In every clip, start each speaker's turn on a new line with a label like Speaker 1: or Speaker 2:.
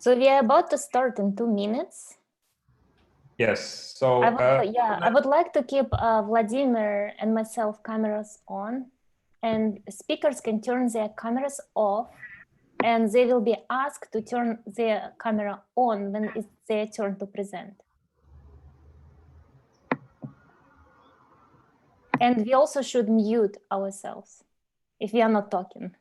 Speaker 1: So we are about to start in 2 minutes.
Speaker 2: Yes, so
Speaker 1: I would like to keep Vladimir and myself cameras on, and speakers can turn their cameras off, and they will be asked to turn their camera on when it's their turn to present. And we also should mute ourselves if we are not talking.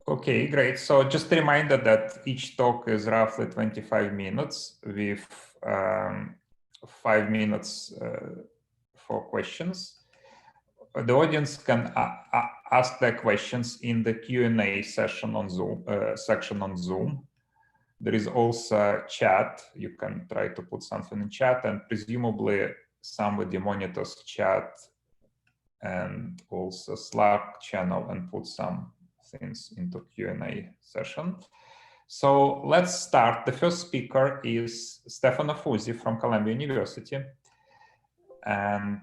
Speaker 2: Okay, great. So just a reminder that each talk is roughly 25 minutes with 5 minutes for questions. The audience can ask their questions in the Q&A session on Zoom, section on Zoom. There is also a chat. You can try to put something in chat, and presumably somebody monitors chat and also Slack channel and put some things into Q&A session. So let's start. The first speaker is Stefano Fusi from Columbia University. And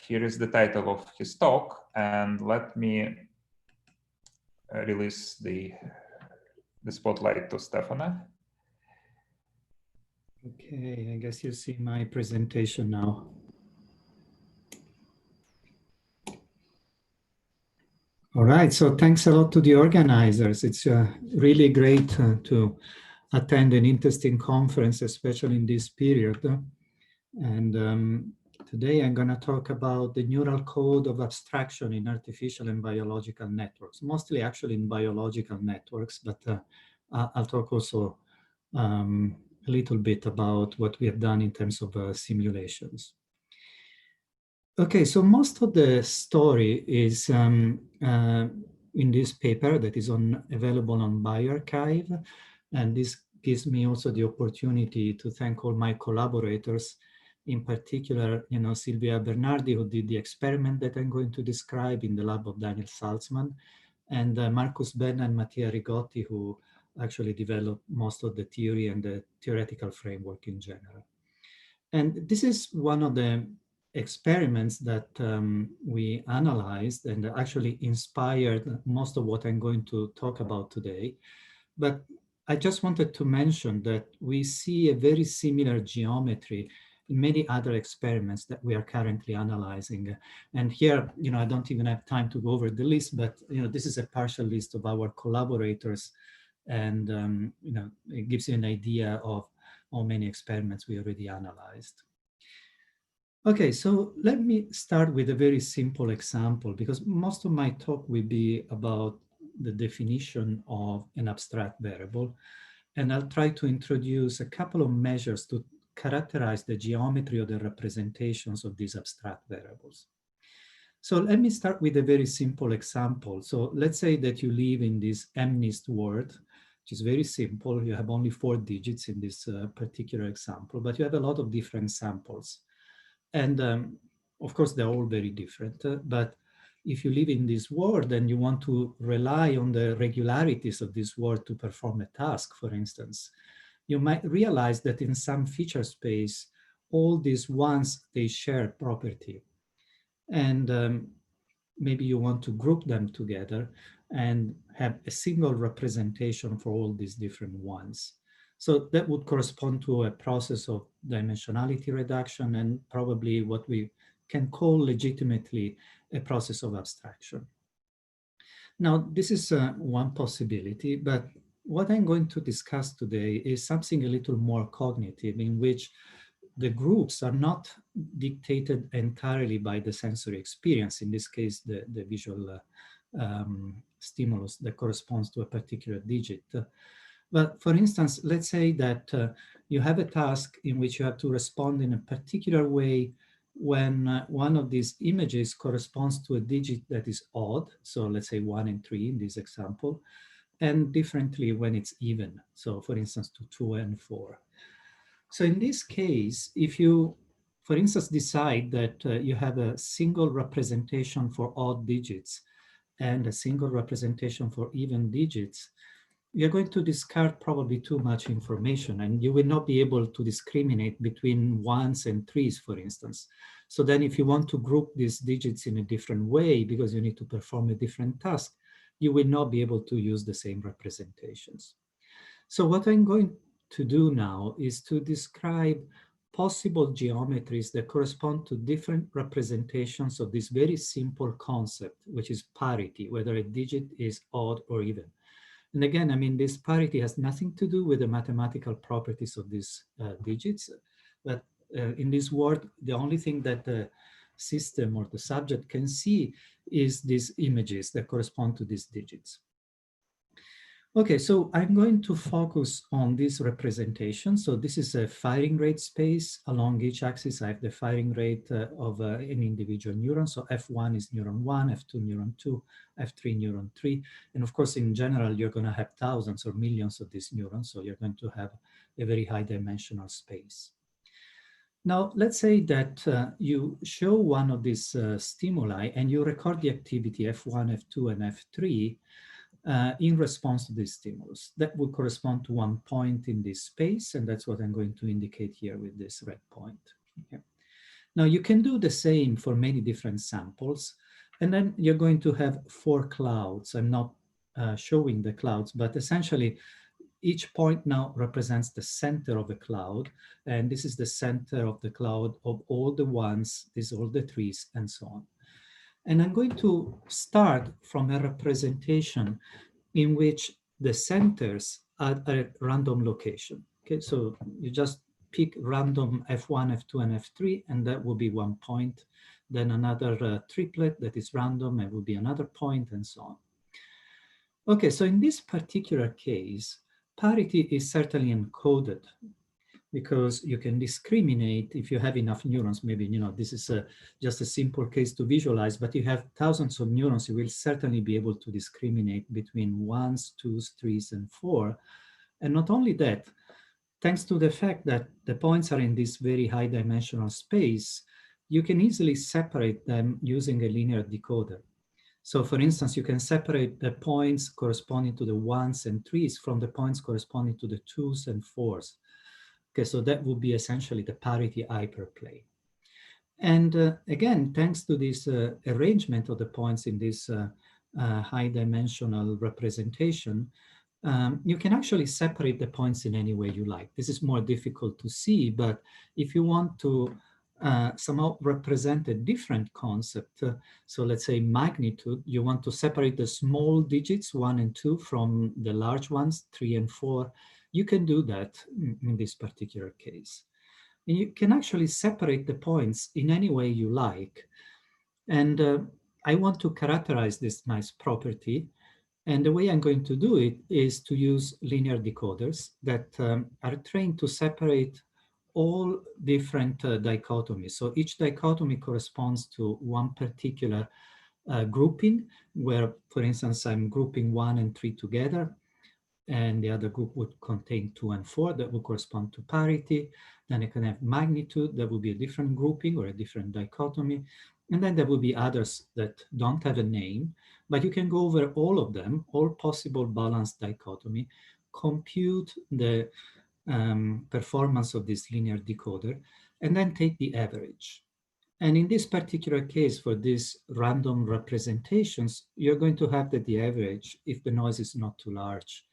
Speaker 2: here is the title of his talk. And let me release the spotlight to Stefano.
Speaker 3: Okay, I guess you see my presentation now. All right, so thanks a lot to the organizers. It's really great to attend an interesting conference, especially in this period. And today I'm going to talk about the neural code of abstraction in artificial and biological networks, mostly actually in biological networks, but I'll talk also a little bit about what we have done in terms of simulations. Okay, so most of the story is in this paper that is available on bioRxiv, and this gives me also the opportunity to thank all my collaborators, in particular, Silvia Bernardi, who did the experiment that I'm going to describe in the lab of Daniel Salzman, and Marcus Benna and Mattia Rigotti, who actually developed most of the theory and the theoretical framework in general. And this is one of the experiments that we analyzed and actually inspired most of what I'm going to talk about today. But I just wanted to mention that we see a very similar geometry in many other experiments that we are currently analyzing. And here, I don't even have time to go over the list, but this is a partial list of our collaborators, and it gives you an idea of how many experiments we already analyzed. Okay, so let me start with a very simple example, because most of my talk will be about the definition of an abstract variable. And I'll try to introduce a couple of measures to characterize the geometry of the representations of these abstract variables. So let me start with a very simple example. So let's say that you live in this MNIST world, which is very simple. You have only 4 digits in this particular example, but you have a lot of different samples. And of course, they're all very different. But if you live in this world and you want to rely on the regularities of this world to perform a task, for instance, you might realize that in some feature space, all these ones, they share property. And maybe you want to group them together and have a single representation for all these different ones. So that would correspond to a process of dimensionality reduction and probably what we can call legitimately a process of abstraction. Now, this is one possibility, but what I'm going to discuss today is something a little more cognitive, in which the groups are not dictated entirely by the sensory experience, in this case, the visual stimulus that corresponds to a particular digit. But for instance, let's say that you have a task in which you have to respond in a particular way when one of these images corresponds to a digit that is odd. So let's say 1 and 3 in this example, and differently when it's even. So for instance, to 2 and 4. So in this case, if you, for instance, decide that you have a single representation for odd digits and a single representation for even digits, you're going to discard probably too much information, and you will not be able to discriminate between 1s and 3s, for instance. So then if you want to group these digits in a different way, because you need to perform a different task, you will not be able to use the same representations. So what I'm going to do now is to describe possible geometries that correspond to different representations of this very simple concept, which is parity, whether a digit is odd or even. And again, I mean, this parity has nothing to do with the mathematical properties of these digits, but in this world, the only thing that the system or the subject can see is these images that correspond to these digits. Okay, so I'm going to focus on this representation. So this is a firing rate space. Along each axis, I have the firing rate of an individual neuron. So F1 is neuron 1, F2 neuron 2, F3 neuron 3. And of course, in general, you're going to have thousands or millions of these neurons. So you're going to have a very high dimensional space. Now, let's say that you show one of these stimuli and you record the activity F1, F2, and F3 in response to this stimulus. That would correspond to one point in this space, and that's what I'm going to indicate here with this red point. Okay. Now, you can do the same for many different samples, and then you're going to have 4 clouds. I'm not showing the clouds, but essentially, each point now represents the center of a cloud, and this is the center of the cloud of all the ones, these all the 3s, and so on. And I'm going to start from a representation in which the centers are at a random location. Okay, so you just pick random F1, F2, and F3, and that will be one point. Then another triplet that is random, it will be another point, and so on. Okay, so in this particular case, parity is certainly encoded because you can discriminate if you have enough neurons. Maybe, you know, this is just a simple case to visualize, but you have thousands of neurons, you will certainly be able to discriminate between 1s, 2s, 3s, and 4. And not only that, thanks to the fact that the points are in this very high dimensional space, you can easily separate them using a linear decoder. So for instance, you can separate the points corresponding to the 1s and 3s from the points corresponding to the 2s and 4s. Okay, so that would be essentially the parity hyperplane. And again, thanks to this arrangement of the points in this high dimensional representation, you can actually separate the points in any way you like. This is more difficult to see, but if you want to somehow represent a different concept, so let's say magnitude, you want to separate the small digits 1 and 2 from the large ones 3 and 4, you can do that in this particular case. And you can actually separate the points in any way you like. And I want to characterize this nice property. And the way I'm going to do it is to use linear decoders that are trained to separate all different dichotomies. So each dichotomy corresponds to one particular grouping, where, for instance, I'm grouping 1 and 3 together, and the other group would contain 2 and 4 that would correspond to parity. Then I can have magnitude, that would be a different grouping or a different dichotomy. And then there will be others that don't have a name, but you can go over all of them, all possible balanced dichotomy, compute the performance of this linear decoder, and then take the average. And in this particular case, for these random representations, you're going to have that the average, if the noise is not too large,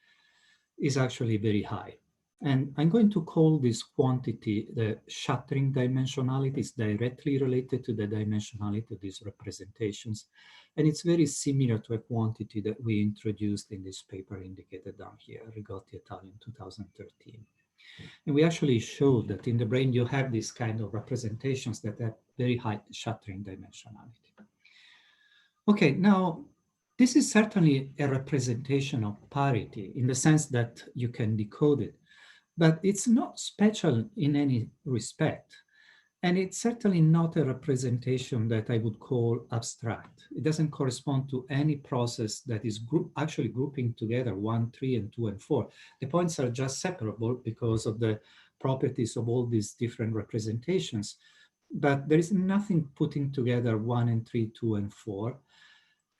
Speaker 3: is actually very high. And I'm going to call this quantity the shattering dimensionality. It's directly related to the dimensionality of these representations. And it's very similar to a quantity that we introduced in this paper indicated down here, Rigotti et al. In 2013. And we actually showed that in the brain, you have these kind of representations that have very high shattering dimensionality. Okay, now, this is certainly a representation of parity in the sense that you can decode it, but it's not special in any respect. And it's certainly not a representation that I would call abstract. It doesn't correspond to any process that is actually grouping together 1, 3, and 2, and 4. The points are just separable because of the properties of all these different representations. But there is nothing putting together 1 and 3, 2, and 4.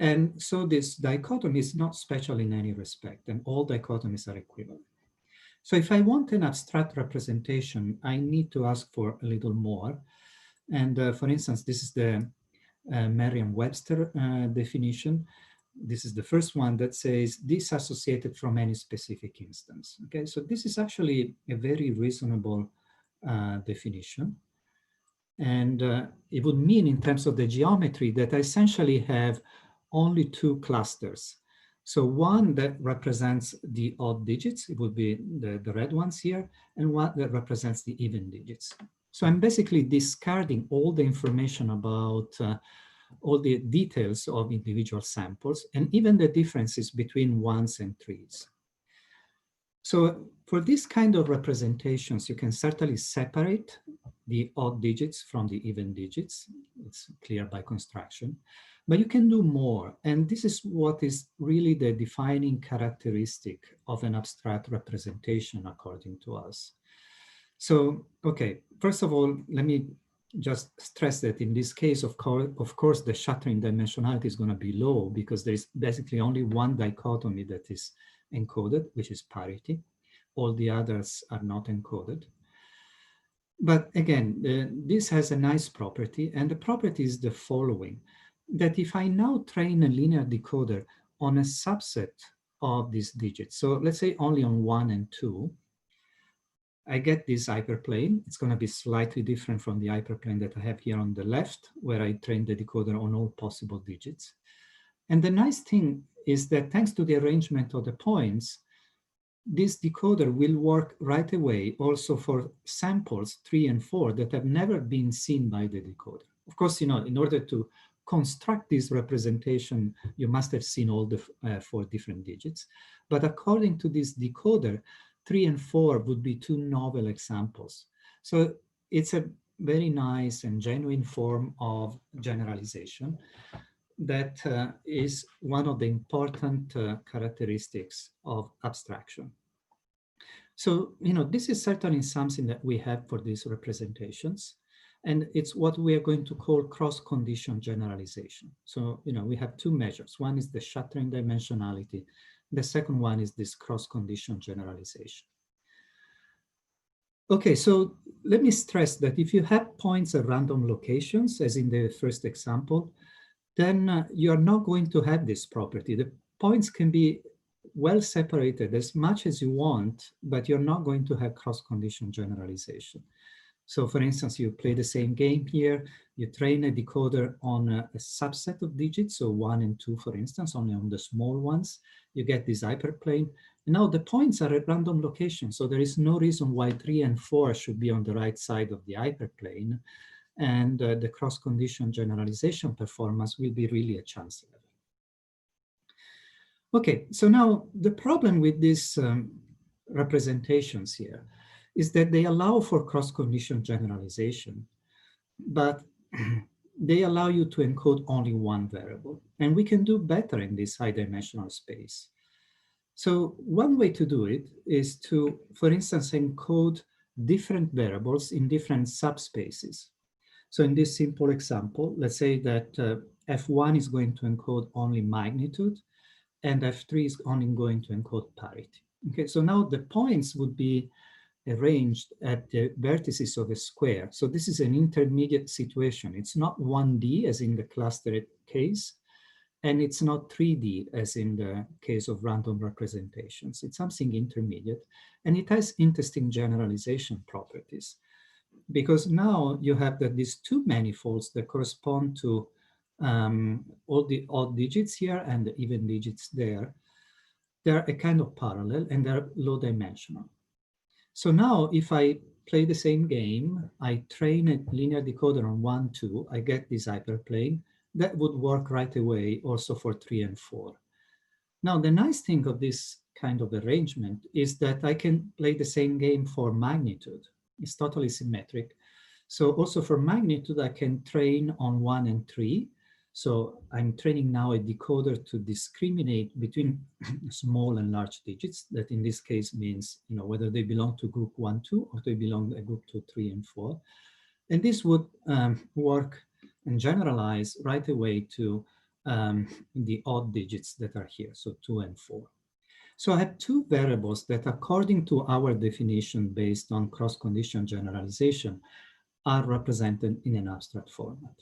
Speaker 3: And so this dichotomy is not special in any respect, and all dichotomies are equivalent. So if I want an abstract representation, I need to ask for a little more. And for instance, this is the Merriam-Webster definition. this is the first one that says disassociated from any specific instance. Okay, so this is actually a very reasonable definition. And it would mean in terms of the geometry that I essentially have only two clusters. So one that represents the odd digits, it would be the red ones here, and one that represents the even digits. So I'm basically discarding all the information about all the details of individual samples and even the differences between ones and threes. So for this kind of representations, you can certainly separate the odd digits from the even digits. It's clear by construction, but you can do more. And this is what is really the defining characteristic of an abstract representation, according to us. So, okay, first of all, let me just stress that in this case, of course, the shattering dimensionality is going to be low because there's basically only one dichotomy that is encoded, which is parity. All the others are not encoded. But again, this has a nice property, and the property is the following, that if I now train a linear decoder on a subset of these digits, so let's say only on 1 and 2, I get this hyperplane. It's going to be slightly different from the hyperplane that I have here on the left, where I train the decoder on all possible digits. And the nice thing is that thanks to the arrangement of the points, this decoder will work right away also for samples 3 and 4 that have never been seen by the decoder. Of course, you know, in order to construct this representation, you must have seen all the 4 different digits. But according to this decoder, 3 and 4 would be 2 novel examples. So it's a very nice and genuine form of generalization that is one of the important characteristics of abstraction. So, you know, this is certainly something that we have for these representations, and it's what we are going to call cross-condition generalization. So, you know, we have 2 measures. One is the shattering dimensionality. The second one is this cross-condition generalization. Okay, so let me stress that if you have points at random locations, as in the first example, then you're not going to have this property. The points can be well separated as much as you want, but you're not going to have cross-condition generalization. So for instance, you play the same game here, you train a decoder on a subset of digits, so 1 and 2, for instance, only on the small ones, you get this hyperplane. And now the points are at random locations, so there is no reason why 3 and 4 should be on the right side of the hyperplane. And the cross-condition generalization performance will be really a chance level. Okay, so now the problem with these representations here is that they allow for cross-condition generalization, but they allow you to encode only one variable. And we can do better in this high-dimensional space. So one way to do it is to, for instance, encode different variables in different subspaces. So in this simple example, let's say that F1 is going to encode only magnitude, and F3 is only going to encode parity. Okay, so now the points would be arranged at the vertices of a square. So this is an intermediate situation. It's not 1D as in the clustered case, and it's not 3D as in the case of random representations. It's something intermediate, and it has interesting generalization properties, because now you have that these 2 manifolds that correspond to all the odd digits here and the even digits there, they're a kind of parallel and they're low dimensional. So now if I play the same game, I train a linear decoder on 1, 2, I get this hyperplane. That would work right away also for 3 and 4. Now, the nice thing of this kind of arrangement is that I can play the same game for magnitude. It's totally symmetric. So also for magnitude, I can train on 1 and 3. So I'm training now a decoder to discriminate between small and large digits. That in this case means, you know, whether they belong to group 1, 2, or they belong to group 2, 3, and 4. And this would work and generalize right away to the odd digits that are here, so 2 and 4. So I have 2 variables that, according to our definition based on cross-condition generalization, are represented in an abstract format.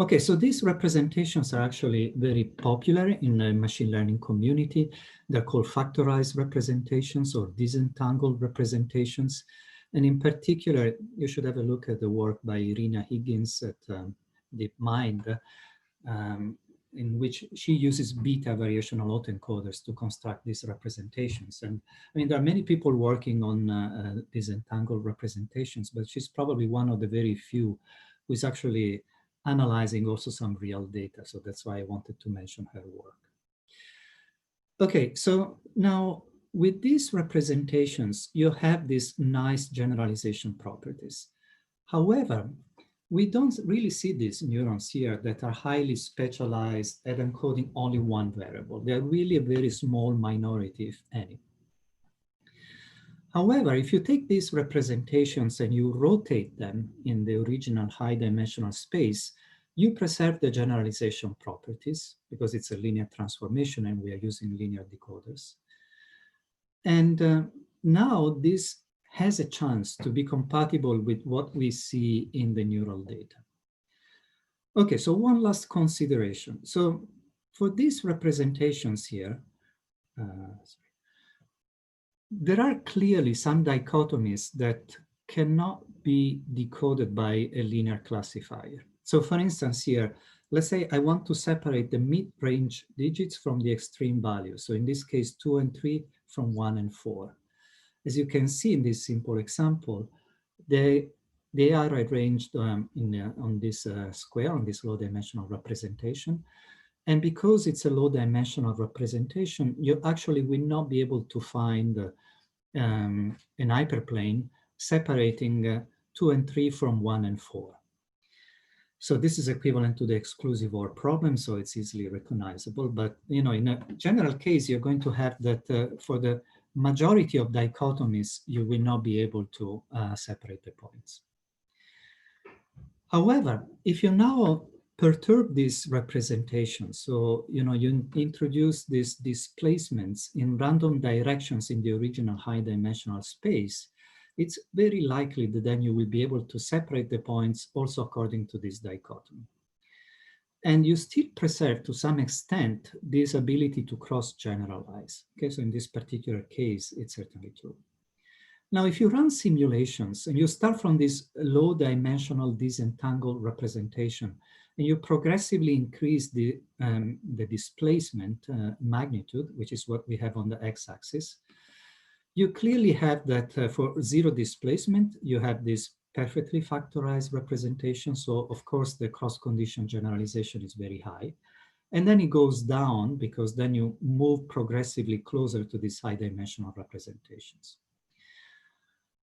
Speaker 3: Okay, so these representations are actually very popular in the machine learning community. They're called factorized representations or disentangled representations. And in particular, you should have a look at the work by Irina Higgins at DeepMind, in which she uses beta variational autoencoders to construct these representations. And I mean, there are many people working on disentangled representations, but she's probably one of the very few who is actually analyzing also some real data. So that's why I wanted to mention her work. Okay, so now with these representations, you have these nice generalization properties. However, we don't really see these neurons here that are highly specialized at encoding only one variable. They're really a very small minority, if any. However, if you take these representations and you rotate them in the original high dimensional space, you preserve the generalization properties because it's a linear transformation and we are using linear decoders. And now this has a chance to be compatible with what we see in the neural data. Okay, so one last consideration. So for these representations here, there are clearly some dichotomies that cannot be decoded by a linear classifier. So for instance here, let's say I want to separate the mid-range digits from the extreme values. So in this case, 2 and 3 from 1 and 4. As you can see in this simple example, they are arranged on this square, on this low dimensional representation. And because it's a low dimensional representation, you actually will not be able to find an hyperplane separating 2 and 3 from 1 and 4. So this is equivalent to the exclusive OR problem, so it's easily recognizable. But you know, in a general case, you're going to have that for the majority of dichotomies, you will not be able to separate the points. However, if you now perturb these representations, so you know you introduce these displacements in random directions in the original high dimensional space, it's very likely that then you will be able to separate the points also according to this dichotomy. And you still preserve to some extent this ability to cross-generalize. Okay, so in this particular case, it's certainly true. Now, if you run simulations and you start from this low dimensional disentangled representation and you progressively increase the displacement magnitude, which is what we have on the x-axis, you clearly have that for zero displacement, you have this perfectly factorized representation. So of course, the cross-condition generalization is very high. And then it goes down because then you move progressively closer to these high dimensional representations.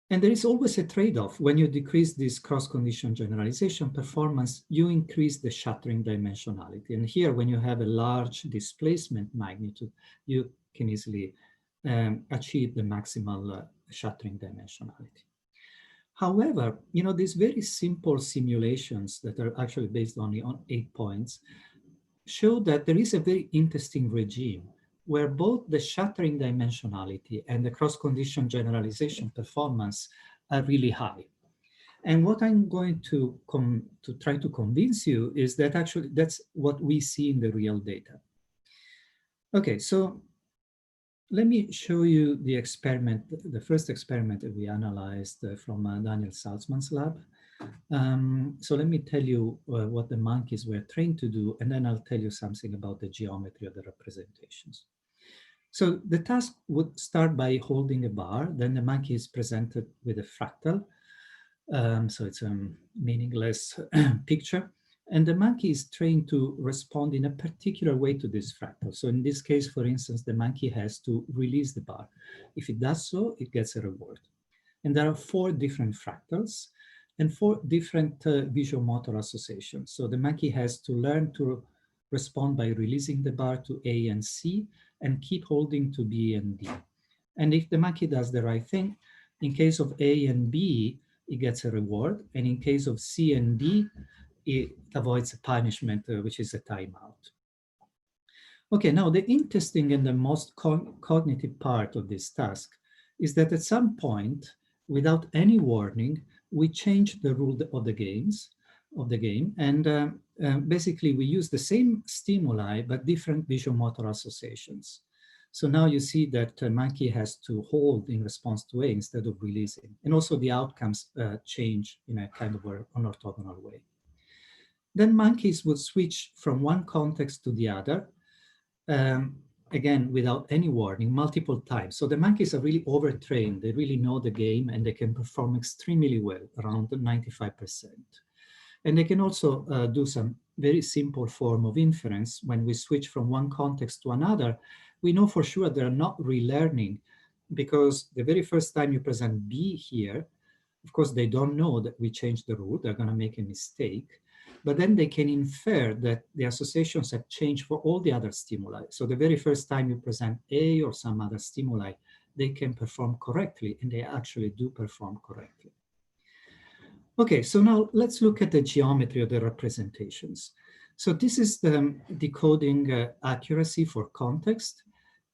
Speaker 3: And there is always a trade-off. When you decrease this cross-condition generalization performance, you increase the shattering dimensionality. And here, when you have a large displacement magnitude, you can easily achieve the maximal shattering dimensionality. However, you know, these very simple simulations that are actually based only on 8 points show that there is a very interesting regime where both the shattering dimensionality and the cross-condition generalization performance are really high. And what I'm going to try to convince you is that actually that's what we see in the real data. Okay, so let me show you the experiment, the first experiment that we analyzed from Daniel Salzman's lab. So let me tell you what the monkeys were trained to do, and then I'll tell you something about the geometry of the representations. So the task would start by holding a bar, then the monkey is presented with a fractal. So it's a meaningless picture. And the monkey is trained to respond in a particular way to this fractal. So in this case, for instance, the monkey has to release the bar. If it does so, it gets a reward. And there are 4 different fractals and 4 different visual motor associations. So the monkey has to learn to respond by releasing the bar to A and C and keep holding to B and D. And if the monkey does the right thing, in case of A and B, it gets a reward. And in case of C and D, it avoids a punishment, which is a timeout. Okay, now the interesting and the most cognitive part of this task is that at some point, without any warning, we change the rule of the games. of the game. And basically, we use the same stimuli, but different visual-motor associations. So now you see that a monkey has to hold in response to A instead of releasing. And also the outcomes change in a kind of an orthogonal way. Then monkeys would switch from one context to the other, again, without any warning, multiple times. So the monkeys are really overtrained. They really know the game and they can perform extremely well, around 95%. And they can also do some very simple form of inference. When we switch from one context to another, we know for sure they're not relearning, because the very first time you present B here, of course, they don't know that we changed the rule. They're going to make a mistake. But then they can infer that the associations have changed for all the other stimuli. So the very first time you present A or some other stimuli, they can perform correctly, and they actually do perform correctly. Okay, so now let's look at the geometry of the representations. So this is the decoding accuracy for context,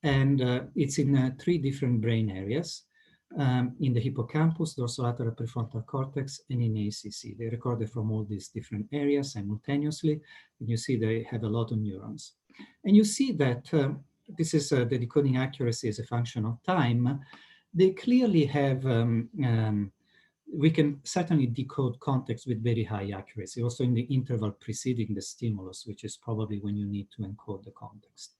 Speaker 3: and it's in 3 different brain areas. In the hippocampus, dorsolateral prefrontal cortex, and in ACC. They recorded from all these different areas simultaneously, and you see they have a lot of neurons. And you see that this is the decoding accuracy as a function of time. They clearly have, we can certainly decode context with very high accuracy, also in the interval preceding the stimulus, which is probably when you need to encode the context.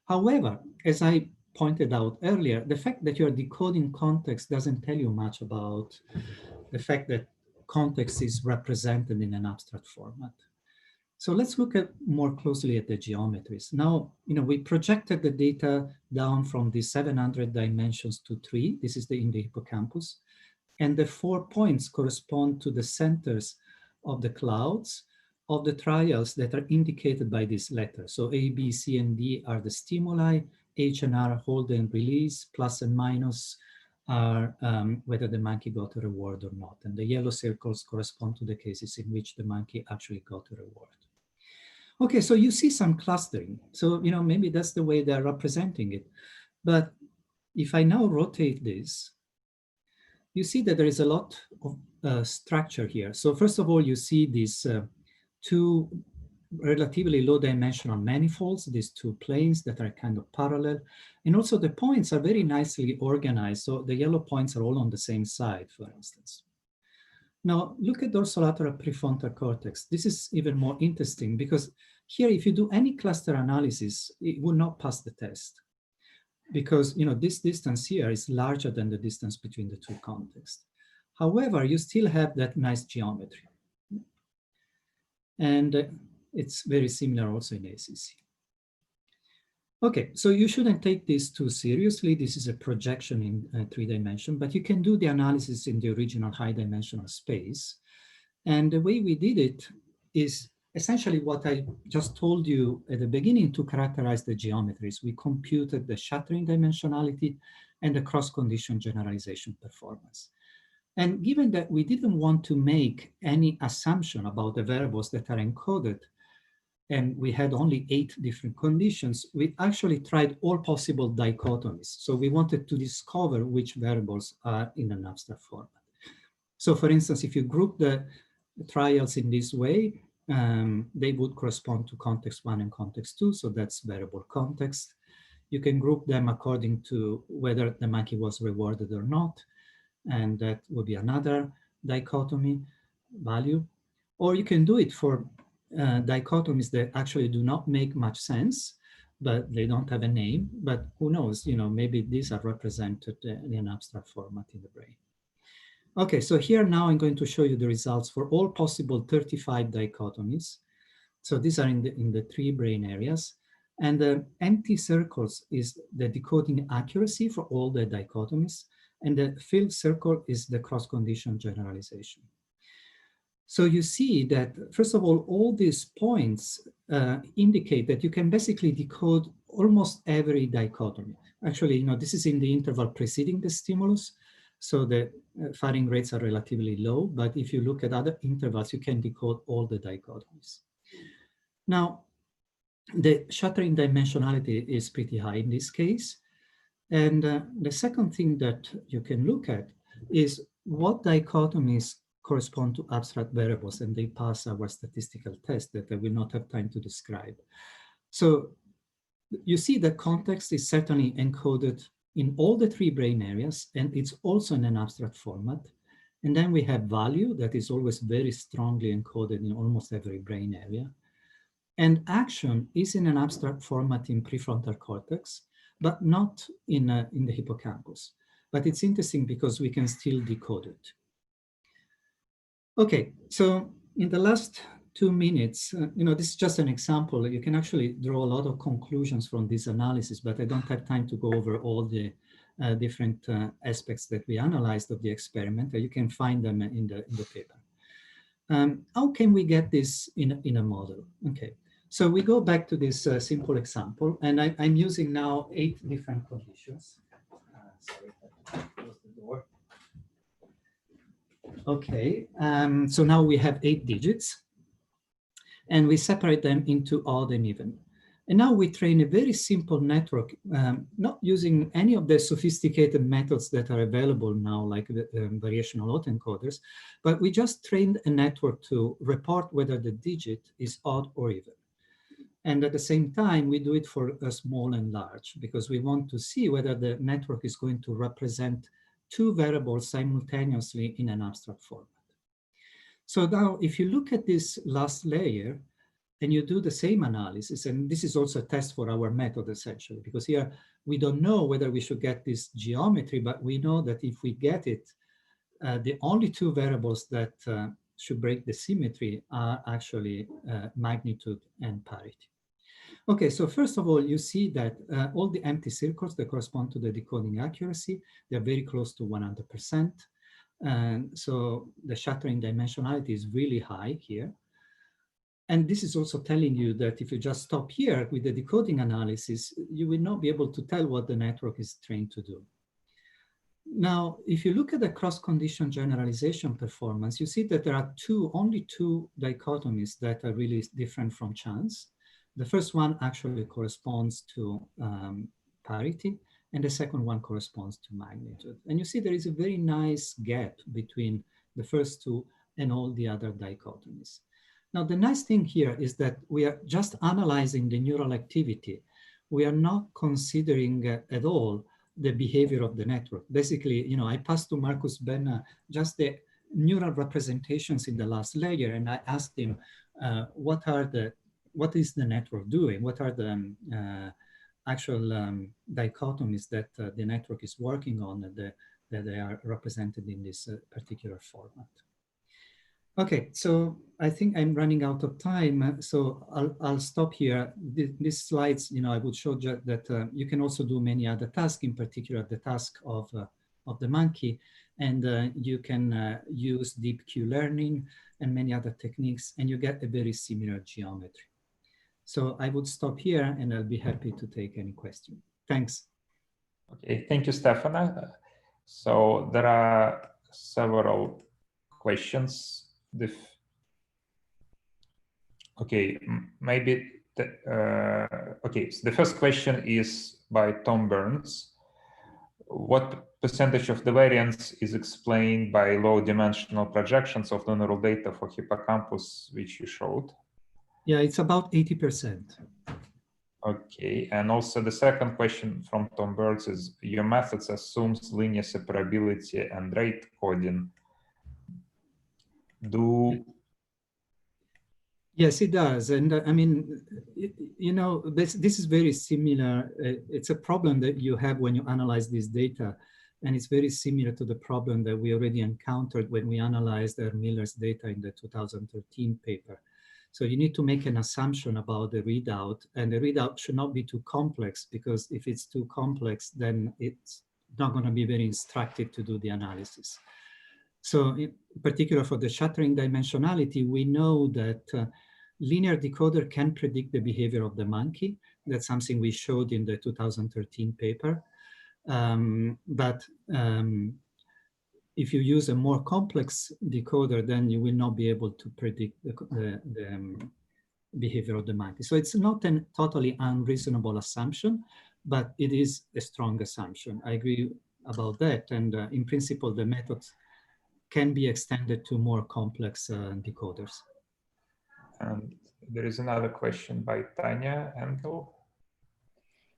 Speaker 3: However, as I pointed out earlier, the fact that you're decoding context doesn't tell you much about the fact that context is represented in an abstract format. So let's look at more closely at the geometries. Now, we projected the data down from the 700 dimensions to 3. This is in the hippocampus. And the 4 points correspond to the centers of the clouds of the trials that are indicated by this letter. So A, B, C, and D are the stimuli. H and R, hold and release, plus and minus are whether the monkey got a reward or not. And the yellow circles correspond to the cases in which the monkey actually got a reward. Okay, so you see some clustering. So, maybe that's the way they're representing it. But if I now rotate this, you see that there is a lot of structure here. So first of all, you see these 2 relatively low dimensional manifolds, these 2 planes that are kind of parallel. And also the points are very nicely organized. So the yellow points are all on the same side, for instance. Now look at dorsolateral prefrontal cortex. This is even more interesting because here, if you do any cluster analysis, it will not pass the test. Because this distance here is larger than the distance between the 2 contexts. However, you still have that nice geometry. And it's very similar also in ACC. Okay, so you shouldn't take this too seriously. This is a projection in 3 dimensions, but you can do the analysis in the original high dimensional space. And the way we did it is essentially what I just told you at the beginning to characterize the geometries. We computed the shattering dimensionality and the cross-condition generalization performance. And given that we didn't want to make any assumption about the variables that are encoded, and we had only 8 different conditions, we actually tried all possible dichotomies. So we wanted to discover which variables are in an abstract format. So for instance, if you group the trials in this way, they would correspond to context 1 and context 2, so that's variable context. You can group them according to whether the monkey was rewarded or not, and that would be another dichotomy value. Or you can do it for dichotomies that actually do not make much sense, but they don't have a name. But who knows, maybe these are represented in an abstract format in the brain. Okay, so here now I'm going to show you the results for all possible 35 dichotomies. So these are in the 3 brain areas. And the empty circles is the decoding accuracy for all the dichotomies. And the filled circle is the cross-condition generalization. So you see that, first of all these points indicate that you can basically decode almost every dichotomy. Actually, this is in the interval preceding the stimulus. So the firing rates are relatively low, but if you look at other intervals, you can decode all the dichotomies. Now, the shattering dimensionality is pretty high in this case. And the second thing that you can look at is what dichotomies correspond to abstract variables, and they pass our statistical test that I will not have time to describe. So you see the context is certainly encoded in all the three brain areas, and it's also in an abstract format. And then we have value that is always very strongly encoded in almost every brain area. And action is in an abstract format in prefrontal cortex, but not in the hippocampus. But it's interesting because we can still decode it. Okay, so in the last 2 minutes, this is just an example. You can actually draw a lot of conclusions from this analysis, but I don't have time to go over all the different aspects that we analyzed of the experiment. You can find them in the paper. How can we get this in a model? Okay, so we go back to this simple example, and I'm using now 8 different conditions. Sorry, I closed the door. Okay, so now we have 8 digits, and we separate them into odd and even. And now we train a very simple network, not using any of the sophisticated methods that are available now, like the variational autoencoders, but we just trained a network to report whether the digit is odd or even. And at the same time, we do it for small and large, because we want to see whether the network is going to represent 2 variables simultaneously in an abstract format. So now, if you look at this last layer, and you do the same analysis, and this is also a test for our method, essentially, because here we don't know whether we should get this geometry, but we know that if we get it, the only 2 variables that should break the symmetry are actually magnitude and parity. Okay, so first of all, you see that all the empty circles that correspond to the decoding accuracy, they're very close to 100%. And so the shattering dimensionality is really high here. And this is also telling you that if you just stop here with the decoding analysis, you will not be able to tell what the network is trained to do. Now, if you look at the cross-condition generalization performance, you see that there are only two dichotomies that are really different from chance. The first one actually corresponds to parity, and the second one corresponds to magnitude. And you see there is a very nice gap between the first two and all the other dichotomies. Now, the nice thing here is that we are just analyzing the neural activity. We are not considering at all the behavior of the network. Basically, I passed to Marcus Benna just the neural representations in the last layer, and I asked him, what is the network doing? What are the actual dichotomies that the network is working on that they are represented in this particular format? Okay, so I think I'm running out of time, so I'll stop here. These slides, I would show that you can also do many other tasks, in particular the task of the monkey, and you can use deep Q learning and many other techniques, and you get a very similar geometry. So I would stop here, and I'll be happy to take any question. Thanks.
Speaker 2: Okay, thank you, Stefano. So there are several questions. Okay, maybe okay, so the first question is by Tom Burns. What percentage of the variance is explained by low dimensional projections of the neural data for hippocampus, which you showed?
Speaker 3: Yeah, it's about 80%.
Speaker 2: Okay, and also the second question from Tom Burns is, your methods assumes linear separability and rate coding.
Speaker 3: Yes, it does. And I mean, this is very similar. It's a problem that you have when you analyze this data. And it's very similar to the problem that we already encountered when we analyzed Miller's data in the 2013 paper. So you need to make an assumption about the readout, and the readout should not be too complex, because if it's too complex, then it's not going to be very instructive to do the analysis. So in particular for the shattering dimensionality, we know that linear decoder can predict the behavior of the monkey. That's something we showed in the 2013 paper. If you use a more complex decoder, then you will not be able to predict the behavior of the monkey. So it's not a totally unreasonable assumption, but it is a strong assumption. I agree about that. And in principle, the methods can be extended to more complex decoders.
Speaker 2: And there is another question by Tanya Engel.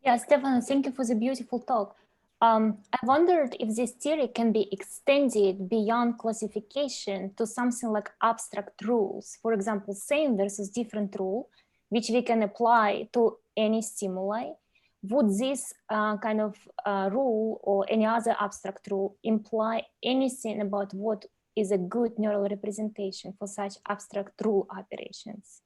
Speaker 1: Yeah, Stefan, thank you for the beautiful talk. I wondered if this theory can be extended beyond classification to something like abstract rules. For example, same versus different rule, which we can apply to any stimuli. Would this kind of rule or any other abstract rule imply anything about what is a good neural representation for such abstract rule operations?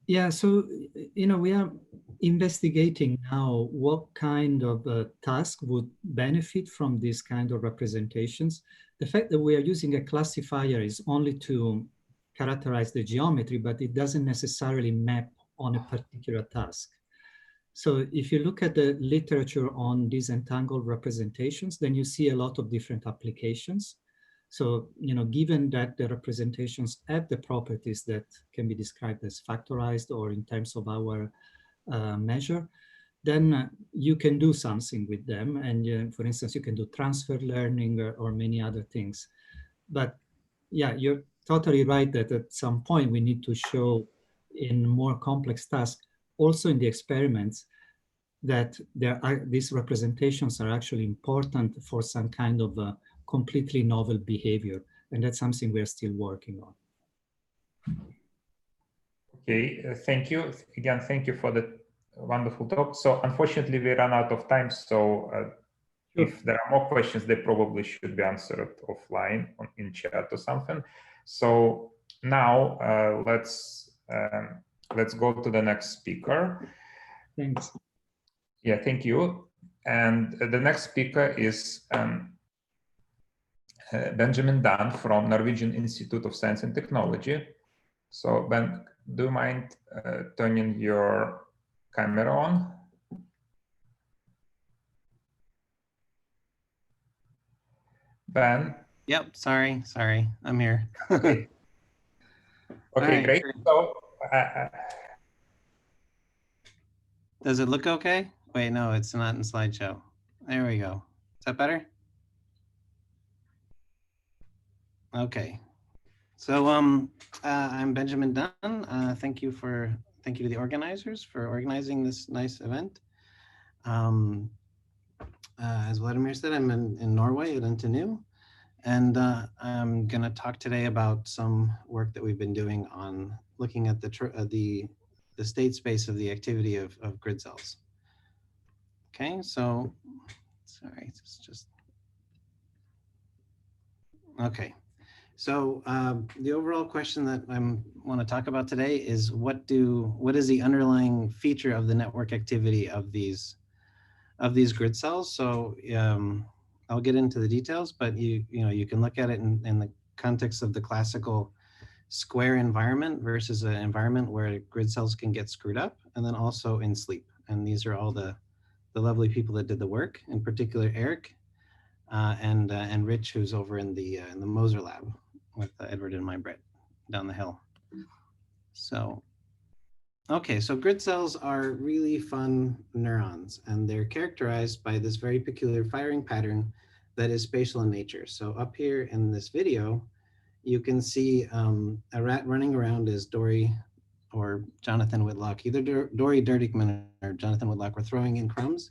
Speaker 3: Yeah, so, we are investigating now what kind of task would benefit from this kind of representations. The fact that we are using a classifier is only to characterize the geometry, but it doesn't necessarily map on a particular task. So if you look at the literature on these entangled representations, then you see a lot of different applications. So, given that the representations have the properties that can be described as factorized or in terms of our measure, then you can do something with them. And for instance, you can do transfer learning or many other things. But yeah, you're totally right that at some point we need to show in more complex tasks, also in the experiments, that these representations are actually important for some kind of completely novel behavior. And that's something we're still working on.
Speaker 2: Okay, thank you. Again, thank you for the wonderful talk. So unfortunately, we ran out of time. So if there are more questions, they probably should be answered offline in chat or something. So now let's go to the next speaker.
Speaker 3: Thanks.
Speaker 2: Yeah, thank you. And the next speaker is Benjamin Dunn from Norwegian Institute of Science and Technology. So Ben, do you mind turning your camera on? Ben?
Speaker 4: Yep, sorry, I'm here.
Speaker 2: Okay,
Speaker 4: right,
Speaker 2: great. So,
Speaker 4: does it look okay? Wait, no, it's not in slideshow. There we go. Is that better? Okay. So I'm Benjamin Dunn. Thank you to the organizers for organizing this nice event. As Vladimir said, I'm in Norway at NTNU. And I'm going to talk today about some work that we've been doing on looking at the state space of the activity of grid cells. Okay, so sorry, it's just okay. So the overall question that I want to talk about today is what is the underlying feature of the network activity of these grid cells? So I'll get into the details, but you can look at it in the context of the classical square environment versus an environment where grid cells can get screwed up, and then also in sleep. And these are all the lovely people that did the work, in particular Eric and Rich, who's over in the Moser lab with Edward and Maybrit down the hill. So. Okay, so grid cells are really fun neurons, and they're characterized by this very peculiar firing pattern that is spatial in nature. So up here in this video, you can see a rat running around as Dory or Jonathan Whitlock, either Dory Dirtickman or Jonathan Whitlock were throwing in crumbs,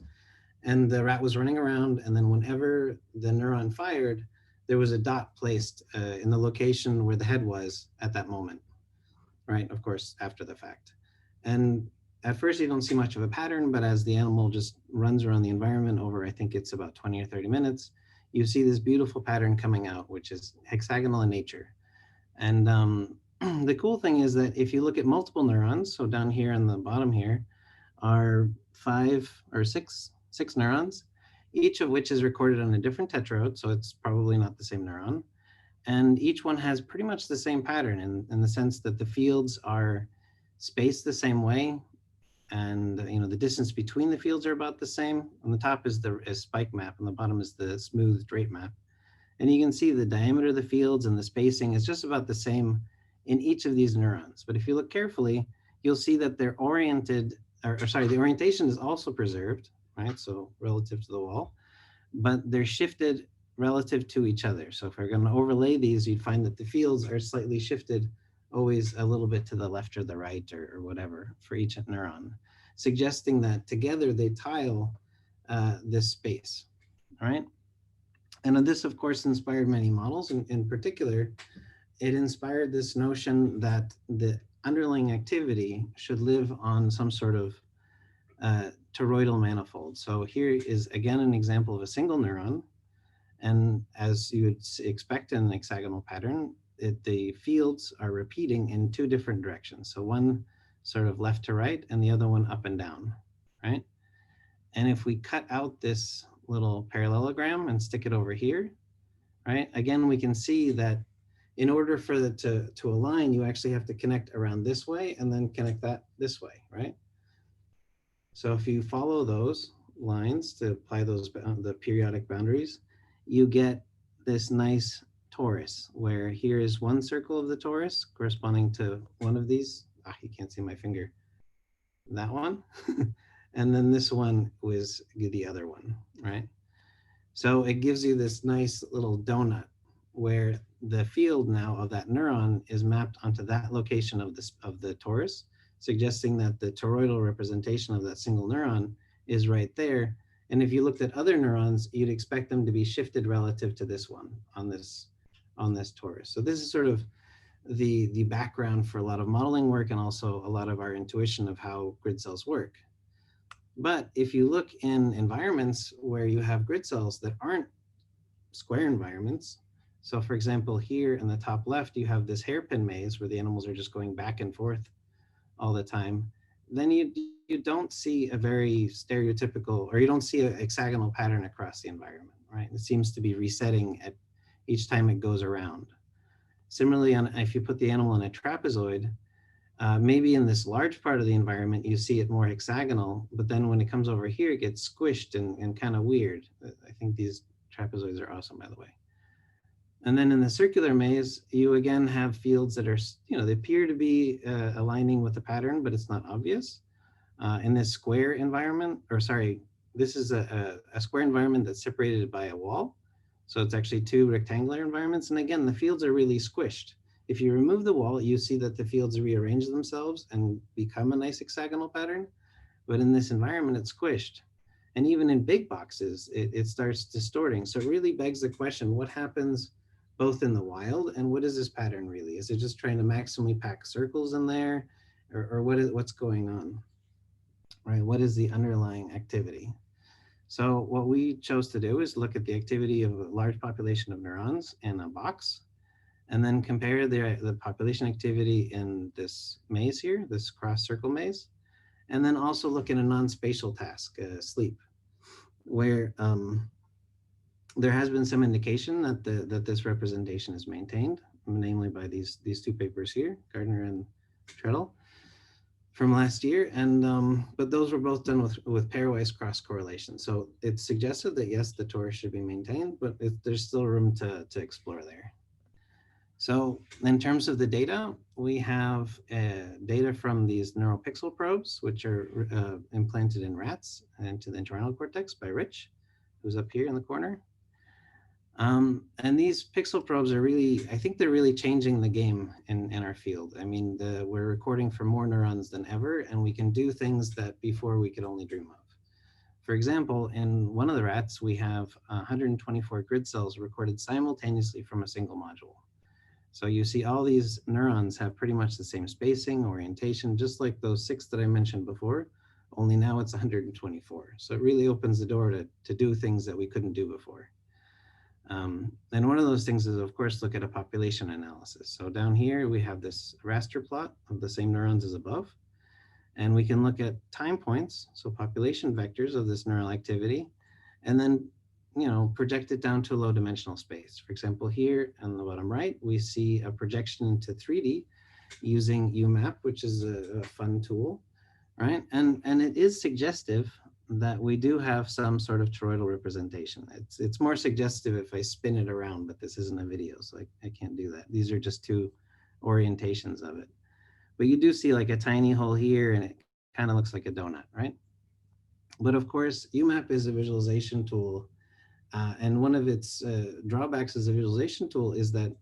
Speaker 4: and the rat was running around, and then whenever the neuron fired, there was a dot placed in the location where the head was at that moment, right? Of course, after the fact. And at first you don't see much of a pattern, but as the animal just runs around the environment over, I think it's about 20 or 30 minutes, you see this beautiful pattern coming out, which is hexagonal in nature. And the cool thing is that if you look at multiple neurons, so down here on the bottom here are 5 or 6 neurons, each of which is recorded on a different tetrode, so it's probably not the same neuron. And each one has pretty much the same pattern in the sense that the fields are spaced the same way, and the distance between the fields are about the same. On the top is the spike map, and the bottom is the smooth drape map. And you can see the diameter of the fields and the spacing is just about the same in each of these neurons. But if you look carefully, you'll see that they're oriented, the orientation is also preserved, right? So relative to the wall, but they're shifted relative to each other. So if we're going to overlay these, you'd find that the fields are slightly shifted always a little bit to the left or the right or whatever for each neuron, suggesting that together they tile this space, all right? And this, of course, inspired many models. In particular, it inspired this notion that the underlying activity should live on some sort of toroidal manifold. So here is, again, an example of a single neuron. And as you would expect in an hexagonal pattern, the fields are repeating in two different directions. So one sort of left to right and the other one up and down, right? And if we cut out this little parallelogram and stick it over here, right? Again, we can see that in order for it to align, you actually have to connect around this way and then connect that this way, right? So if you follow those lines to apply those the periodic boundaries, you get this nice torus, where here is one circle of the torus corresponding to one of these. You can't see my finger. That one. And then this one was the other one, right? So it gives you this nice little donut where the field now of that neuron is mapped onto that location of the torus, suggesting that the toroidal representation of that single neuron is right there. And if you looked at other neurons, you'd expect them to be shifted relative to this one on this torus. So this is sort of the background for a lot of modeling work and also a lot of our intuition of how grid cells work. But if you look in environments where you have grid cells that aren't square environments, so for example, here in the top left, you have this hairpin maze where the animals are just going back and forth all the time, then you don't see a very stereotypical, or you don't see a hexagonal pattern across the environment, right? It seems to be resetting at each time it goes around. Similarly, if you put the animal in a trapezoid, maybe in this large part of the environment, you see it more hexagonal, but then when it comes over here, it gets squished and kind of weird. I think these trapezoids are awesome, by the way. And then in the circular maze, you again have fields that are, they appear to be aligning with the pattern, but it's not obvious. In this square environment, this is a square environment that's separated by a wall. So it's actually two rectangular environments. And again, the fields are really squished. If you remove the wall, you see that the fields rearrange themselves and become a nice hexagonal pattern. But in this environment, it's squished. And even in big boxes, it starts distorting. So it really begs the question, what happens both in the wild and what is this pattern really? Is it just trying to maximally pack circles in there? Or what's going on, right? What is the underlying activity? So what we chose to do is look at the activity of a large population of neurons in a box, and then compare the population activity in this maze here, this cross circle maze, and then also look at a non-spatial task, sleep, where there has been some indication that this representation is maintained, namely by these two papers here, Gardner and Treadle, from last year, and but those were both done with pairwise cross correlation. So it suggested that yes, the torus should be maintained, but there's still room to explore there. So in terms of the data, we have data from these neural pixel probes, which are implanted in rats into the entorhinal cortex by Rich, who's up here in the corner. And these pixel probes are really, I think they're really changing the game in our field. I mean, we're recording for more neurons than ever, and we can do things that before we could only dream of. For example, in one of the rats, we have 124 grid cells recorded simultaneously from a single module. So you see all these neurons have pretty much the same spacing, orientation, just like those 6 that I mentioned before, only now it's 124. So it really opens the door to do things that we couldn't do before. And one of those things is, of course, look at a population analysis. So down here, we have this raster plot of the same neurons as above, and we can look at time points, so population vectors of this neural activity, and then project it down to a low dimensional space. For example, here on the bottom right, we see a projection into 3D using UMAP, which is a fun tool, right? And it is suggestive that we do have some sort of toroidal representation. It's more suggestive if I spin it around, but this isn't a video, so I can't do that. These are just 2 orientations of it. But you do see like a tiny hole here, and it kind of looks like a donut, right? But of course, UMAP is a visualization tool And one of its drawbacks as a visualization tool is that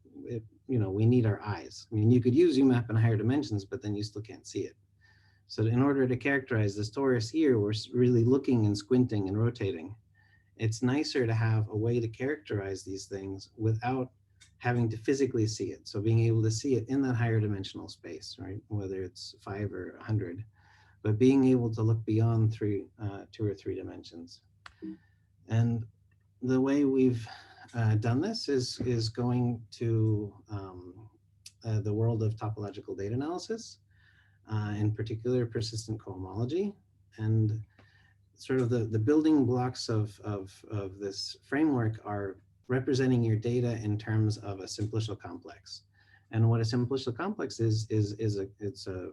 Speaker 4: we need our eyes. I mean, you could use UMAP in higher dimensions, but then you still can't see it. So in order to characterize this torus here, we're really looking and squinting and rotating. It's nicer to have a way to characterize these things without having to physically see it. So being able to see it in that higher dimensional space, right? Whether it's 5 or 100, but being able to look beyond 2 or 3 dimensions. And the way we've done this is going to the world of topological data analysis, in particular persistent cohomology. And sort of the building blocks of this framework are representing your data in terms of a simplicial complex. And what a simplicial complex is it's a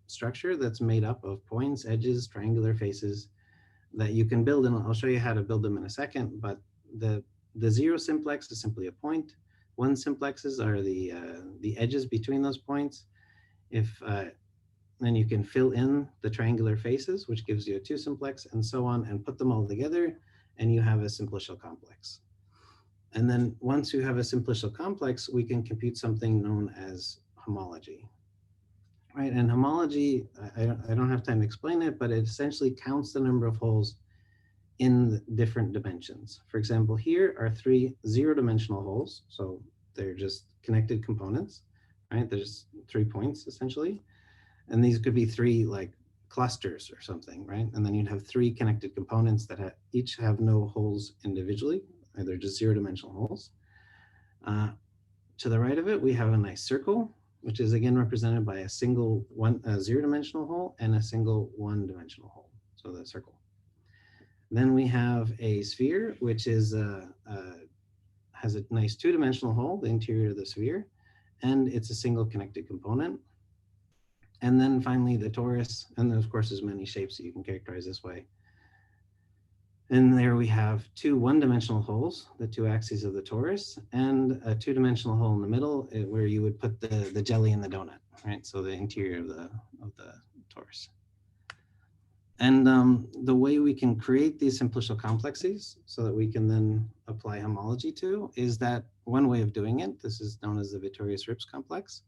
Speaker 4: structure that's made up of points, edges, triangular faces that you can build, and I'll show you how to build them in a second. But the 0 simplex is simply a point. 1 simplexes are the edges between those points. Then you can fill in the triangular faces, which gives you a 2 simplex, and so on, and put them all together, and you have a simplicial complex. And then once you have a simplicial complex, we can compute something known as homology. Right, and homology, I don't have time to explain it, but it essentially counts the number of holes in different dimensions. For example, here are 3 0-dimensional holes, so they're just connected components, right? There's 3 points essentially, and these could be 3 like clusters or something, right? And then you'd have 3 connected components that each have no holes individually, they're just 0-dimensional holes. To the right of it, we have a nice circle, which is again represented by a single 0-dimensional hole and a single 1-dimensional hole, so the circle. Then we have a sphere, which is has a nice 2-dimensional hole, the interior of the sphere, and it's a single connected component. And then finally the torus, and then of course there's many shapes that you can characterize this way. And there we have 2 1-dimensional holes, the 2 axes of the torus, and a 2-dimensional hole in the middle where you would put the jelly in the donut, right? So the interior of the torus. And the way we can create these simplicial complexes so that we can then apply homology to is that one way of doing it, this is known as the Vittorius-Rips complex,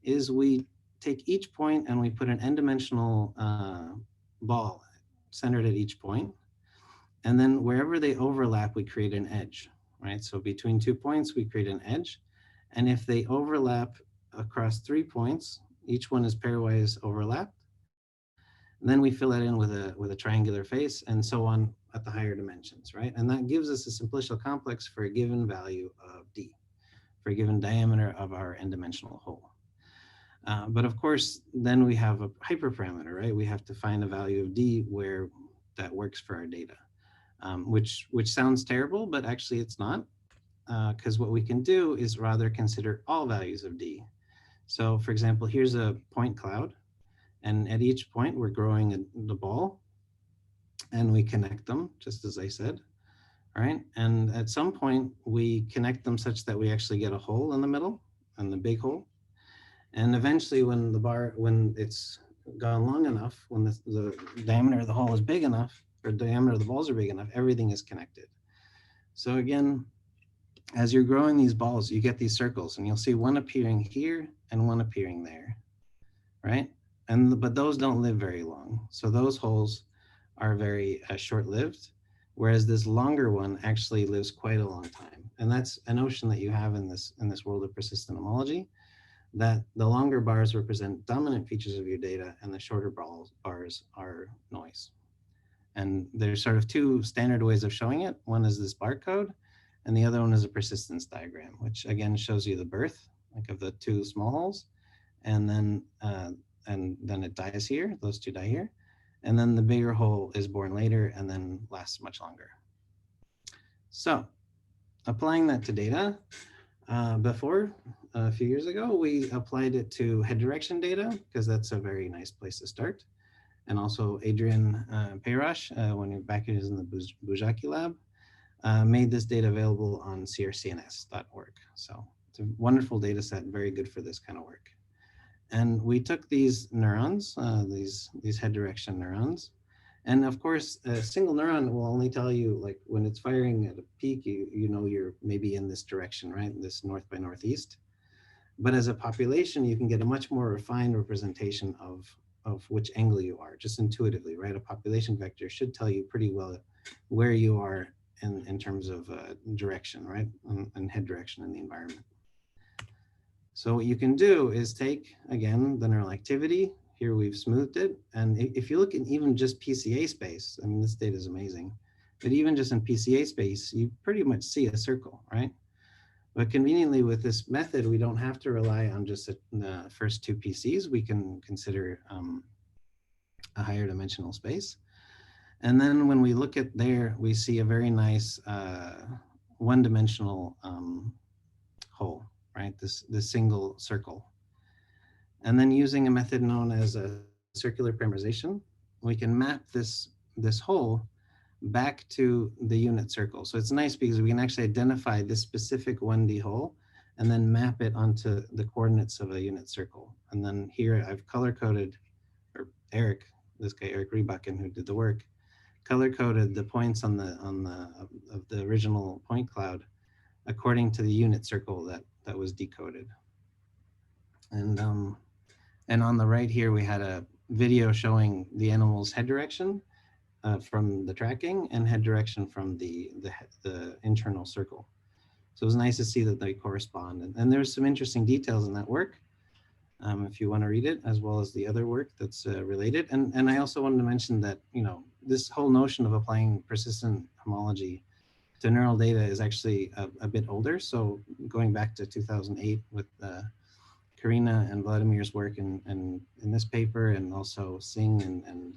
Speaker 4: is we take each point and we put an n-dimensional ball centered at each point. And then wherever they overlap, we create an edge, right? So between 2 points, we create an edge. And if they overlap across 3 points, each one is pairwise overlapped, then we fill that in with a triangular face and so on at the higher dimensions, right? And that gives us a simplicial complex for a given value of d, for a given diameter of our n-dimensional hole. But of course, then we have a hyperparameter, right? We have to find a value of d where that works for our data. Which sounds terrible, but actually it's not, because what we can do is rather consider all values of d. So for example, here's a point cloud, and at each point we're growing the ball, and we connect them, just as I said, right? And at some point we connect them such that we actually get a hole in the middle, and the big hole. And eventually when it's gone long enough, when the diameter of the hole is big enough, or diameter of the balls are big enough, everything is connected. So again, as you're growing these balls, you get these circles, and you'll see one appearing here and one appearing there, right? But those don't live very long. So those holes are very short-lived, whereas this longer one actually lives quite a long time. And that's a notion that you have in this world of persistent homology, that the longer bars represent dominant features of your data and the shorter bars are noise. And there's sort of 2 standard ways of showing it. One is this barcode, and the other one is a persistence diagram, which again shows you the birth, like of the 2 small holes, and then it dies here, those 2 die here, and then the bigger hole is born later and then lasts much longer. So applying that to data, before a few years ago, we applied it to head direction data because that's a very nice place to start. And also Adrian Peyrosh, when you're back in the Bujaki lab, made this data available on crcns.org. So it's a wonderful data set, very good for this kind of work. And we took these neurons, these head direction neurons, And of course, a single neuron will only tell you, like, when it's firing at a peak, you know you're maybe in this direction, right? This north by northeast. But as a population, you can get a much more refined representation of which angle you are, just intuitively, right? A population vector should tell you pretty well where you are in terms of direction, right? And head direction in the environment. So what you can do is take, again, the neural activity. Here we've smoothed it. And if you look in even just PCA space, I mean, this data is amazing, but even just in PCA space, you pretty much see a circle, right? But conveniently with this method, we don't have to rely on just the first two PCs. We can consider a higher dimensional space. And then when we look at there, we see a very nice one-dimensional hole, right? This single circle. And then using a method known as a circular parameterization, we can map this hole back to the unit circle. So it's nice because we can actually identify this specific 1D hole and then map it onto the coordinates of a unit circle. And then here I've color-coded, or Eric, this guy Eric Rebucken, who did the work, color-coded the points on the original point cloud according to the unit circle that was decoded. And on the right here, we had a video showing the animal's head direction from the tracking and head direction from the internal circle. So it was nice to see that they correspond. And there's some interesting details in that work, if you want to read it, as well as the other work that's related. And I also wanted to mention that, you know, this whole notion of applying persistent homology to neural data is actually a bit older. So going back to 2008 with Karina and Vladimir's work in this paper, and also Singh and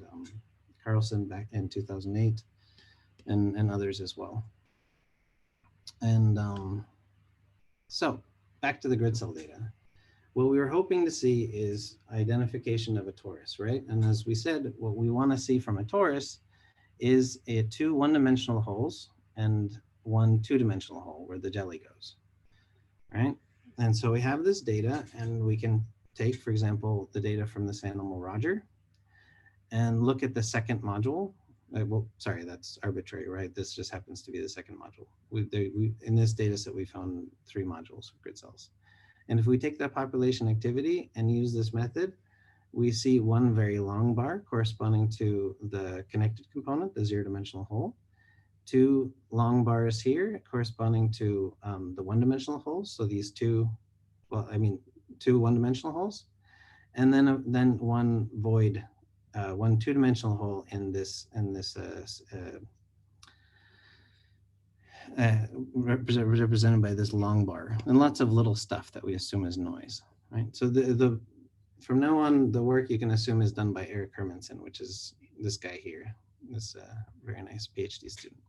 Speaker 4: Carlson back in 2008, and others as well. And so back to the grid cell data. What we were hoping to see is identification of a torus, right? And as we said, what we want to see from a torus is two one-dimensional holes and one two-dimensional hole where the jelly goes, right? And so we have this data, and we can take, for example, the data from this animal Roger and look at the second module. Well, sorry, that's arbitrary, right? This just happens to be the second module. In this data set, we found 3 modules of grid cells. And if we take that population activity and use this method, we see one very long bar corresponding to the connected component, the 0-dimensional hole, 2 long bars here corresponding to the one-dimensional holes. So these 2 one-dimensional holes, and then one void, one two-dimensional hole in this represented by this long bar, and lots of little stuff that we assume is noise, right? So from now on, the work you can assume is done by Eric Hermansen, which is this guy here, this very nice PhD student.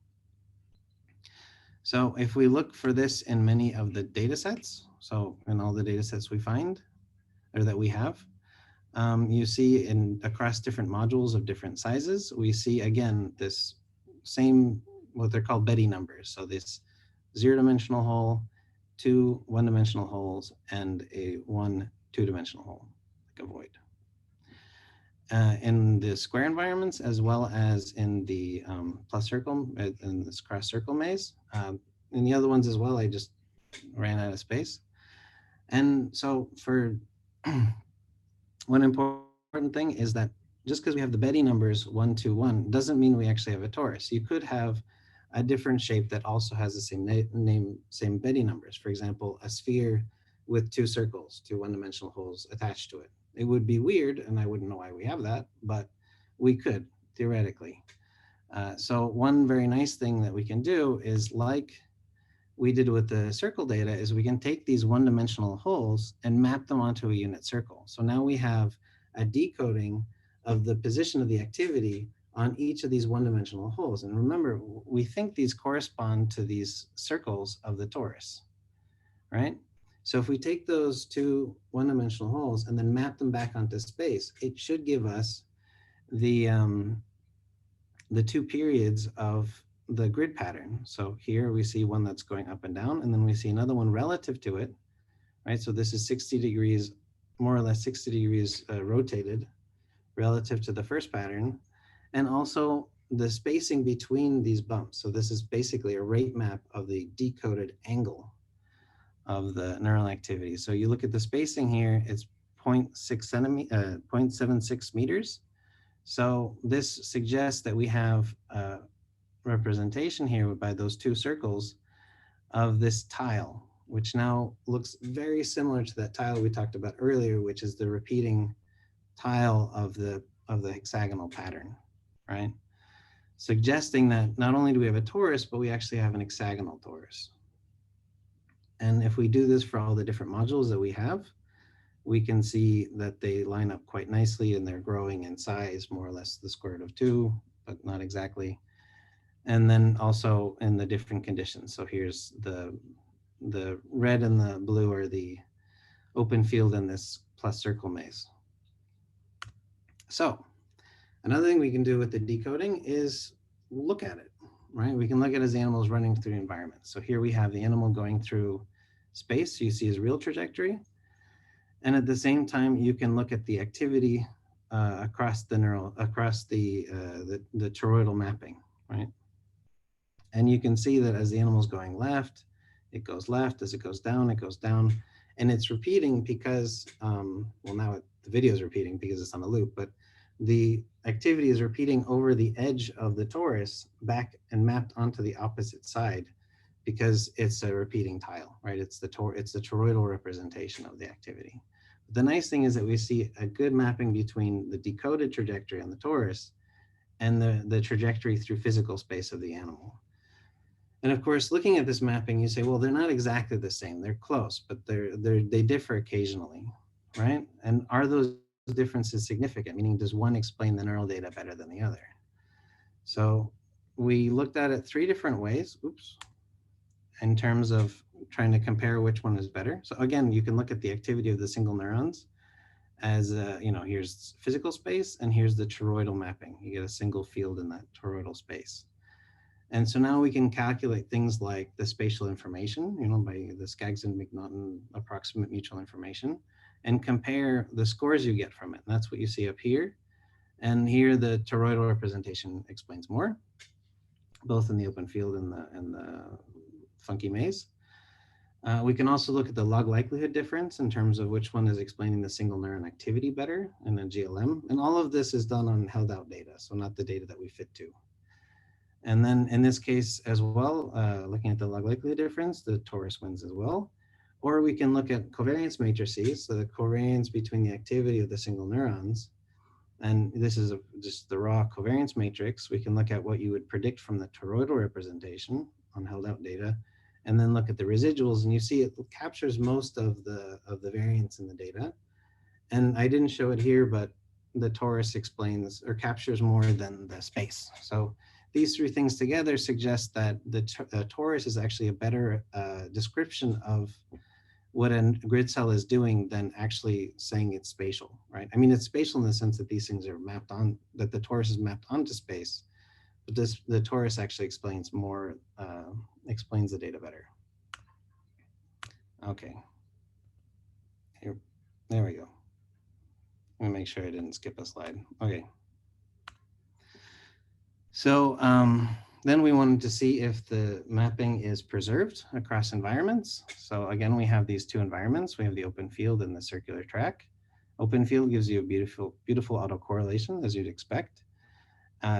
Speaker 4: So if we look for this in many of the data sets, so in all the data sets we find, or that we have, you see across different modules of different sizes, we see again this same, what they're called Betty numbers. So this 0-dimensional hole, 2 one-dimensional holes, and one two-dimensional hole, like a void. In the square environments, as well as in the plus circle, in this cross circle maze, and the other ones as well, I just ran out of space. And so for one important thing is that just because we have the Betty numbers 1, 2, 1 doesn't mean we actually have a torus. You could have a different shape that also has the same Betty numbers. For example, a sphere with 2 circles, 2 one-dimensional holes attached to it. It would be weird, and I wouldn't know why we have that, but we could theoretically. So one very nice thing that we can do is, like we did with the circle data, is we can take these one-dimensional holes and map them onto a unit circle. So now we have a decoding of the position of the activity on each of these one-dimensional holes. And remember, we think these correspond to these circles of the torus, right? So if we take those 2 one-dimensional holes and then map them back onto space, it should give us the 2 periods of the grid pattern. So here we see one that's going up and down, and then we see another one relative to it, right? So this is 60 degrees, more or less 60 degrees rotated relative to the first pattern. and also the spacing between these bumps. So this is basically a rate map of the decoded angle of the neural activity. So you look at the spacing here, it's 0.76 meters. So this suggests that we have a representation here by those two circles of this tile, which now looks very similar to that tile we talked about earlier, which is the repeating tile of the hexagonal pattern, right? Suggesting that not only do we have a torus, but we actually have an hexagonal torus. And if we do this for all the different modules that we have, we can see that they line up quite nicely and they're growing in size, more or less the square root of 2, but not exactly. And then also in the different conditions. So here's the red and the blue are the open field in this plus circle maze. So another thing we can do with the decoding is look at it, right? We can look at it as the animal is running through the environment. So here we have the animal going through space. So you see his real trajectory. And at the same time, you can look at the activity across the toroidal mapping, right? And you can see that as the animal's going left, it goes left. As it goes down, it goes down. And it's repeating because, well, now the video is repeating because it's on a loop, but the activity is repeating over the edge of the torus back and mapped onto the opposite side because it's a repeating tile, right? It's the toroidal representation of the activity. The nice thing is that we see a good mapping between the decoded trajectory on the torus and the trajectory through physical space of the animal. And of course, looking at this mapping, you say, well, they're not exactly the same. They're close, but they differ occasionally, right? And are those differences significant? Meaning, does one explain the neural data better than the other? So we looked at it 3 different ways, in terms of trying to compare which one is better. So again, you can look at the activity of the single neurons as, here's physical space and here's the toroidal mapping. You get a single field in that toroidal space. And so now we can calculate things like the spatial information, by the Skaggs and McNaughton approximate mutual information, and compare the scores you get from it. And that's what you see up here. And here the toroidal representation explains more, both in the open field and the funky maze. We can also look at the log likelihood difference in terms of which one is explaining the single neuron activity better in a GLM. And all of this is done on held out data, so not the data that we fit to. And then in this case as well, looking at the log likelihood difference, the torus wins as well. Or we can look at covariance matrices, so the covariance between the activity of the single neurons. And this is just the raw covariance matrix. We can look at what you would predict from the toroidal representation on held out data, and then look at the residuals, and you see it captures most of the variance in the data. And I didn't show it here, but the torus explains or captures more than the space. So these 3 things together suggest that the torus is actually a better description of what a grid cell is doing than actually saying it's spatial, right? I mean, it's spatial in the sense that these things are mapped on, that the torus is mapped onto space, but the torus actually explains more, explains the data better. Okay, here, there we go. I'm gonna make sure I didn't skip a slide. Okay. So then we wanted to see if the mapping is preserved across environments. So again, we have these 2 environments. We have the open field and the circular track. Open field gives you a beautiful autocorrelation, as you'd expect.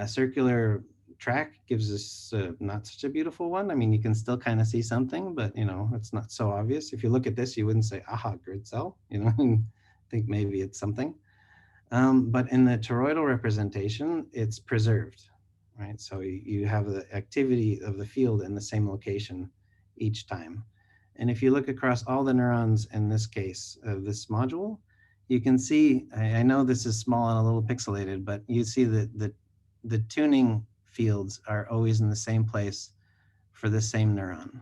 Speaker 4: Circular track gives us not such a beautiful one. I mean, you can still kind of see something, but it's not so obvious. If you look at this, you wouldn't say, aha, grid cell, and think maybe it's something. But in the toroidal representation, it's preserved, right? So you have the activity of the field in the same location each time. And if you look across all the neurons in this case of this module, you can see, I know this is small and a little pixelated, but you see that the tuning fields are always in the same place for the same neuron.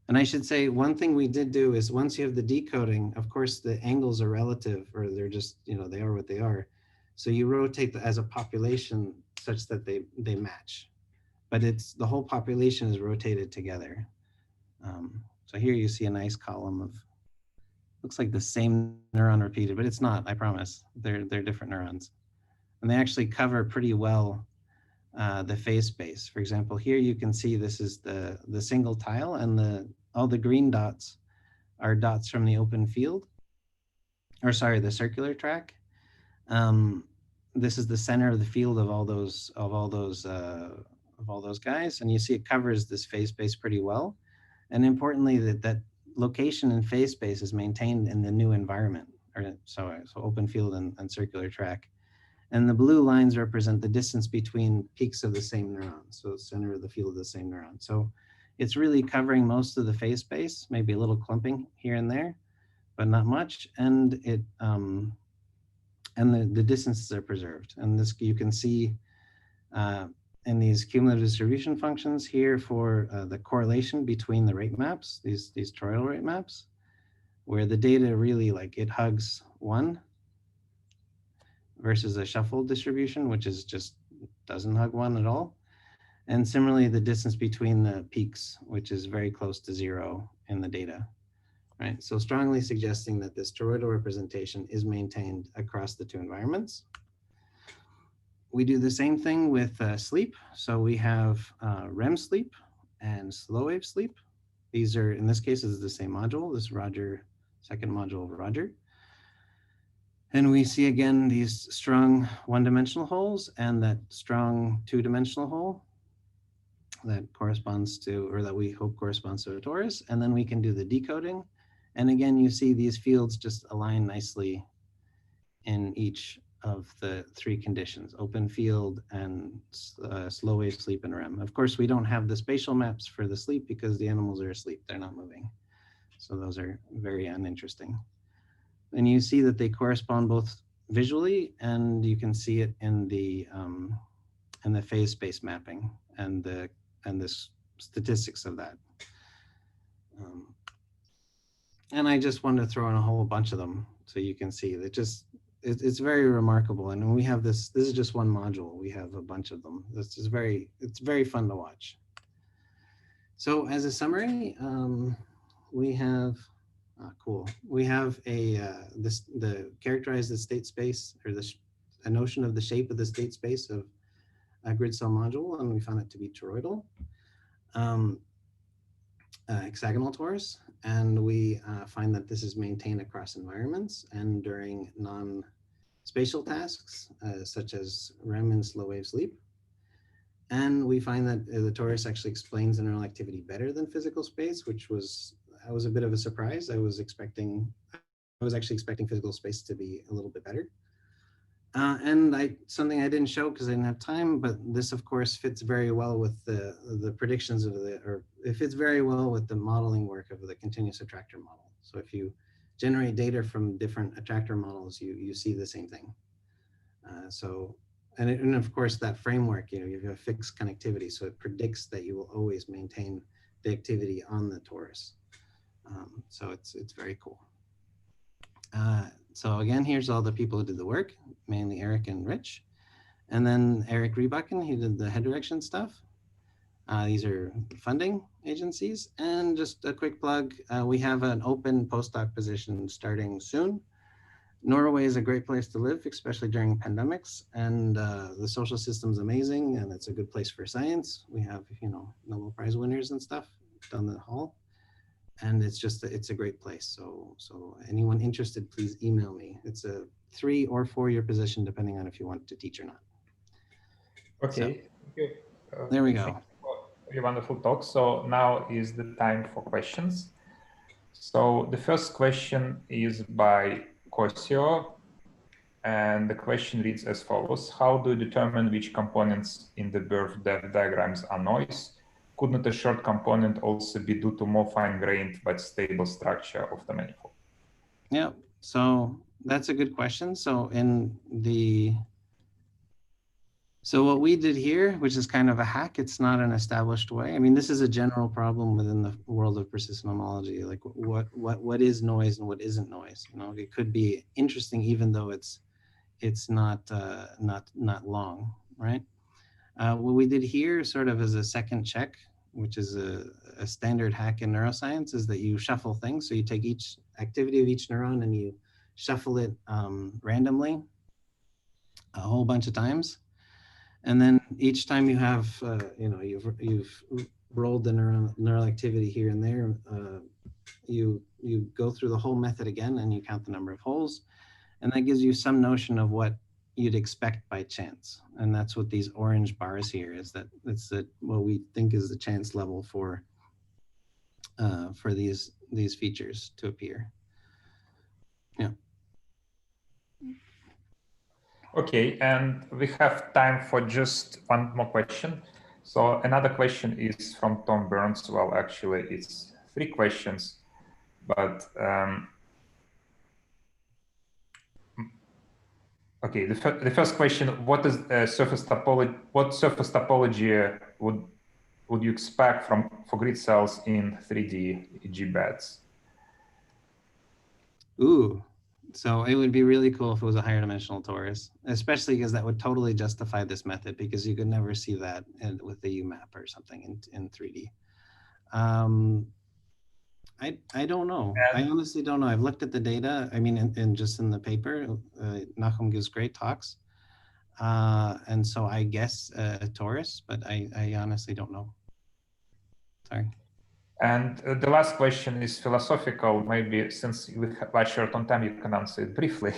Speaker 4: And I should say, one thing we did do is once you have the decoding, of course, the angles are relative, or they're just, they are what they are. So you rotate as a population such that they match, but the whole population is rotated together. So here you see a nice column of, looks like the same neuron repeated, but it's not, I promise. They're different neurons. and they actually cover pretty well the phase space. For example, here you can see this is the single tile, and all the green dots are dots from the open field, or sorry, the circular track. This is the center of the field of all those guys, and you see it covers this phase space pretty well. And importantly, that location and phase space is maintained in the new environment, or so open field and circular track. And the blue lines represent the distance between peaks of the same neuron, so center of the field of the same neuron. So it's really covering most of the phase space, maybe a little clumping here and there, but not much. And it the distances are preserved. And this you can see in these cumulative distribution functions here for the correlation between the rate maps, these toroidal rate maps, where the data really it hugs 1 versus a shuffled distribution, which is just doesn't hug 1 at all. And similarly, the distance between the peaks, which is very close to 0 in the data, right? So strongly suggesting that this toroidal representation is maintained across the 2 environments. We do the same thing with sleep. So we have REM sleep and slow wave sleep. These are, in this case, is the same module, this Roger, second module of Roger. And we see again these strong 1-dimensional holes and that strong 2-dimensional hole that corresponds to, or that we hope corresponds to a torus. And then we can do the decoding. And again, you see these fields just align nicely in each of the 3 conditions, open field and slow wave sleep and REM. Of course, we don't have the spatial maps for the sleep because the animals are asleep, they're not moving. So those are very uninteresting. And you see that they correspond both visually, and you can see it in the phase space mapping and the statistics of that. And I just wanted to throw in a whole bunch of them so you can see that it's very remarkable. And we have this is just one module. We have a bunch of them. It's very fun to watch. So as a summary, we have, cool. We have characterize the state space, or a notion of the shape of the state space of a grid cell module, and we found it to be toroidal, hexagonal torus. And we find that this is maintained across environments and during non-spatial tasks, such as REM and slow wave sleep. And we find that the torus actually explains the neural activity better than physical space, which was a bit of a surprise. I was actually expecting physical space to be a little bit better. And something I didn't show because I didn't have time, but this of course fits very well with the predictions it fits very well with the modeling work of the continuous attractor model. So if you generate data from different attractor models, you see the same thing. And of course that framework, you have fixed connectivity, so it predicts that you will always maintain the activity on the torus. So it's very cool. So again, here's all the people who did the work, mainly Eric and Rich. And then Eric Rebucken, he did the head direction stuff. These are funding agencies. And just a quick plug, we have an open postdoc position starting soon. Norway is a great place to live, especially during pandemics. And the social system's amazing, and it's a good place for science. We have, Nobel Prize winners and stuff down the hall. And it's a great place. So anyone interested, please email me. It's a 3 or 4 year position, depending on if you want to teach or not.
Speaker 2: Okay,
Speaker 4: so, there we go.
Speaker 2: Very wonderful talk. So now is the time for questions. So the first question is by Cosio, and the question reads as follows: how do you determine which components in the birth-death diagrams are noise? Couldn't a short component also be due to more fine-grained but stable structure of the manifold?
Speaker 4: Yeah, so that's a good question. So what we did here, which is kind of a hack, it's not an established way. I mean, this is a general problem within the world of persistent homology, like what is noise and what isn't noise. It could be interesting even though it's not long, right? What we did here, sort of as a second check, which is a standard hack in neuroscience, is that you shuffle things. So you take each activity of each neuron and you shuffle it randomly a whole bunch of times. And then each time you have, you've rolled the neural activity here and there, you go through the whole method again and you count the number of holes. And that gives you some notion of what you'd expect by chance. And that's what these orange bars here is, that it's what we think is the chance level for these features to appear. Yeah.
Speaker 2: Okay, and we have time for just one more question. So another question is from Tom Burns. Well, actually, it's 3 questions, but okay. The first question: what is surface topology? What surface topology would you expect for grid cells in 3D GBADs?
Speaker 4: Ooh. So it would be really cool if it was a higher dimensional torus, especially because that would totally justify this method, because you could never see that with the UMAP or something in 3D. I don't know. I honestly don't know. I've looked at the data. I mean, and just in the paper, Nachum gives great talks. And so I guess Taurus, but I honestly don't know. Sorry.
Speaker 2: And the last question is philosophical. Maybe since we have short on time, you can answer it briefly.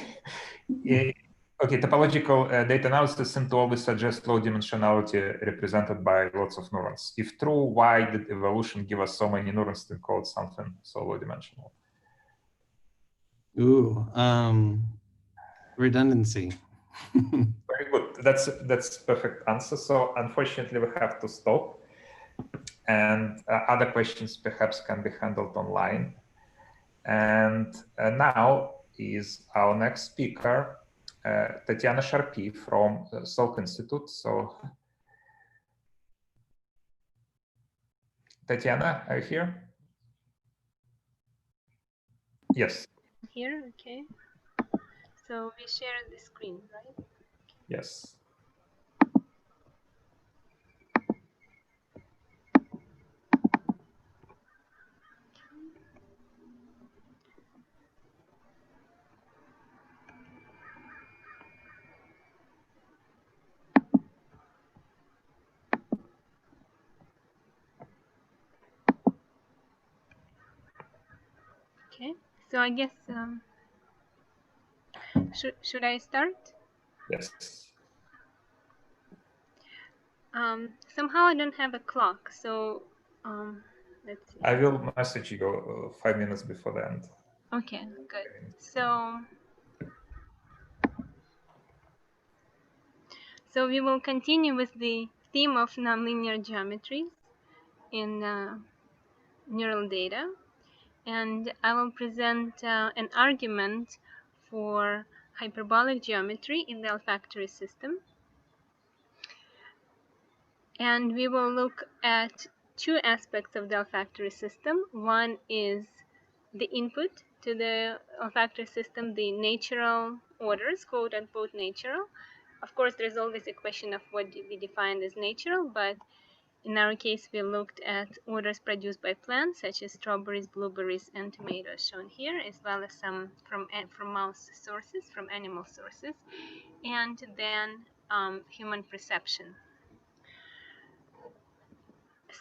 Speaker 2: Okay, topological data analysis seem to always suggest low dimensionality represented by lots of neurons. If true, why did evolution give us so many neurons to encode something so low dimensional?
Speaker 4: Ooh, redundancy.
Speaker 2: Very good. That's perfect answer. So unfortunately, we have to stop. And other questions perhaps can be handled online. And now is our next speaker, Tatiana Sharpi from Salk Institute. So, Tatiana, are you here? Yes.
Speaker 5: Here, okay. So we share the screen, right?
Speaker 2: Yes.
Speaker 5: Okay. So I guess should I start?
Speaker 2: Yes.
Speaker 5: Somehow I don't have a clock, so let's see.
Speaker 2: I will message you 5 minutes before the end.
Speaker 5: Okay, good. So we will continue with the theme of nonlinear geometries in neural data, and I will present an argument for hyperbolic geometry in the olfactory system. And we will look at 2 aspects of the olfactory system. One is the input to the olfactory system, the natural orders, quote unquote natural. Of course, there's always a question of what we define as natural, but in our case, we looked at orders produced by plants, such as strawberries, blueberries, and tomatoes, shown here, as well as some from mouse sources, from animal sources, and then human perception.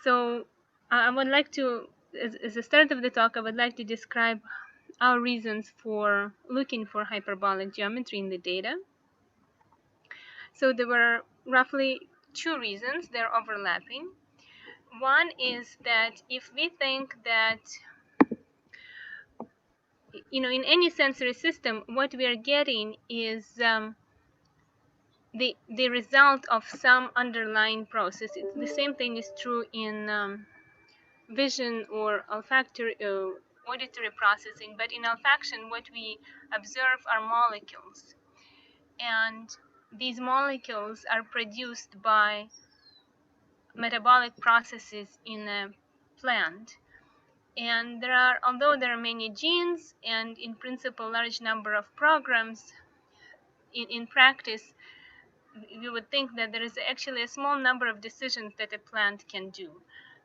Speaker 5: So I would like to, as the start of the talk, I would like to describe our reasons for looking for hyperbolic geometry in the data. So there were roughly 2 reasons, they're overlapping. One is that if we think that, in any sensory system, what we are getting is the result of some underlying process. The same thing is true in vision or olfactory auditory processing, but in olfaction what we observe are molecules, and these molecules are produced by metabolic processes in a plant. And although there are many genes and in principle large number of programs, in practice you would think that there is actually a small number of decisions that a plant can do.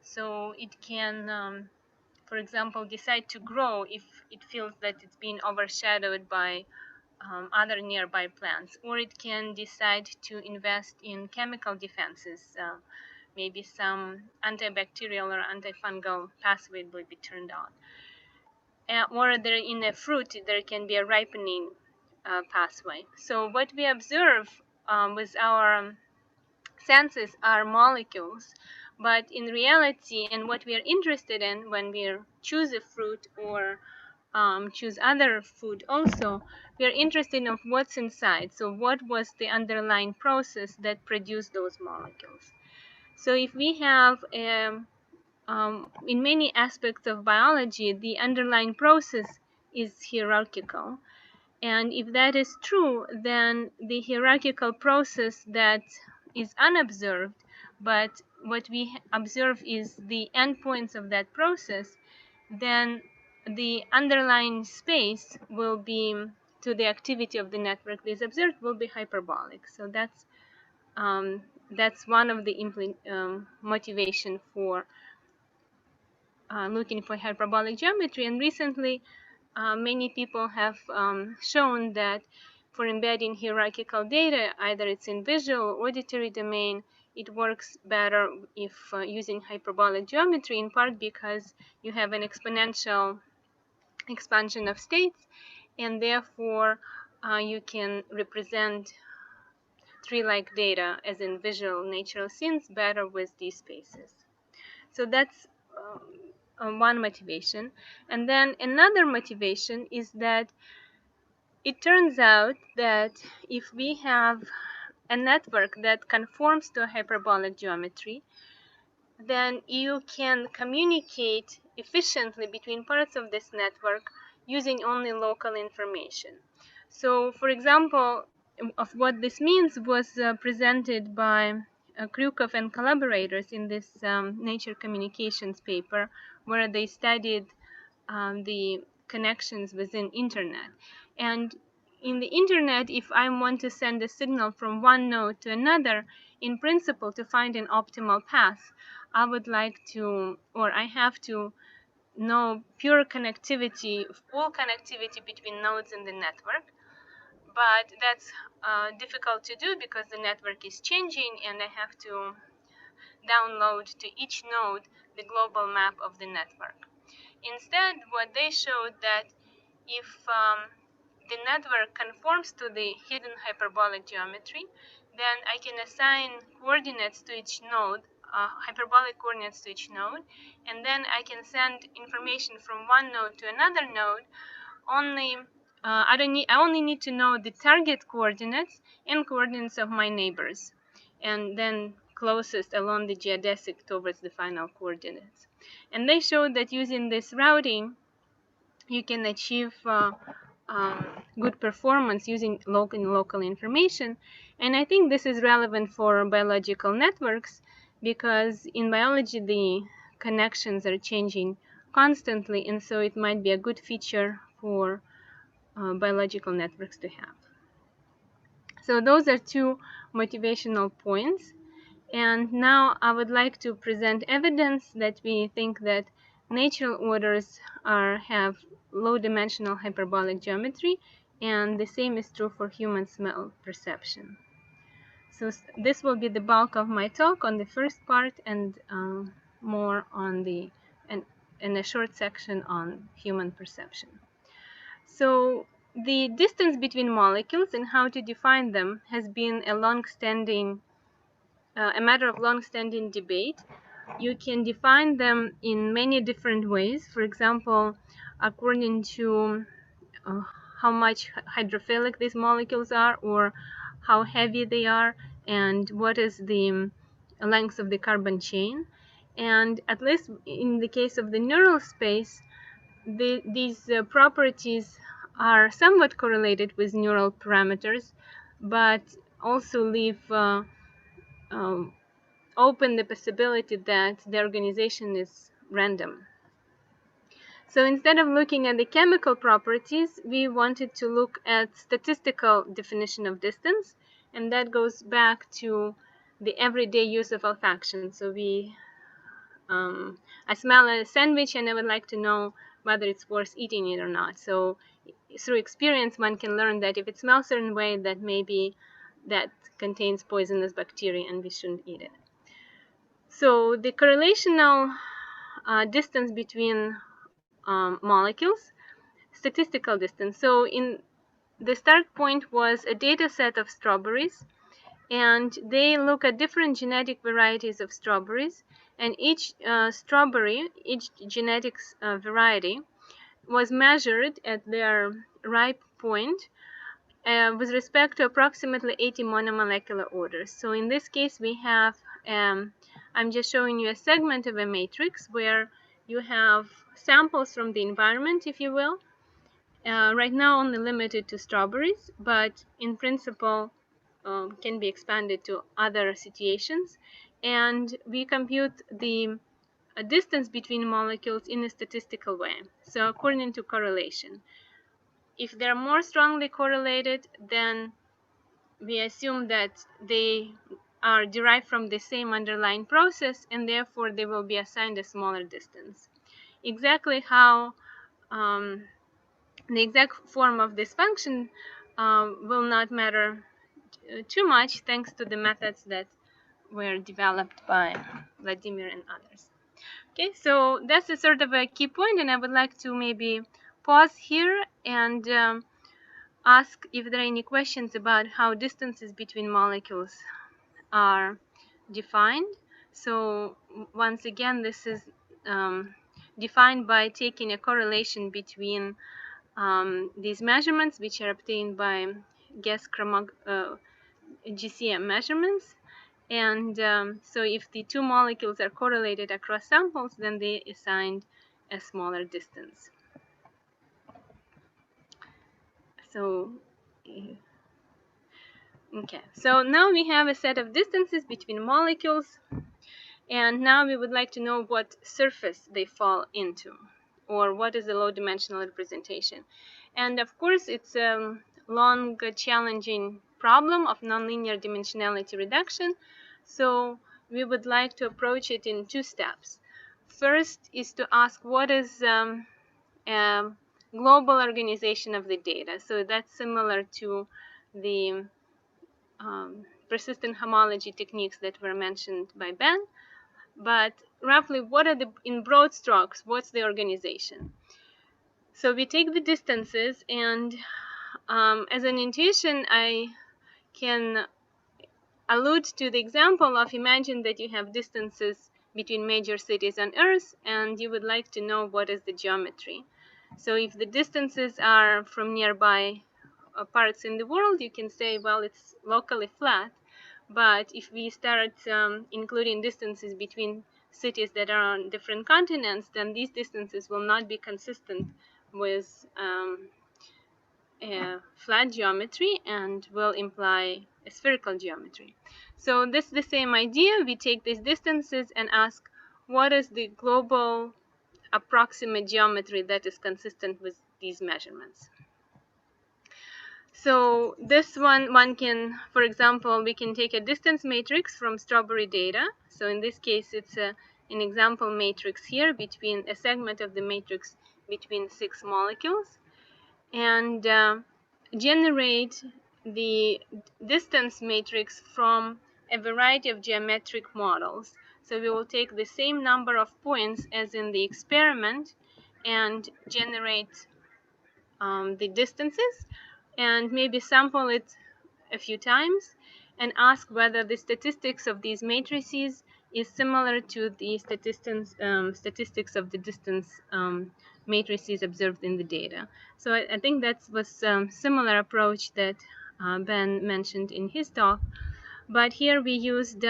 Speaker 5: So it can for example, decide to grow if it feels that it's being overshadowed by other nearby plants, or it can decide to invest in chemical defenses. Maybe some antibacterial or antifungal pathway will be turned on. Or there in a fruit, there can be a ripening pathway. So what we observe with our senses are molecules, but in reality, and what we are interested in when we choose a fruit or choose other food also, we are interested in what's inside. So what was the underlying process that produced those molecules? So if we have in many aspects of biology, the underlying process is hierarchical. And if that is true, then the hierarchical process that is unobserved, but what we observe is the endpoints of that process, then the underlying space will be to the activity of the network that is observed will be hyperbolic. So that's one of the motivation for looking for hyperbolic geometry. And recently, many people have shown that for embedding hierarchical data, either it's in visual or auditory domain, it works better if using hyperbolic geometry, in part because you have an exponential expansion of states, and therefore you can represent tree-like data as in visual natural scenes better with these spaces. So that's one motivation. And then another motivation is that it turns out that if we have a network that conforms to a hyperbolic geometry, then you can communicate efficiently between parts of this network using only local information. So, for example, of what this means was presented by Krukov and collaborators in this Nature Communications paper, where they studied the connections within internet. And in the internet, if I want to send a signal from one node to another, in principle, to find an optimal path, I would like to, or I have to know pure connectivity, full connectivity between nodes in the network. But that's difficult to do because the network is changing and I have to download to each node the global map of the network. Instead, what they showed that if the network conforms to the hidden hyperbolic geometry, then I can assign coordinates to each node, hyperbolic coordinates to each node, and then I can send information from one node to another node. I only need to know the target coordinates and coordinates of my neighbors, and then closest along the geodesic towards the final coordinates. And they showed that using this routing, you can achieve good performance using local information. And I think this is relevant for biological networks because in biology the connections are changing constantly, and so it might be a good feature for biological networks to have. So those are two motivational points. And now I would like to present evidence that we think that natural orders have low-dimensional hyperbolic geometry, and the same is true for human smell perception. So this will be the bulk of my talk on the first part, and more on in a short section on human perception. So the distance between molecules and how to define them has been a matter of long-standing debate. You can define them in many different ways. For example, according to how much hydrophilic these molecules are, or how heavy they are, and what is the length of the carbon chain. And at least in the case of the neural space, these properties are somewhat correlated with neural parameters, but also leave open the possibility that the organization is random. So instead of looking at the chemical properties, we wanted to look at statistical definition of distance, and that goes back to the everyday use of olfaction. So I smell a sandwich and I would like to know whether it's worth eating it or not. So through experience, one can learn that if it smells a certain way, that maybe that contains poisonous bacteria and we shouldn't eat it. So the correlational distance between molecules, statistical distance. So in the start point was a data set of strawberries, and they look at different genetic varieties of strawberries, and each strawberry, each genetic variety was measured at their ripe point with respect to approximately 80 monomolecular orders. So in this case, we have, I'm just showing you a segment of a matrix where you have samples from the environment, if you will. Right now only limited to strawberries, but in principle can be expanded to other situations. And we compute the distance between molecules in a statistical way. So according to correlation. If they're more strongly correlated, then we assume that they are derived from the same underlying process, and therefore they will be assigned a smaller distance. Exactly how the exact form of this function will not matter too much, thanks to the methods that were developed by Vladimir and others. Okay, so that's a sort of a key point, and I would like to maybe pause here and ask if there are any questions about how distances between molecules are defined. So once again, this is defined by taking a correlation between these measurements, which are obtained by GCM measurements. And so if the two molecules are correlated across samples, then they assigned a smaller distance. So, okay, so now we have a set of distances between molecules, and now we would like to know what surface they fall into, or what is the low dimensional representation. And of course, it's a long, challenging problem of nonlinear dimensionality reduction. So we would like to approach it in two steps. First is to ask what is global organization of the data. So that's similar to the persistent homology techniques that were mentioned by Ben. But roughly, what are in broad strokes, what's the organization? So we take the distances, and as an intuition, I can allude to the example of imagine that you have distances between major cities on Earth, and you would like to know what is the geometry. So if the distances are from nearby parts in the world, you can say, well, it's locally flat. But if we start including distances between cities that are on different continents, then these distances will not be consistent with a flat geometry and will imply a spherical geometry. So this is the same idea. We take these distances and ask, what is the global approximate geometry that is consistent with these measurements? So this one can, for example, we can take a distance matrix from strawberry data. So in this case, it's an example matrix here between a segment of the matrix between 6 molecules, and generate the distance matrix from a variety of geometric models. So we will take the same number of points as in the experiment and generate the distances, and maybe sample it a few times and ask whether the statistics of these matrices is similar to the statistics of the distance matrices observed in the data. So I think that was similar approach that Ben mentioned in his talk. But here we used,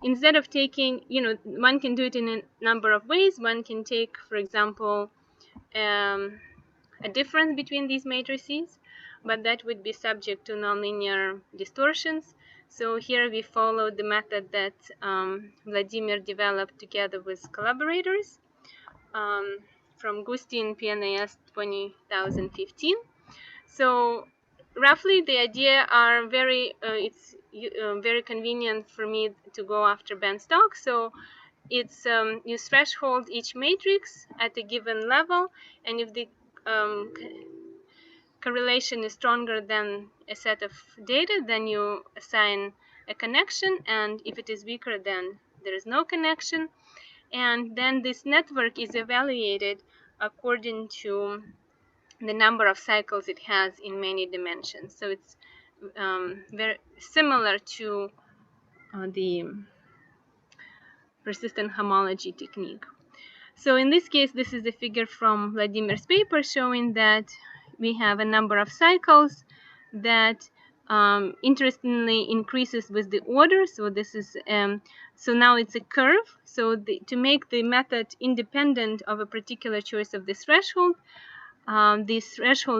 Speaker 5: instead of taking, one can do it in a number of ways. One can take, for example, a difference between these matrices, but that would be subject to nonlinear distortions. So here we followed the method that Vladimir developed together with collaborators from Gustin PNAS 2015. So roughly the idea are it's very convenient for me to go after Ben's talk. So it's you threshold each matrix at a given level, and if the correlation is stronger than a set of data, then you assign a connection, and if it is weaker, then there is no connection. And then this network is evaluated according to the number of cycles it has in many dimensions. So it's very similar to the persistent homology technique. So in this case, this is a figure from Vladimir's paper showing that we have a number of cycles that interestingly increases with the order. So this is so now it's a curve. So to make the method independent of a particular choice of this threshold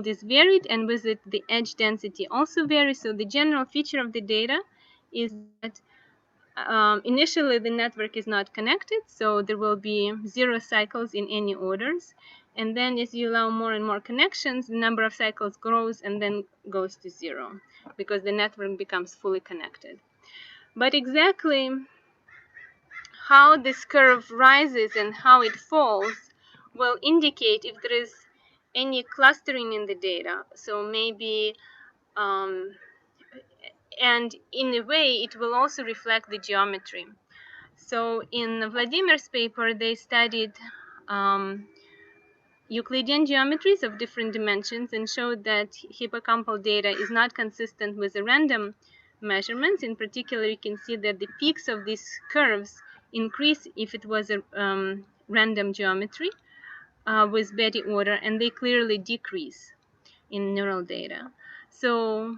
Speaker 5: is varied, and with it the edge density also varies. So the general feature of the data is that initially the network is not connected, so there will be 0 cycles in any orders, and then as you allow more and more connections, the number of cycles grows and then goes to 0 because the network becomes fully connected. But exactly how this curve rises and how it falls will indicate if there is any clustering in the data. So maybe and in a way it will also reflect the geometry. So in Vladimir's paper, they studied Euclidean geometries of different dimensions and showed that hippocampal data is not consistent with the random measurements. In particular, you can see that the peaks of these curves increase if it was a random geometry with Betty order, and they clearly decrease in neural data. So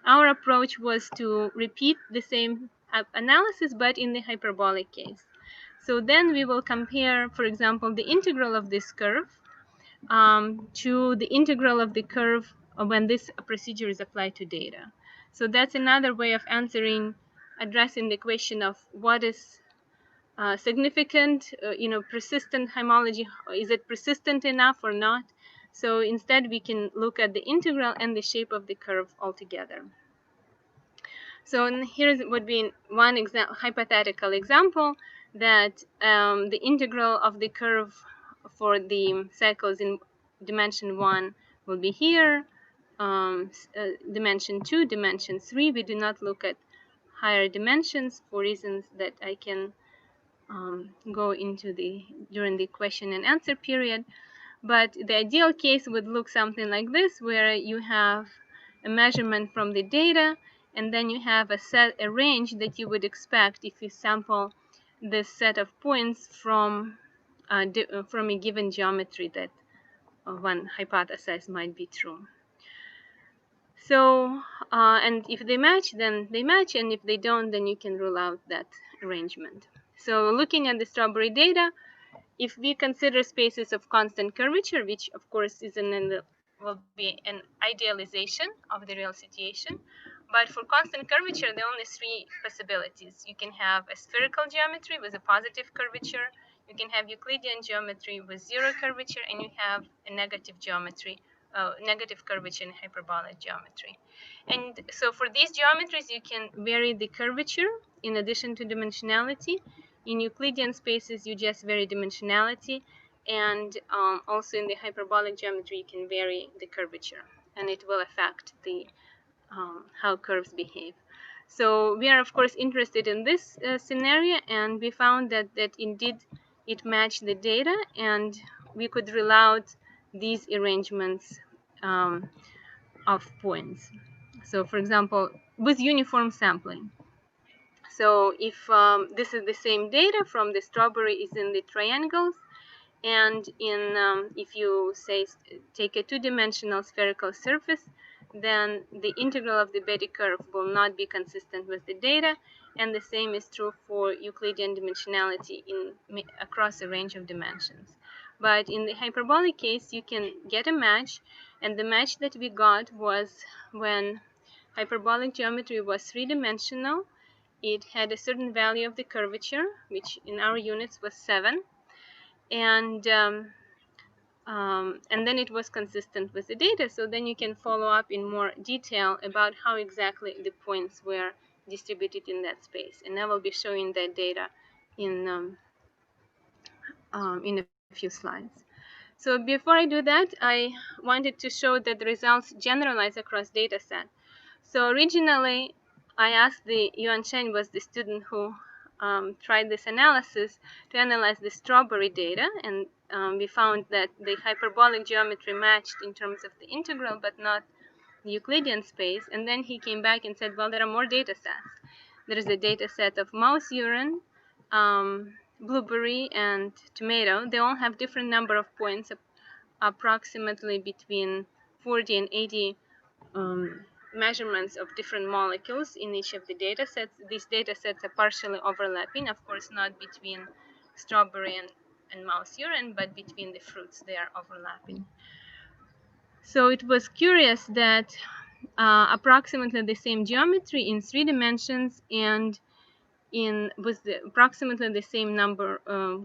Speaker 5: our approach was to repeat the same analysis, but in the hyperbolic case. So then we will compare, for example, the integral of this curve to the integral of the curve when this procedure is applied to data. So that's another way of addressing the question of what is significant, persistent homology. Is it persistent enough or not? So instead, we can look at the integral and the shape of the curve altogether. So here would be one hypothetical example that the integral of the curve for the cycles in dimension 1 will be here, dimension 2, dimension 3. We do not look at higher dimensions for reasons that I can go into during the question and answer period. But the ideal case would look something like this, where you have a measurement from the data, and then you have a range that you would expect if you sample this set of points from a given geometry that one hypothesized might be true. So, and if they match, then they match, and if they don't, then you can rule out that arrangement. So looking at the strawberry data, if we consider spaces of constant curvature, which of course will be an idealization of the real situation, but for constant curvature, there are only 3 possibilities. You can have a spherical geometry with a positive curvature, you can have Euclidean geometry with 0 curvature, and you have a negative geometry, negative curvature in hyperbolic geometry. And so for these geometries, you can vary the curvature in addition to dimensionality. In Euclidean spaces, you just vary dimensionality, and also in the hyperbolic geometry, you can vary the curvature, and it will affect the how curves behave. So we are, of course, interested in this scenario, and we found that indeed it matched the data, and we could rule out these arrangements of points. So, for example, with uniform sampling. So if this is the same data from the strawberry is in the triangles, and if you say take a 2-dimensional spherical surface, then the integral of the Betty curve will not be consistent with the data, and the same is true for Euclidean dimensionality across a range of dimensions. But in the hyperbolic case, you can get a match, and the match that we got was when hyperbolic geometry was 3-dimensional. It had a certain value of the curvature, which in our units was 7, and then it was consistent with the data. So then you can follow up in more detail about how exactly the points were distributed in that space, and I will be showing that data in a few slides. So before I do that, I wanted to show that the results generalize across data set. So originally, I asked Yuan Chen, was the student who tried this analysis, to analyze the strawberry data, and we found that the hyperbolic geometry matched in terms of the integral, but not the Euclidean space. And then he came back and said, well, there are more data sets. There is a data set of mouse urine, blueberry, and tomato. They all have different number of points, approximately between 40 and 80 measurements of different molecules in each of the data sets. These data sets are partially overlapping, of course, not between strawberry and mouse urine, but between the fruits, they are overlapping. So it was curious that approximately the same geometry in 3 dimensions and with approximately the same number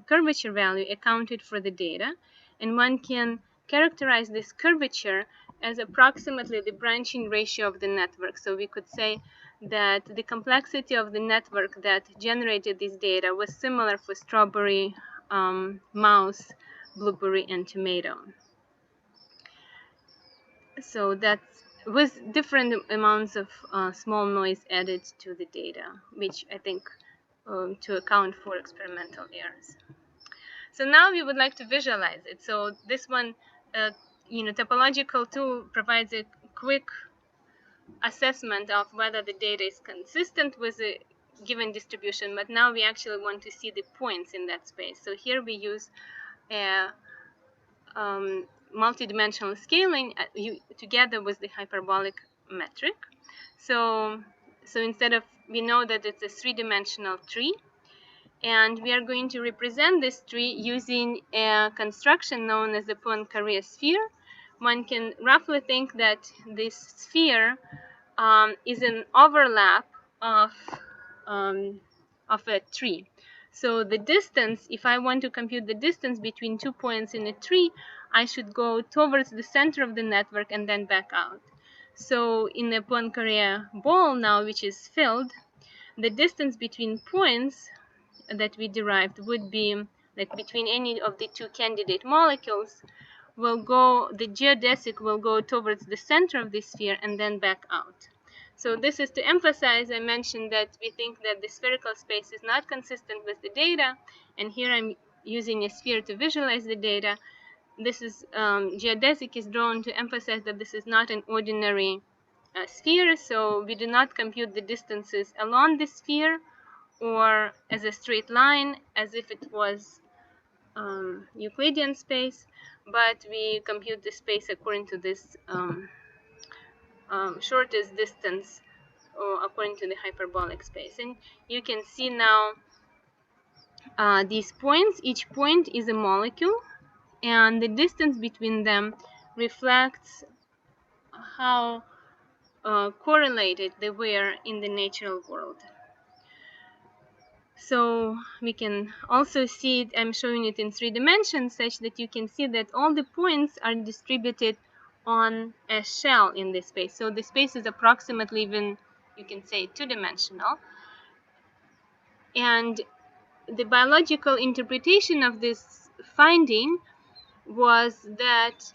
Speaker 5: curvature value accounted for the data, and one can characterize this curvature as approximately the branching ratio of the network. So we could say that the complexity of the network that generated this data was similar for strawberry, mouse, blueberry, and tomato. So that's with different amounts of small noise added to the data, which I think to account for experimental errors. So now we would like to visualize it. So this one, topological tool provides a quick assessment of whether the data is consistent with a given distribution, but now we actually want to see the points in that space. So here we use a multidimensional scaling together with the hyperbolic metric. So instead of, we know that it's a 3-dimensional tree, and we are going to represent this tree using a construction known as the Poincare sphere. One can roughly think that this sphere is an overlap of a tree. So the distance, if I want to compute the distance between 2 points in a tree, I should go towards the center of the network and then back out. So in the Poincare ball now, which is filled, the distance between points that we derived would be, like, between any of the 2 candidate molecules, the geodesic will go towards the center of the sphere and then back out. So this is to emphasize, I mentioned that we think that the spherical space is not consistent with the data, and here I'm using a sphere to visualize the data. This is geodesic is drawn to emphasize that this is not an ordinary sphere, so we do not compute the distances along the sphere or as a straight line as if it was Euclidean space, but we compute the space according to this shortest distance according to the hyperbolic space. And you can see now these points, each point is a molecule, and the distance between them reflects how correlated they were in the natural world. So we can also see it, I'm showing it in 3 dimensions, such that you can see that all the points are distributed on a shell in this space. So the space is approximately, even you can say, 2-dimensional. And the biological interpretation of this finding was that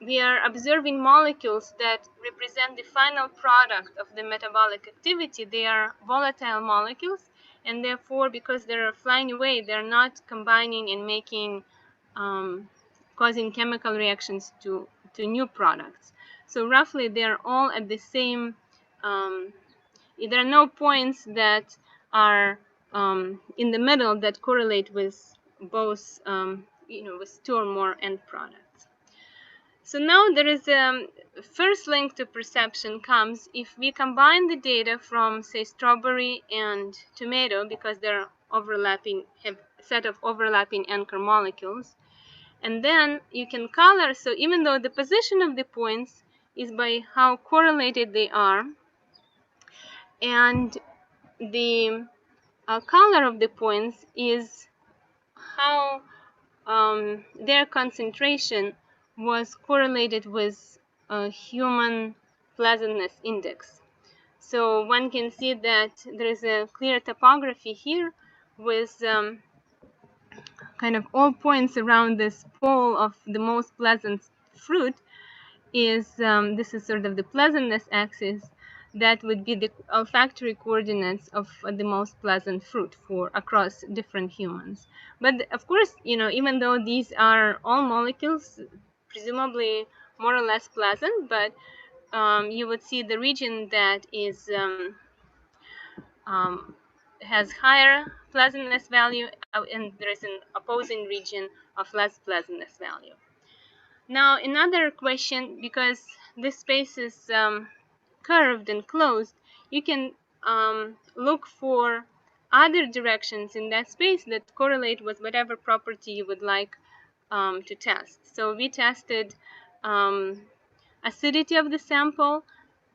Speaker 5: we are observing molecules that represent the final product of the metabolic activity. They are volatile molecules, and therefore, because they're flying away, they're not combining and making, causing chemical reactions to new products. So roughly, they're all at the same, there are no points that are in the middle that correlate with both, with 2 or more end products. So now there is a first link to perception comes if we combine the data from, say, strawberry and tomato, because they're overlapping, have a set of overlapping anchor molecules. And then you can color, so even though the position of the points is by how correlated they are, and the color of the points is how their concentration was correlated with a human pleasantness index. So one can see that there is a clear topography here with kind of all points around this pole of the most pleasant fruit is, this is sort of the pleasantness axis, that would be the olfactory coordinates of the most pleasant fruit for across different humans. But of course, you know, even though these are all molecules, presumably more or less pleasant, but you would see the region that is has higher pleasantness value, and there's an opposing region of less pleasantness value. Now, another question, because this space is curved and closed, you can look for other directions in that space that correlate with whatever property you would like to test. So we tested acidity of the sample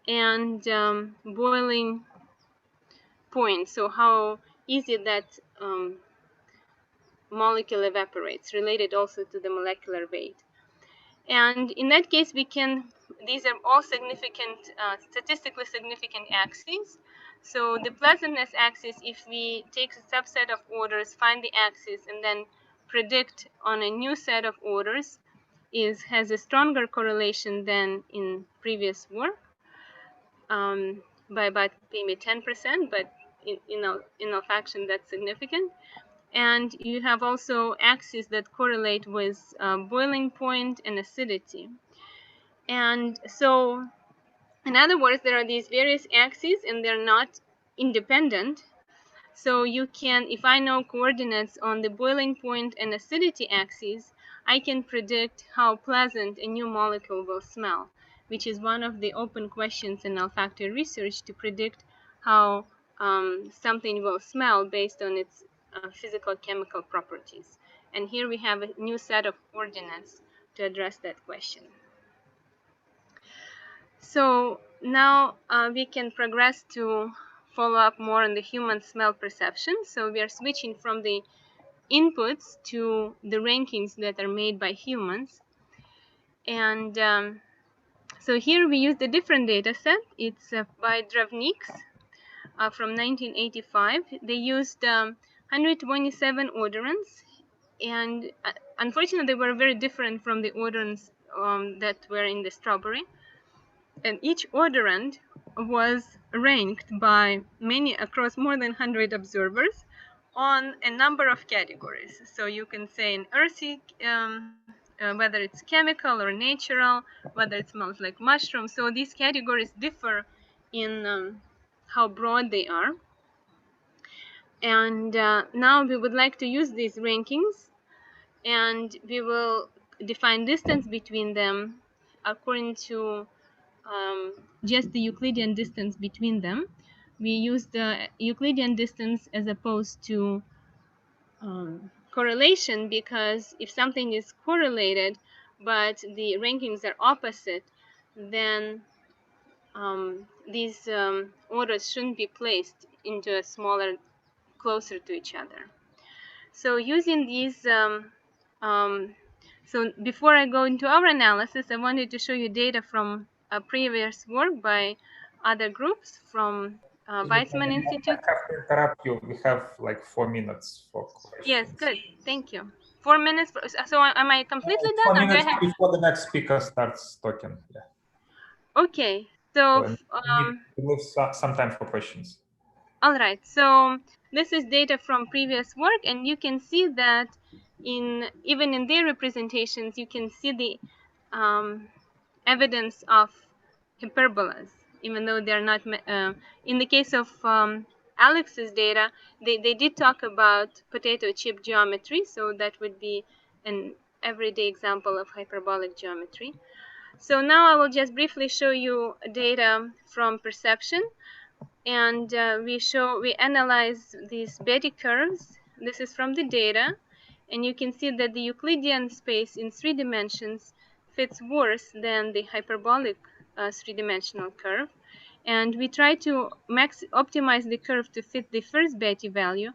Speaker 5: and boiling point, so how easy that molecule evaporates, related also to the molecular weight. And in that case, we can, these are all significant, statistically significant axes. So the pleasantness axis, if we take a subset of orders, find the axis, and then predict on a new set of orders, has a stronger correlation than in previous work, by about maybe 10%, but in olfaction that's significant. And you have also axes that correlate with boiling point and acidity. And so, in other words, there are these various axes and they're not independent. So you can, if I know coordinates on the boiling point and acidity axes, I can predict how pleasant a new molecule will smell, which is one of the open questions in olfactory research, to predict how something will smell based on its physical chemical properties. And here we have a new set of coordinates to address that question. So now we can progress to follow up more on the human smell perception. So we are switching from the inputs to the rankings that are made by humans. And so here we used a different data set. It's by Dravniks from 1985. They used 127 odorants. And unfortunately, they were very different from the odorants that were in the strawberry. And each odorant was ranked by many, across more than 100 observers, on a number of categories. So you can say an earthy, whether it's chemical or natural, whether it smells like mushroom. So these categories differ in how broad they are. And now we would like to use these rankings, and we will define distance between them according to just the Euclidean distance between them. We use the Euclidean distance as opposed to correlation, because if something is correlated but the rankings are opposite, then these orders shouldn't be placed into a smaller, closer to each other. So using these, so before I go into our analysis, I wanted to show you data from a previous work by other groups from Weizmann Institute.
Speaker 2: I have to interrupt you. We have like 4 minutes for questions.
Speaker 5: Yes, good. Thank you. 4 minutes. So am I completely done?
Speaker 2: 4
Speaker 5: or do I
Speaker 2: minutes
Speaker 5: have...
Speaker 2: before the next speaker starts talking. Yeah.
Speaker 5: Okay. So
Speaker 2: we leave some time for questions.
Speaker 5: all right. So this is data from previous work, and you can see that even in their representations, you can see the evidence of hyperbolas, even though they're not. In the case of Alex's data, they did talk about potato chip geometry, so that would be an everyday example of hyperbolic geometry. So now I will just briefly show you data from perception, and we analyze these Betti curves. This is from the data, and you can see that the Euclidean space in 3 dimensions fits worse than the hyperbolic 3-dimensional curve. And we try to optimize the curve to fit the first Betti value,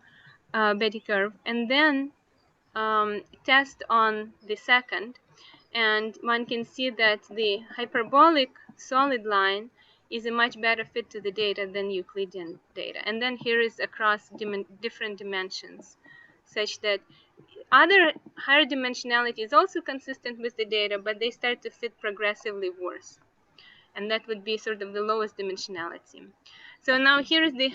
Speaker 5: Betti curve, and then test on the second. And one can see that the hyperbolic solid line is a much better fit to the data than Euclidean data. And then here is across different dimensions. such that other higher dimensionality is also consistent with the data, but they start to fit progressively worse. And that would be sort of the lowest dimensionality. So now here is the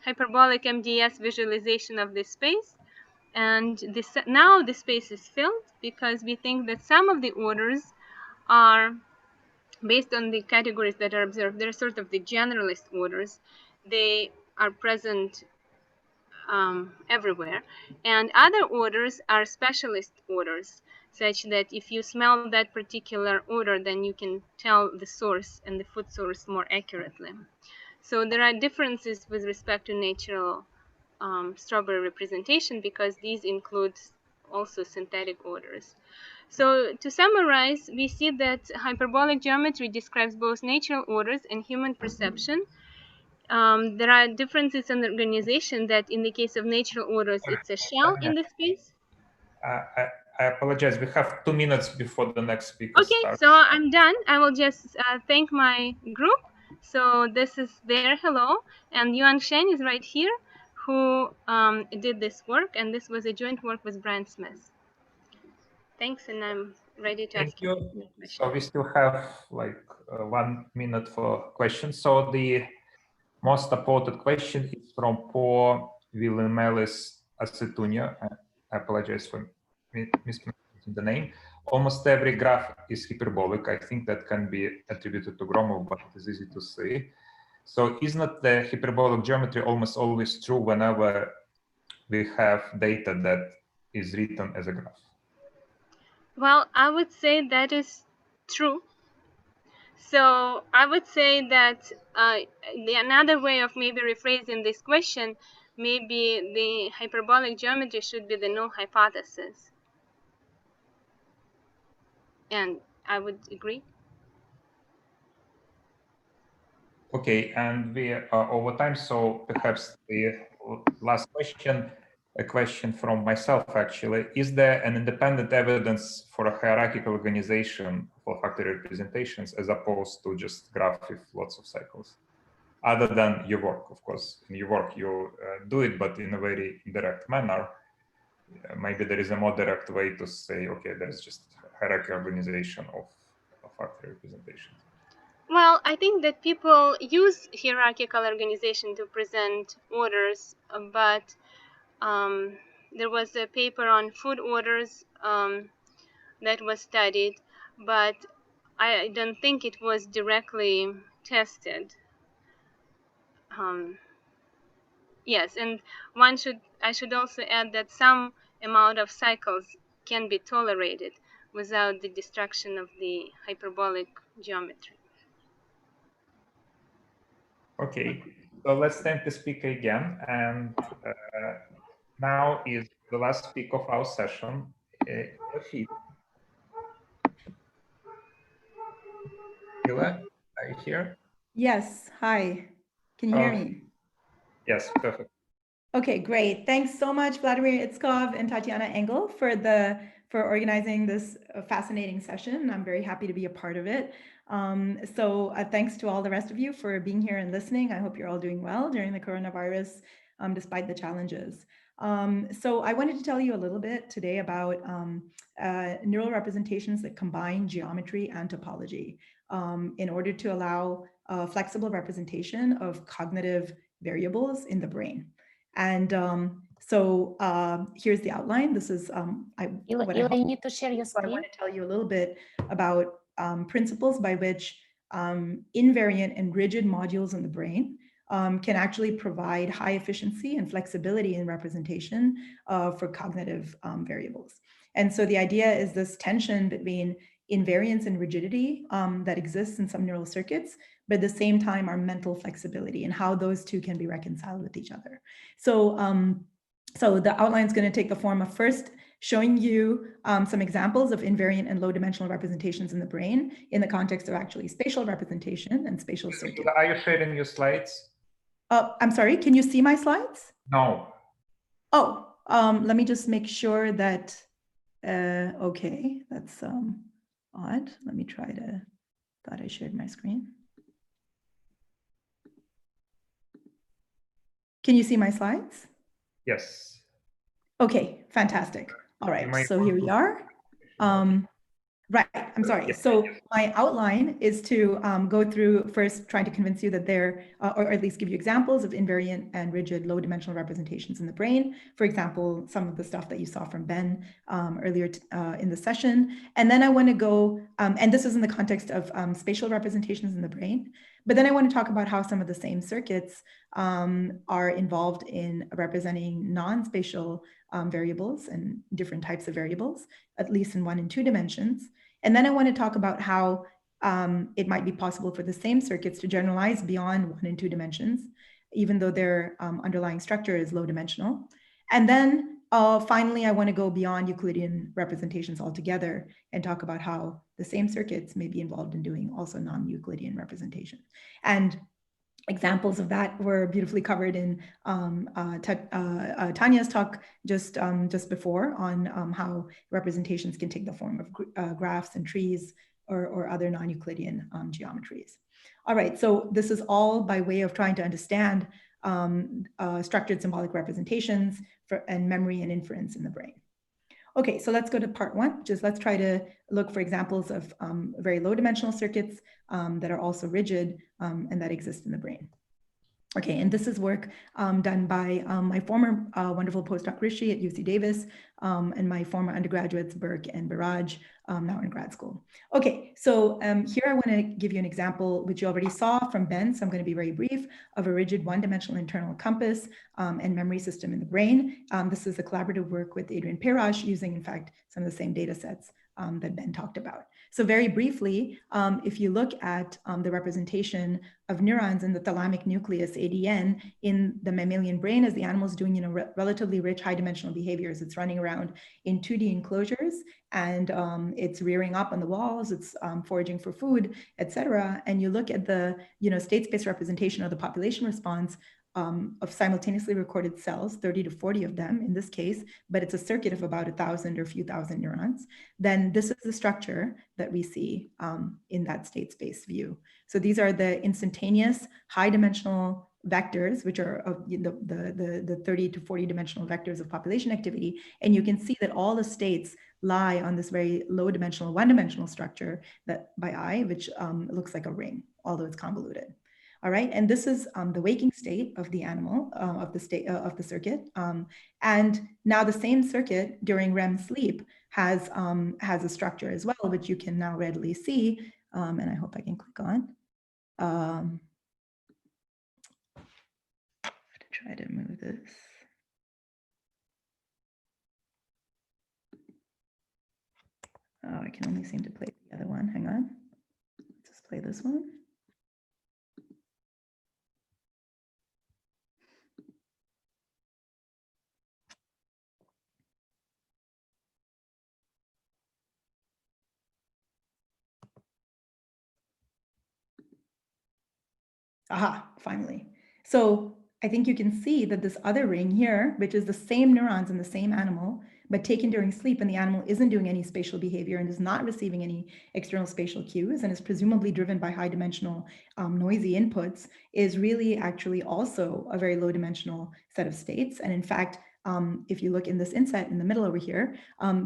Speaker 5: hyperbolic MDS visualization of this space. And now the space is filled because we think that some of the orders are based on the categories that are observed. They're sort of the generalist orders. They are present everywhere. And other orders are specialist orders, such that if you smell that particular odor, then you can tell the source and the food source more accurately. So there are differences with respect to natural strawberry representation because these include also synthetic odors. So to summarize, we see that hyperbolic geometry describes both natural orders and human perception. There are differences in the organization that in the case of natural orders, it's a shell in the space.
Speaker 2: I apologize. We have 2 minutes before the next speaker
Speaker 5: Okay,
Speaker 2: starts.
Speaker 5: so I'm done. I will just thank my group. So this is their hello, and Yuan Shen is right here, who did this work, and this was a joint work with Brian Smith. Thanks, and I'm ready to ask you questions.
Speaker 2: So we still have like 1 minute for questions. So the most supported question is from Paul Willimelis Acetunia. I apologize for mispronouncing the name. Almost every graph is hyperbolic. I think that can be attributed to Gromov, but it is easy to see. So is not the hyperbolic geometry almost always true whenever we have data that is written as a graph?
Speaker 5: Well, I would say that is true. So I would say that another way of maybe rephrasing this question, maybe the hyperbolic geometry should be the null hypothesis. And I would agree.
Speaker 2: Okay, and we are over time, so perhaps the last question, a question from myself actually. Is there an independent evidence for a hierarchical organization for factory representations as opposed to just graph with lots of cycles? Other than your work, of course. In your work you do it, but in a very indirect manner. Maybe there is a more direct way to say, okay, there's just hierarchical organization of factory representations.
Speaker 5: Well, I think that people use hierarchical organization to present orders, but there was a paper on food orders that was studied, but I don't think it was directly tested. Yes, and I should also add that some amount of cycles can be tolerated without the destruction of the hyperbolic geometry.
Speaker 2: Okay, so let's thank the speaker again. And now is the last speaker of our session, Hila, are you here?
Speaker 6: Yes, hi. Can you hear me?
Speaker 2: Yes, perfect.
Speaker 6: Okay, great. Thanks so much, Vladimir Itskov and Tatiana Engel for organizing this fascinating session. I'm very happy to be a part of it. So thanks to all the rest of you for being here and listening. I hope you're all doing well during the coronavirus, despite the challenges. So I wanted to tell you a little bit today about neural representations that combine geometry and topology in order to allow flexible representation of cognitive variables in the brain. And so here's the outline. This is
Speaker 1: Ila, you need to share your screen.
Speaker 6: I want to tell you a little bit about principles by which invariant and rigid modules in the brain can actually provide high efficiency and flexibility in representation for cognitive variables. And so the idea is this tension between invariance and rigidity that exists in some neural circuits, but at the same time our mental flexibility and how those two can be reconciled with each other. So, so the outline is going to take the form of first showing you some examples of invariant and low dimensional representations in the brain in the context of actually spatial representation and spatial circuits.
Speaker 2: Are you sharing your slides?
Speaker 6: I'm sorry, can you see my slides?
Speaker 2: No.
Speaker 6: Oh, let me just make sure that, okay, that's odd. Let me try to, thought I shared my screen. Can you see my slides?
Speaker 2: Yes.
Speaker 6: Okay, fantastic. All right,
Speaker 2: might
Speaker 6: so here we are. Right, I'm sorry. So my outline is to go through first trying to convince you that there, or at least give you examples of invariant and rigid low dimensional representations in the brain. For example, some of the stuff that you saw from Ben earlier in the session. And then I want to go, and this is in the context of spatial representations in the brain. But then I want to talk about how some of the same circuits are involved in representing non-spatial variables and different types of variables, at least in 1 and 2 dimensions. And then I want to talk about how it might be possible for the same circuits to generalize beyond 1 and 2 dimensions, even though their underlying structure is low dimensional. And then finally, I want to go beyond Euclidean representations altogether and talk about how the same circuits may be involved in doing also non-Euclidean representation. And examples of that were beautifully covered in Tanya's talk just before on how representations can take the form of graphs and trees or other non-Euclidean geometries. All right, so this is all by way of trying to understand structured symbolic representations and memory and inference in the brain. Okay, so let's go to part 1, which is let's try to look for examples of very low dimensional circuits that are also rigid and that exist in the brain. Okay, and this is work done by my former wonderful postdoc Rishi at UC Davis and my former undergraduates Burke and Biraj now in grad school. Okay, so here I want to give you an example which you already saw from Ben, so I'm going to be very brief, of a rigid 1-dimensional internal compass and memory system in the brain. This is a collaborative work with Adrian Perash using, in fact, some of the same data sets that Ben talked about. So very briefly, if you look at the representation of neurons in the thalamic nucleus, ADN, in the mammalian brain as the animal is doing relatively rich high-dimensional behaviors. It's running around in 2D enclosures and it's rearing up on the walls, it's foraging for food, etc. And you look at the state space representation of the population response of simultaneously recorded cells, 30 to 40 of them in this case, but it's a circuit of about 1,000 or a few thousand neurons, then this is the structure that we see in that state space view. So these are the instantaneous high dimensional vectors, which are of the 30 to 40 dimensional vectors of population activity. And you can see that all the states lie on this very low dimensional, 1-dimensional structure that by eye, which looks like a ring, although it's convoluted. All right, and this is the waking state of the animal, of the circuit. And now the same circuit during REM sleep has a structure as well, which you can now readily see. And I hope I can click on. Try to move this. Oh, I can only seem to play the other one. Hang on. Let's just play this one. Aha, finally. So I think you can see that this other ring here, which is the same neurons in the same animal, but taken during sleep, and the animal isn't doing any spatial behavior and is not receiving any external spatial cues and is presumably driven by high dimensional noisy inputs, is really actually also a very low dimensional set of states. And in fact, if you look in this inset in the middle over here,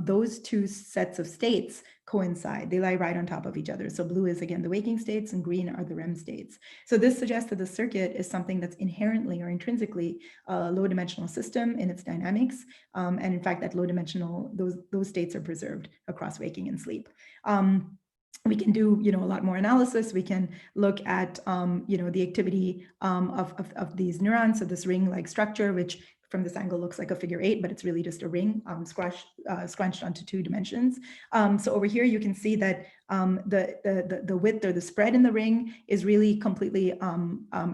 Speaker 6: those two sets of states coincide. They lie right on top of each other. So blue is, again, the waking states and green are the REM states. So this suggests that the circuit is something that's inherently or intrinsically a low dimensional system in its dynamics. And in fact, that low dimensional, those states are preserved across waking and sleep. We can do, a lot more analysis. We can look at, the activity of these neurons. So this ring-like structure, which from this angle looks like a figure 8, but it's really just a ring scrunched onto 2 dimensions. So over here, you can see that the width or the spread in the ring is really completely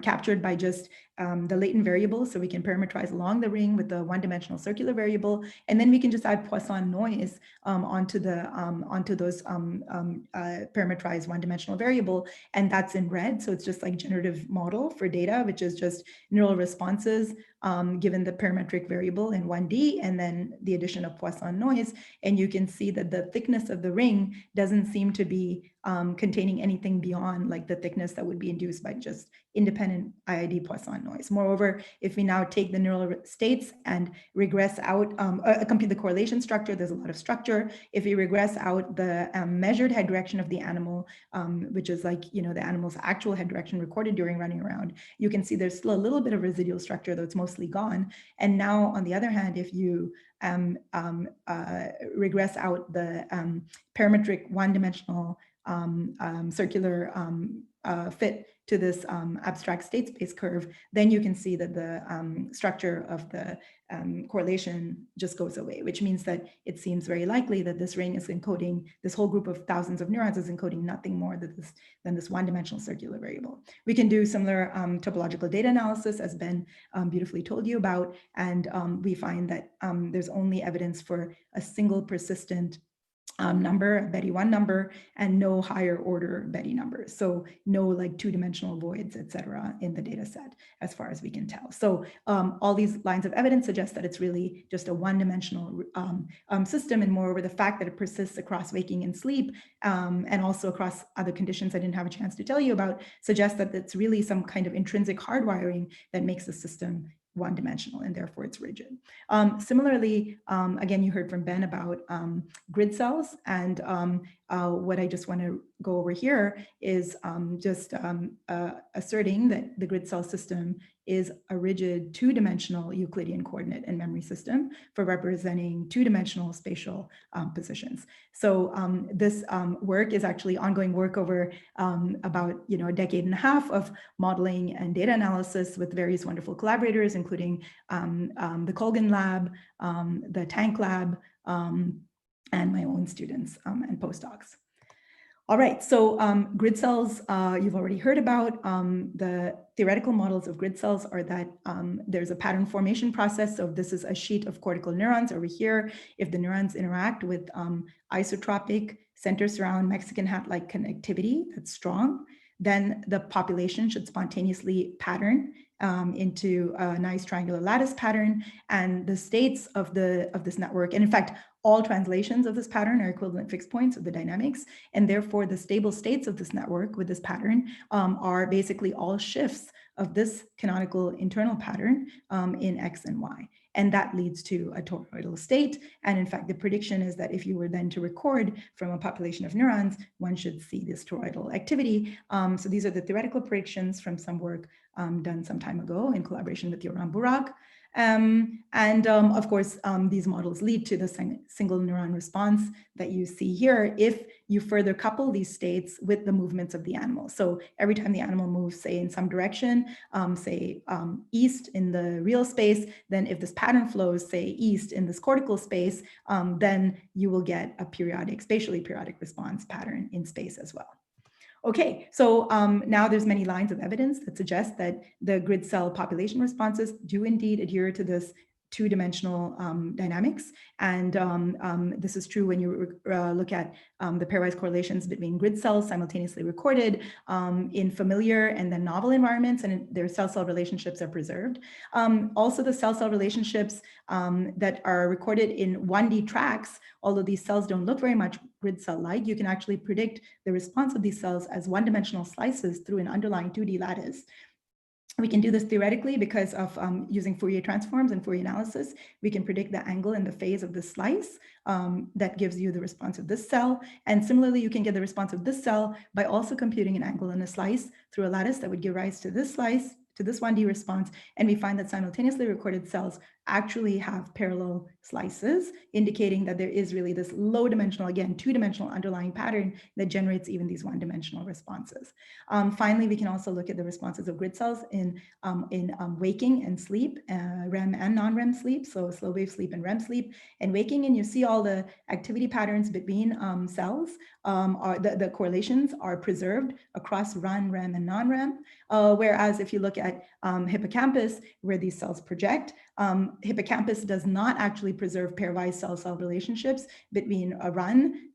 Speaker 6: captured by just the latent variable. So we can parameterize along the ring with the 1-dimensional circular variable, and then we can just add Poisson noise onto those parameterized 1-dimensional variable, and that's in red. So it's just like generative model for data, which is just neural responses given the parametric variable in 1D, and then the addition of Poisson noise. And you can see that the thickness of the ring doesn't seem to to be containing anything beyond like the thickness that would be induced by just independent IID Poisson noise. Moreover, if we now take the neural states and regress out, compute the correlation structure, there's a lot of structure. If we regress out the measured head direction of the animal, which is like, the animal's actual head direction recorded during running around, you can see there's still a little bit of residual structure, though it's mostly gone. And now, on the other hand, if you regress out the parametric one-dimensional circular fit to this abstract state space curve, then you can see that the structure of the correlation just goes away, which means that it seems very likely that this ring is encoding, this whole group of thousands of neurons is encoding nothing more than this one-dimensional circular variable. We can do similar topological data analysis, as Ben beautifully told you about, and we find that there's only evidence for a single persistent number, a Betty 1 number, and no higher order Betty numbers. So no like two-dimensional voids, etc., in the data set, as far as we can tell. So all these lines of evidence suggest that it's really just a one-dimensional system, and moreover, the fact that it persists across waking and sleep, and also across other conditions I didn't have a chance to tell you about, suggests that it's really some kind of intrinsic hardwiring that makes the system one-dimensional, and therefore it's rigid. Similarly, again, you heard from Ben about grid cells, and what I just want to go over here is just asserting that the grid cell system is a rigid two-dimensional Euclidean coordinate and memory system for representing two-dimensional spatial positions. So this work is actually ongoing work over about a decade and a half of modeling and data analysis with various wonderful collaborators, including the Colgan Lab, the Tank Lab, and my own students and postdocs. All right, so grid cells, you've already heard about. The theoretical models of grid cells are that there's a pattern formation process. So this is a sheet of cortical neurons over here. If the neurons interact with isotropic center surround Mexican hat-like connectivity that's strong, then the population should spontaneously pattern into a nice triangular lattice pattern, and the states of this network, and in fact, all translations of this pattern are equivalent fixed points of the dynamics, and therefore the stable states of this network with this pattern are basically all shifts of this canonical internal pattern in X and Y. And that leads to a toroidal state. And in fact, the prediction is that if you were then to record from a population of neurons, one should see this toroidal activity. So these are the theoretical predictions from some work done some time ago in collaboration with Yoram Burak. Of course, these models lead to the single neuron response that you see here if you further couple these states with the movements of the animal. So every time the animal moves, say in some direction, say east in the real space, then if this pattern flows, say east in this cortical space, then you will get a periodic, spatially periodic response pattern in space as well. Okay, so now there's many lines of evidence that suggest that the grid cell population responses do indeed adhere to this two-dimensional dynamics. And this is true when you look at the pairwise correlations between grid cells simultaneously recorded in familiar and then novel environments, and their cell-cell relationships are preserved. Also, the cell-cell relationships that are recorded in 1D tracks, although these cells don't look very much grid cell-like, you can actually predict the response of these cells as one-dimensional slices through an underlying 2D lattice. We can do this theoretically because of using Fourier transforms and Fourier analysis. We can predict the angle and the phase of the slice that gives you the response of this cell. And similarly, you can get the response of this cell by also computing an angle and a slice through a lattice that would give rise to this slice, to this 1D response. And we find that simultaneously recorded cells actually have parallel slices, indicating that there is really this low dimensional, again, two-dimensional underlying pattern that generates even these one-dimensional responses. Finally, we can also look at the responses of grid cells in waking and sleep, REM and non-REM sleep, so slow wave sleep and REM sleep. And waking, and you see all the activity patterns between cells, the correlations are preserved across REM and non-REM. Whereas if you look at hippocampus, where these cells project, hippocampus does not actually preserve pairwise cell-cell relationships between a run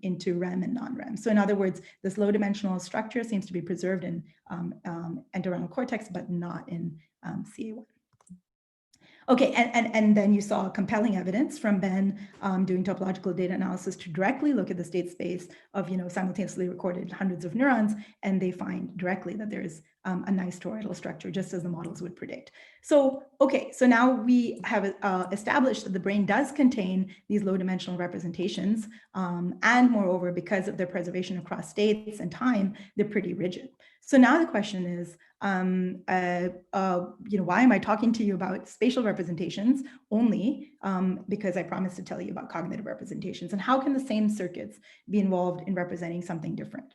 Speaker 6: into REM and non-REM. So in other words, this low dimensional structure seems to be preserved in entorhinal cortex, but not in CA1. Okay, and then you saw compelling evidence from Ben doing topological data analysis to directly look at the state space of, simultaneously recorded hundreds of neurons, and they find directly that there is a nice toroidal structure, just as the models would predict. So, okay, so now we have established that the brain does contain these low-dimensional representations, and moreover, because of their preservation across states and time, they're pretty rigid. So now the question is, why am I talking to you about spatial representations only? Because I promised to tell you about cognitive representations, and how can the same circuits be involved in representing something different?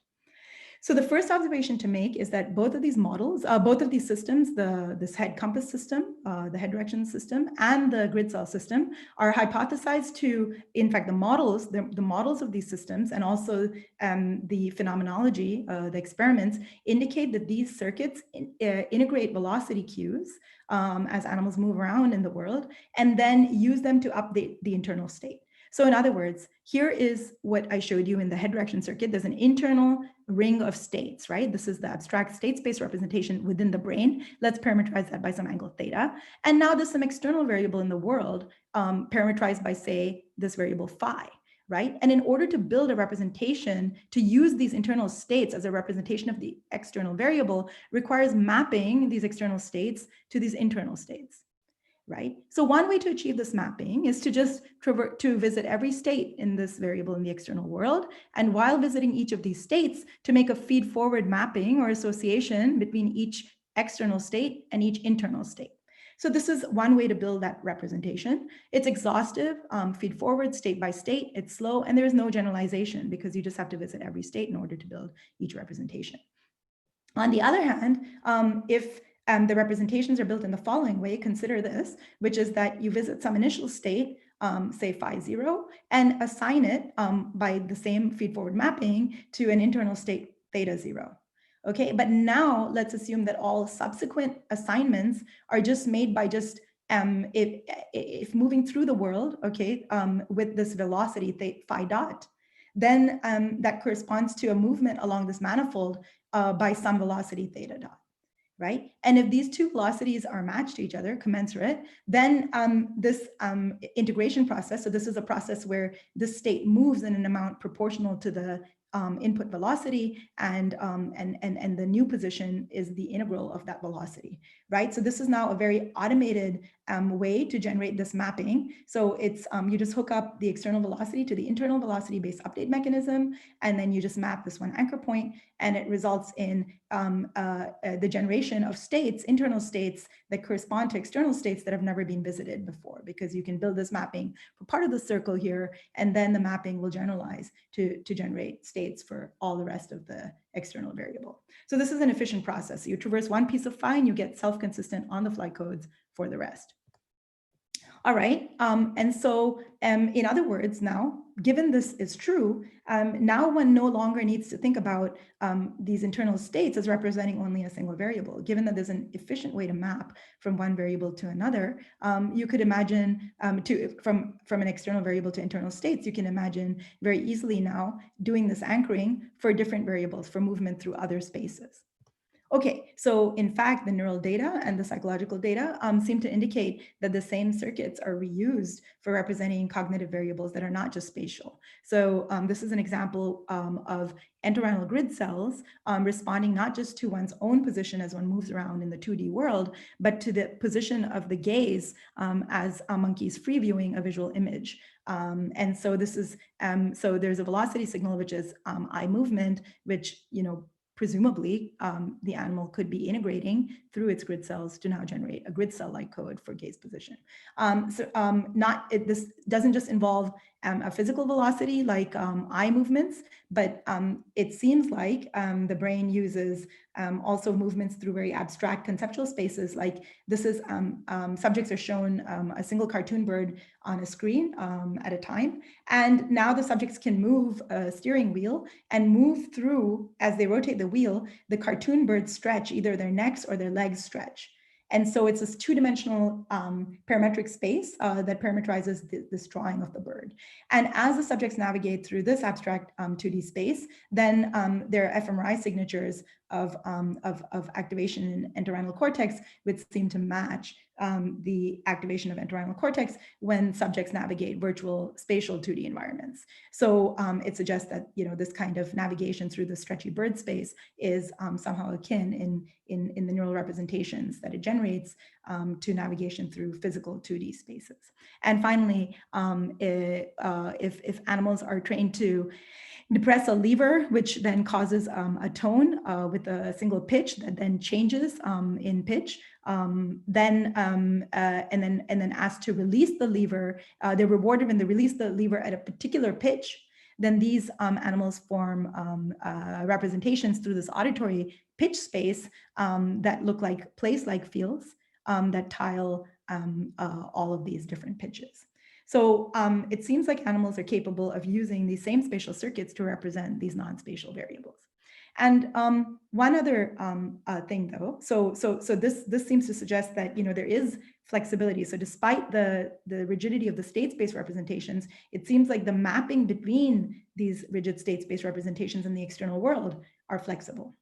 Speaker 6: So the first observation to make is that both of these models, both of these systems, this head compass system, the head direction system, and the grid cell system are hypothesized to, in fact, the models of these systems, and also the phenomenology, the experiments, indicate that these circuits integrate velocity cues as animals move around in the world, and then use them to update the internal state. So in other words, here is what I showed you in the head direction circuit. There's an internal ring of states, right? This is the abstract state space representation within the brain. Let's parameterize that by some angle theta. And now there's some external variable in the world parameterized by, say, this variable phi, right? And in order to build a representation, to use these internal states as a representation of the external variable requires mapping these external states to these internal states. Right? So one way to achieve this mapping is to just visit every state in this variable in the external world. And while visiting each of these states, to make a feed forward mapping or association between each external state and each internal state. So this is one way to build that representation. It's exhaustive, feed forward state by state, it's slow, and there's no generalization because you just have to visit every state in order to build each representation. On the other hand, if the representations are built in the following way, consider this, which is that you visit some initial state, say phi 0, and assign it by the same feed-forward mapping to an internal state theta 0. Okay, but now let's assume that all subsequent assignments are just made by just if moving through the world, okay, with this velocity phi dot, then that corresponds to a movement along this manifold by some velocity theta dot. Right? And if these two velocities are matched to each other, commensurate, then this integration process, so this is a process where this state moves in an amount proportional to the input velocity, and the new position is the integral of that velocity, right? So this is now a very automated way to generate this mapping. So it's you just hook up the external velocity to the internal velocity based update mechanism, and then you just map this one anchor point, and it results in the generation of states, internal states that correspond to external states that have never been visited before, because you can build this mapping for part of the circle here, and then the mapping will generalize to generate states for all the rest of the external variable. So this is an efficient process. You traverse one piece of phi and you get self-consistent on-the-fly codes for the rest. All right, and so in other words, now, given this is true, now one no longer needs to think about these internal states as representing only a single variable. Given that there's an efficient way to map from one variable to another, you could imagine from an external variable to internal states, you can imagine very easily now doing this anchoring for different variables for movement through other spaces. Okay, so in fact, the neural data and the psychological data seem to indicate that the same circuits are reused for representing cognitive variables that are not just spatial. So this is an example of entorhinal grid cells responding not just to one's own position as one moves around in the 2D world, but to the position of the gaze as a monkey's free viewing a visual image. And so this is, so there's a velocity signal, which is eye movement, which, presumably the animal could be integrating through its grid cells to now generate a grid cell-like code for gaze position. This doesn't just involve a physical velocity like eye movements, but it seems like the brain uses also movements through very abstract conceptual spaces. Like this is, subjects are shown a single cartoon bird on a screen at a time. And now the subjects can move a steering wheel and move through, as they rotate the wheel, the cartoon birds stretch, either their necks or their legs stretch. And so it's this two-dimensional parametric space that parameterizes this drawing of the bird. And as the subjects navigate through this abstract 2D space, then their fMRI signatures of activation in entorhinal cortex would seem to match the activation of entorhinal cortex when subjects navigate virtual spatial 2D environments. So it suggests that this kind of navigation through the stretchy bird space is somehow akin in the neural representations that it generates to navigation through physical 2D spaces. And finally, if animals are trained to depress a lever, which then causes a tone with a single pitch that then changes in pitch, and then asked to release the lever, they're rewarded when they release the lever at a particular pitch. Then these animals form representations through this auditory pitch space that look like place-like fields that tile all of these different pitches. So it seems like animals are capable of using these same spatial circuits to represent these non-spatial variables. And one other thing, though, so this seems to suggest that there is flexibility. So despite the rigidity of the state space representations, it seems like the mapping between these rigid state space representations and the external world are flexible.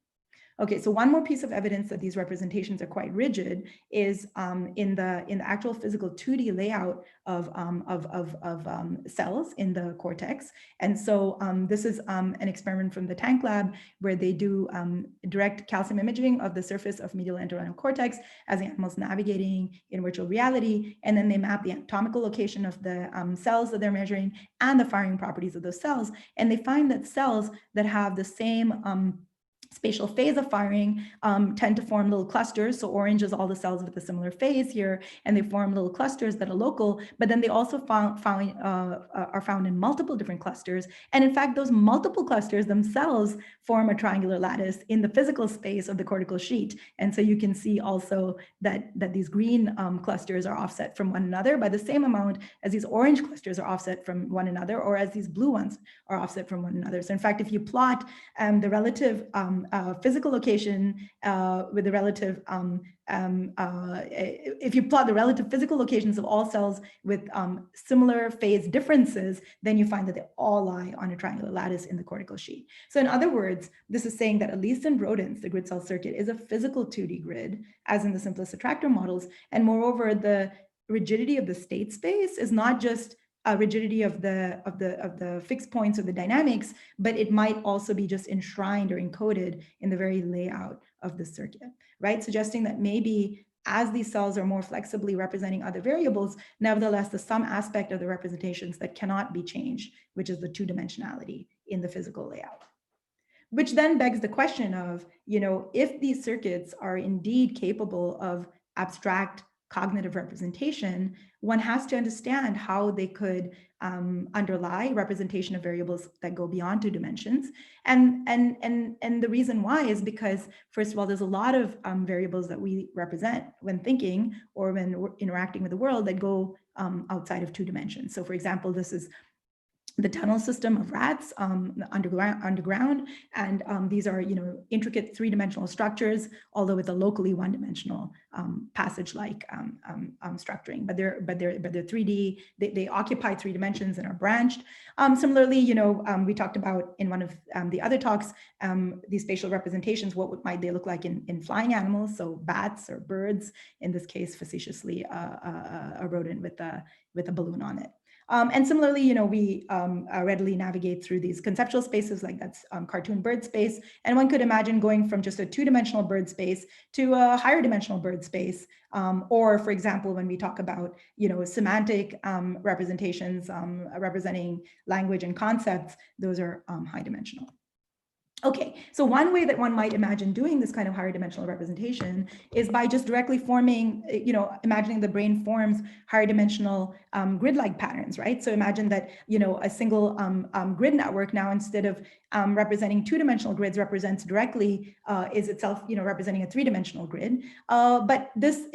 Speaker 6: Okay, so one more piece of evidence that these representations are quite rigid is in the actual physical 2D layout of cells in the cortex. And so this is an experiment from the Tank Lab where they do direct calcium imaging of the surface of medial entorhinal cortex as the animal's navigating in virtual reality, and then they map the anatomical location of the cells that they're measuring and the firing properties of those cells. And they find that cells that have the same spatial phase of firing tend to form little clusters. So orange is all the cells with a similar phase here, and they form little clusters that are local, but then they also are found in multiple different clusters. And in fact, those multiple clusters themselves form a triangular lattice in the physical space of the cortical sheet. And so you can see also that these green clusters are offset from one another by the same amount as these orange clusters are offset from one another, or as these blue ones are offset from one another. So in fact, if you plot the relative physical location with the relative, if you plot the relative physical locations of all cells with similar phase differences, then you find that they all lie on a triangular lattice in the cortical sheet. So in other words, this is saying that at least in rodents, the grid cell circuit is a physical 2D grid, as in the simplest attractor models. And moreover, the rigidity of the state space is not just rigidity of the fixed points of the dynamics, but it might also be just enshrined or encoded in the very layout of the circuit, right? Suggesting that maybe as these cells are more flexibly representing other variables, nevertheless, there's some aspect of the representations that cannot be changed, which is the two-dimensionality in the physical layout. Which then begs the question of, if these circuits are indeed capable of abstract cognitive representation, one has to understand how they could underlie representation of variables that go beyond 2 dimensions. And the reason why is because, first of all, there's a lot of variables that we represent when thinking or when we're interacting with the world that go outside of 2 dimensions. So for example, this is the tunnel system of rats underground, and these are intricate 3-dimensional structures, although with a locally 1-dimensional passage-like structuring. But they're 3D. They occupy 3 dimensions and are branched. Similarly, we talked about in one of the other talks these spatial representations. What might they look like in flying animals? So bats or birds. In this case, facetiously, a rodent with a balloon on it. And similarly, we readily navigate through these conceptual spaces, like that's cartoon bird space. And one could imagine going from just a 2-dimensional bird space to a higher dimensional bird space. Or for example, when we talk about, semantic representations representing language and concepts, those are high dimensional. Okay, so one way that one might imagine doing this kind of higher dimensional representation is by just directly forming, imagining the brain forms higher dimensional grid-like patterns, right? So imagine that, a single grid network now, instead of representing 2-dimensional grids, represents directly is itself, representing a 3-dimensional grid. But this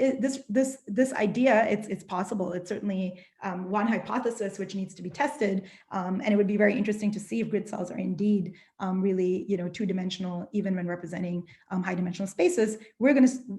Speaker 6: idea, it's possible. It's certainly one hypothesis which needs to be tested, and it would be very interesting to see if grid cells are indeed really, two-dimensional, even when representing high-dimensional spaces.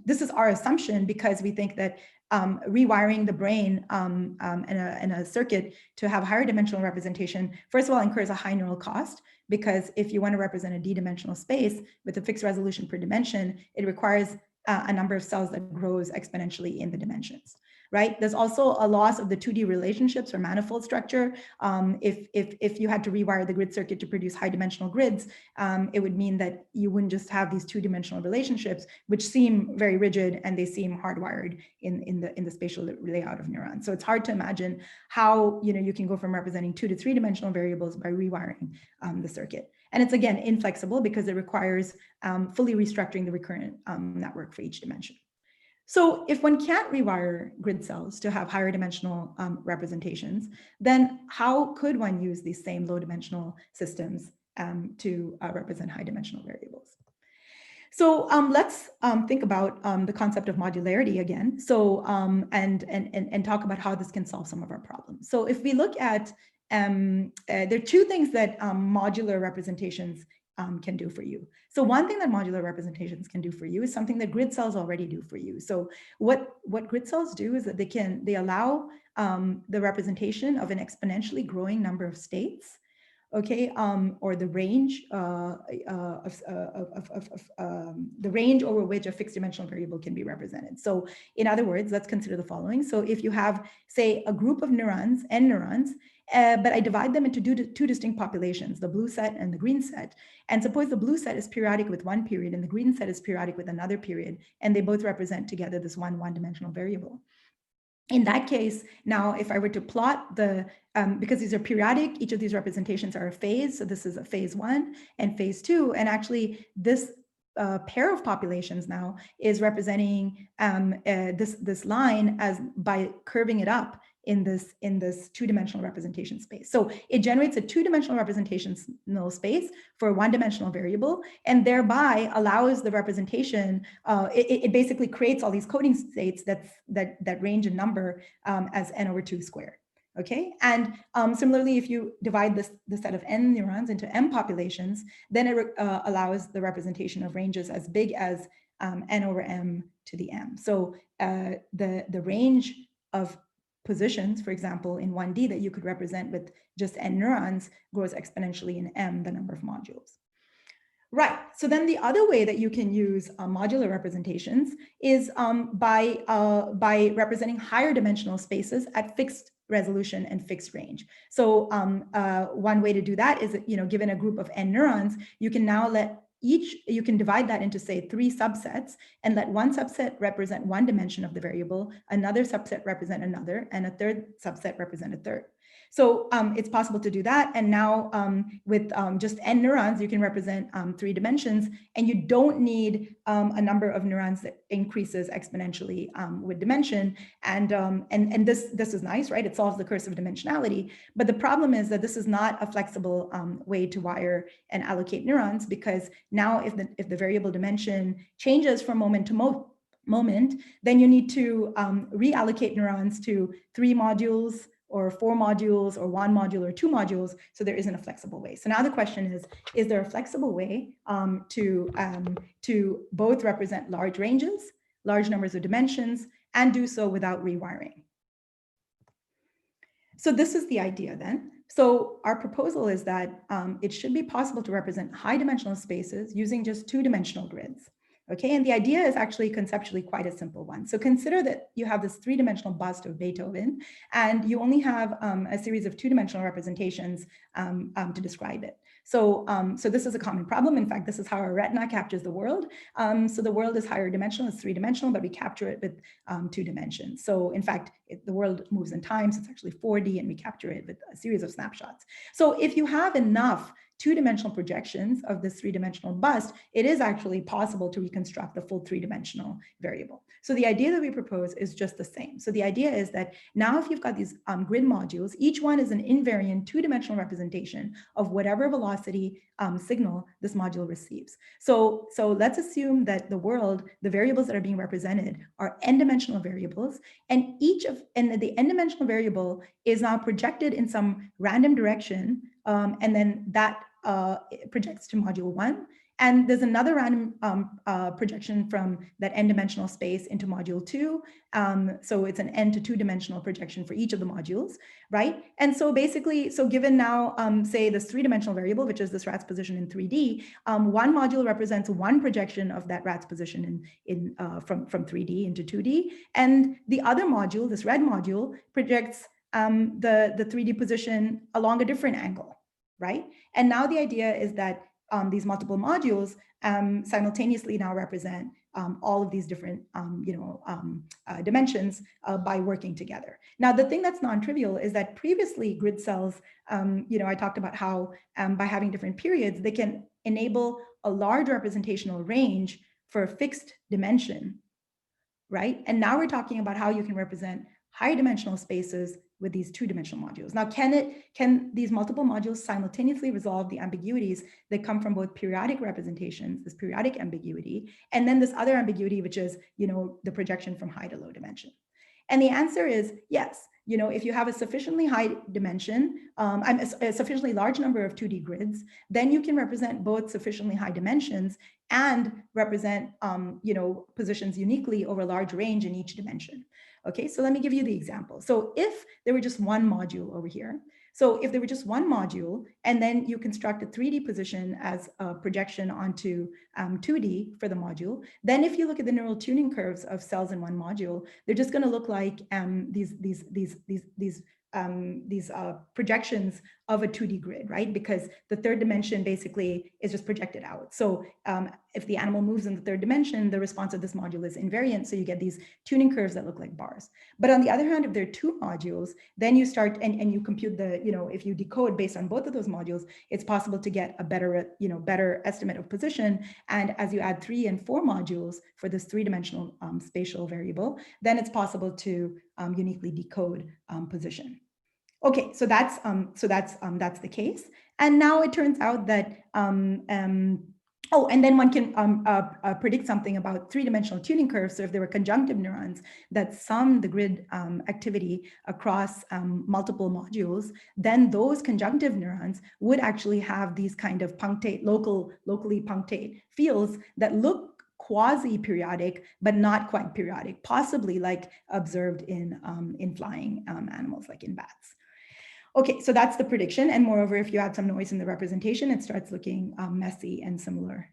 Speaker 6: This is our assumption because we think that rewiring the brain in a circuit to have higher dimensional representation, first of all, incurs a high neural cost, because if you want to represent a d-dimensional space with a fixed resolution per dimension, it requires a number of cells that grows exponentially in the dimensions, right? There's also a loss of the 2D relationships or manifold structure. If you had to rewire the grid circuit to produce high dimensional grids, it would mean that you wouldn't just have these two-dimensional relationships, which seem very rigid and they seem hardwired in the spatial layout of neurons. So it's hard to imagine how you can go from representing 2 to 3-dimensional variables by rewiring the circuit. And it's, again, inflexible because it requires fully restructuring the recurrent network for each dimension. So if one can't rewire grid cells to have higher dimensional representations, then how could one use these same low dimensional systems to represent high dimensional variables? So let's think about the concept of modularity again. So and talk about how this can solve some of our problems. So if we look at there are two things that modular representations can do for you. So one thing that modular representations can do for you is something that grid cells already do for you. So what grid cells do is that they allow the representation of an exponentially growing number of states, okay, or the range the range over which a fixed dimensional variable can be represented. So in other words, let's consider the following. So if you have, say, a group of neurons, n neurons, but I divide them into two distinct populations, the blue set and the green set. And suppose the blue set is periodic with one period and the green set is periodic with another period, and they both represent together this one-dimensional variable. In that case, now if I were to plot the, because these are periodic, each of these representations are a phase. So this is a phase 1 and phase 2. And actually this pair of populations now is representing this line as by curving it up in this two-dimensional representation space. So it generates a two-dimensional representational space for a one-dimensional variable, and thereby allows the representation. It basically creates all these coding states that range in number as n over 2 squared. Okay, and similarly, if you divide the set of n neurons into m populations, then it allows the representation of ranges as big as n over m to the m. So the range of positions, for example, in 1D that you could represent with just n neurons grows exponentially in m, the number of modules. Right, so then the other way that you can use modular representations is by representing higher dimensional spaces at fixed resolution and fixed range. So one way to do that is, given a group of n neurons, you can now you can divide that into, say, 3 subsets and let one subset represent one dimension of the variable, another subset represent another, and a third subset represent a third. So it's possible to do that. And now with just n neurons, you can represent 3 dimensions, and you don't need a number of neurons that increases exponentially with dimension. And this is nice, right? It solves the curse of dimensionality. But the problem is that this is not a flexible way to wire and allocate neurons, because now if the variable dimension changes from moment to moment, then you need to reallocate neurons to 3 modules, or 4 modules, or 1 module, or 2 modules, so there isn't a flexible way. So now the question is there a flexible way to both represent large ranges, large numbers of dimensions, and do so without rewiring? So this is the idea then. So our proposal is that it should be possible to represent high dimensional spaces using just 2-dimensional grids. Okay, and the idea is actually conceptually quite a simple one. So consider that you have this 3-dimensional bust of Beethoven, and you only have a series of 2-dimensional representations to describe it. So, so this is a common problem. In fact, this is how our retina captures the world. So the world is higher dimensional, it's 3-dimensional, but we capture it with 2 dimensions. So in fact, the world moves in time, so it's actually 4D, and we capture it with a series of snapshots. So if you have enough two-dimensional projections of this three-dimensional bust, it is actually possible to reconstruct the full three-dimensional variable. So the idea that we propose is just the same. So the idea is that now if you've got these grid modules, each one is an invariant two-dimensional representation of whatever velocity signal this module receives. So let's assume that the world, the variables that are being represented are n-dimensional variables, and the n-dimensional variable is now projected in some random direction, and then that projects to module 1. And there's another random projection from that n-dimensional space into module 2. So it's an n to 2-dimensional projection for each of the modules, right? And so basically, so given now, say this 3-dimensional variable, which is this rat's position in 3D, one module represents one projection of that rat's position from 3D into 2D. And the other module, this red module, projects the 3D position along a different angle, right? And now the idea is that these multiple modules simultaneously now represent all of these different dimensions by working together. Now, the thing that's non-trivial is that previously grid cells, I talked about how by having different periods, they can enable a large representational range for a fixed dimension, right? And now we're talking about how you can represent high dimensional spaces with these two-dimensional modules. Now, can these multiple modules simultaneously resolve the ambiguities that come from both periodic representations, this periodic ambiguity, and then this other ambiguity, which is, the projection from high to low dimension? And the answer is yes. If you have a sufficiently high dimension, a sufficiently large number of 2D grids, then you can represent both sufficiently high dimensions and represent, positions uniquely over a large range in each dimension. Okay, so let me give you the example. So if there were just one module over here, so if there were just one module, and then you construct a 3D position as a projection onto 2D for the module, then if you look at the neural tuning curves of cells in one module, they're just going to look like these projections of a 2D grid, right? Because the third dimension basically is just projected out. So if the animal moves in the third dimension, the response of this module is invariant. So you get these tuning curves that look like bars. But on the other hand, if there are two modules, then you start and you compute the, if you decode based on both of those modules, it's possible to get a better estimate of position. And as you add 3 and 4 modules for this 3-dimensional spatial variable, then it's possible to uniquely decode position. Okay, so that's the case. And now it turns out that and then one can predict something about 3-dimensional tuning curves. So if there were conjunctive neurons that sum the grid activity across multiple modules, then those conjunctive neurons would actually have these kind of punctate, locally punctate fields that look quasi-periodic, but not quite periodic, possibly like observed in flying animals, like in bats. Okay, so that's the prediction. And moreover, if you add some noise in the representation, it starts looking messy and similar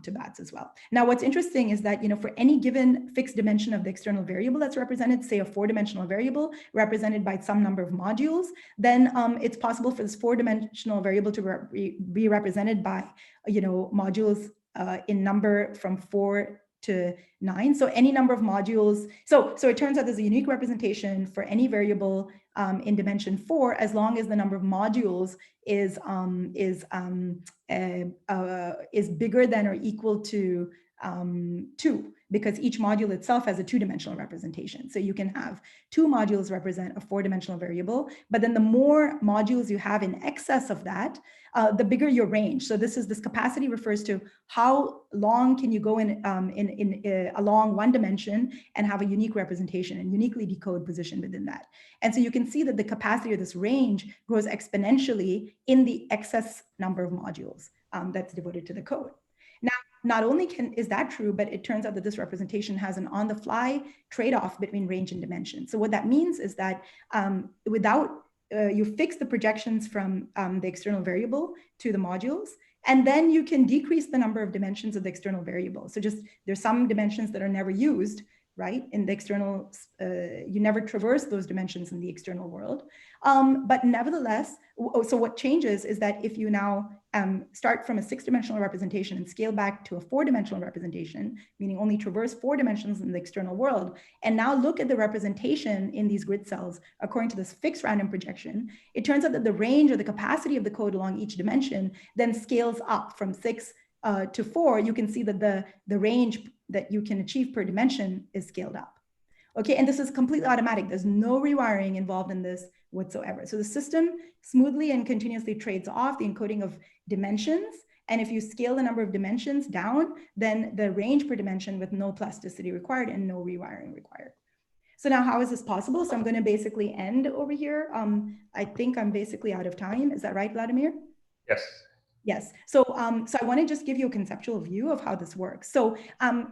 Speaker 6: to bats as well. Now, what's interesting is that, for any given fixed dimension of the external variable that's represented, say a 4-dimensional variable represented by some number of modules, then it's possible for this 4-dimensional variable to be represented by, modules in number from 4 to 9. So any number of modules. So it turns out there's a unique representation for any variable in dimension 4, as long as the number of modules is bigger than or equal to 2, because each module itself has a 2-dimensional representation. So you can have 2 modules represent a 4-dimensional variable, but then the more modules you have in excess of that, the bigger your range. So this capacity refers to how long can you go along one dimension and have a unique representation and uniquely decode position within that. And so you can see that the capacity of this range grows exponentially in the excess number of modules that's devoted to the code. Now, not only is that true, but it turns out that this representation has an on-the-fly trade-off between range and dimension. So what that means is that you fix the projections from the external variable to the modules, and then you can decrease the number of dimensions of the external variable. So there's some dimensions that are never used, right? In the external, you never traverse those dimensions in the external world. But nevertheless, so what changes is that if you now start from a 6-dimensional representation and scale back to a 4-dimensional representation, meaning only traverse 4 dimensions in the external world, and now look at the representation in these grid cells according to this fixed random projection, it turns out that the range or the capacity of the code along each dimension then scales up from 6 to 4. You can see that the range that you can achieve per dimension is scaled up. Okay, and this is completely automatic. There's no rewiring involved in this whatsoever. So the system smoothly and continuously trades off the encoding of dimensions. And if you scale the number of dimensions down, then the range per dimension with no plasticity required and no rewiring required. So now how is this possible? So I'm going to basically end over here. I think I'm basically out of time. Is that right, Vladimir?
Speaker 2: Yes.
Speaker 6: Yes. So, so I want to just give you a conceptual view of how this works. So,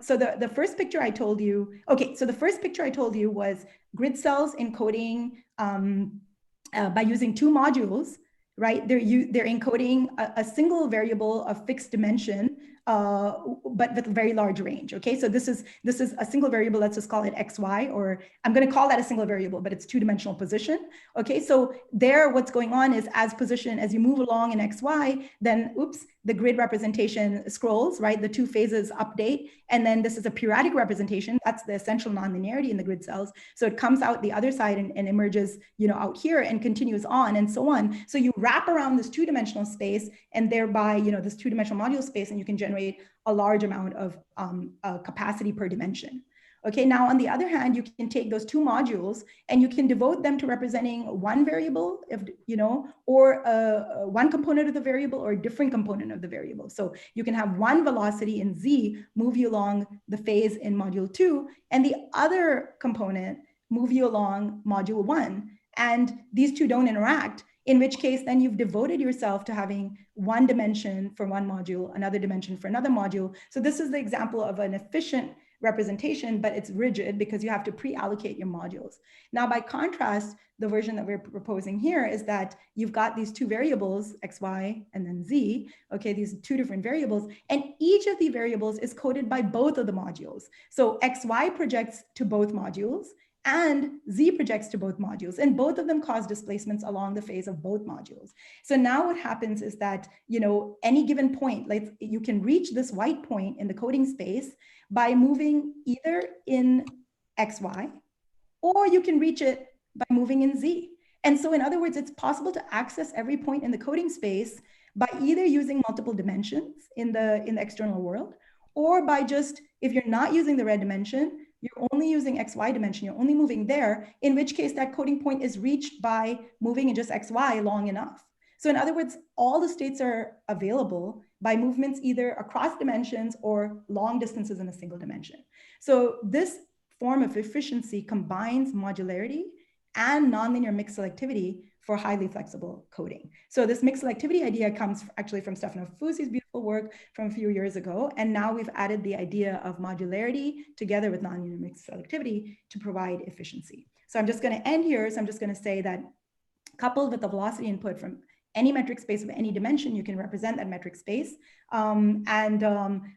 Speaker 6: so the first picture I told you, okay, so the first picture I told you was grid cells encoding by using 2 modules, right? They're encoding a single variable of fixed dimension, but with very large range. Okay, so this is a single variable. Let's just call it XY, or I'm going to call that a single variable, but it's 2-dimensional position. Okay, so there, what's going on is as you move along in XY, then oops, the grid representation scrolls, right? The 2 phases update, and then this is a periodic representation. That's the essential nonlinearity in the grid cells. So it comes out the other side and emerges, you know, out here and continues on and so on. So you wrap around this 2-dimensional space and thereby, you know, this 2-dimensional module space, and you can generate a large amount of capacity per dimension. Okay, now on the other hand, you can take those 2 modules and you can devote them to representing one variable, if you know, or one component of the variable or a different component of the variable. So you can have one velocity in z move you along the phase in module 2, and the other component move you along module 1. And these 2 don't interact, in which case then you've devoted yourself to having one dimension for one module, another dimension for another module. So this is the example of an efficient representation, but it's rigid because you have to pre-allocate your modules. Now, by contrast, the version that we're proposing here is that you've got these 2 variables, x, y, and then z, okay, these 2 different variables, and each of the variables is coded by both of the modules. So x, y projects to both modules, and z projects to both modules, and both of them cause displacements along the phase of both modules. So now what happens is that, you know, any given point, like you can reach this white point in the coding space by moving either in xy, or you can reach it by moving in z. And so in other words, it's possible to access every point in the coding space by either using multiple dimensions in the external world, or by just, if you're not using the red dimension, you're only using XY dimension, you're only moving there, in which case that coding point is reached by moving in just XY long enough. So in other words, all the states are available by movements either across dimensions or long distances in a single dimension. So this form of efficiency combines modularity and nonlinear mixed selectivity for highly flexible coding. So this mixed selectivity idea comes actually from Stefano Fusi's beautiful work from a few years ago. And now we've added the idea of modularity together with nonlinear mixed selectivity to provide efficiency. So I'm just going to end here. So I'm just going to say that coupled with the velocity input from any metric space of any dimension, you can represent that metric space. That's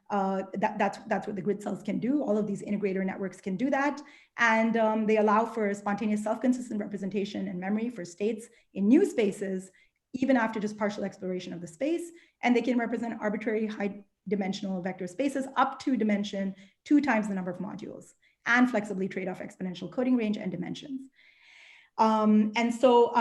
Speaker 6: what the grid cells can do. All of these integrator networks can do that. And they allow for spontaneous self-consistent representation and memory for states in new spaces, even after just partial exploration of the space. And they can represent arbitrary high dimensional vector spaces up to dimension 2 times the number of modules, and flexibly trade off exponential coding range and dimensions. And so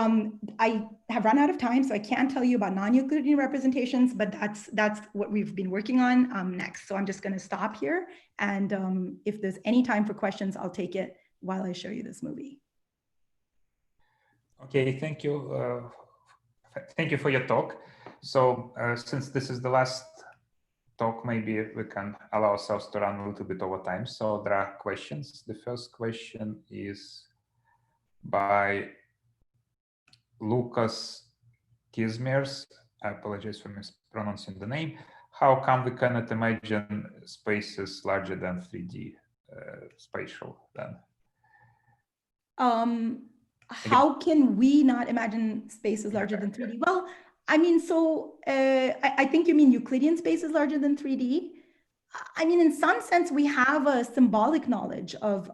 Speaker 6: I have run out of time, so I can't tell you about non-Euclidean representations, but that's what we've been working on next. So I'm just going to stop here. And if there's any time for questions, I'll take it while I show you this movie.
Speaker 2: Okay, thank you. Thank you for your talk. So since this is the last talk, maybe we can allow ourselves to run a little bit over time. So there are questions. The first question is by Lucas Kismers. I apologize for mispronouncing the name. How come we cannot imagine spaces larger than 3D spatial then?
Speaker 6: How can we not imagine spaces larger than 3D? Well, I mean, so I think you mean Euclidean spaces larger than 3D. I mean, in some sense, we have a symbolic knowledge of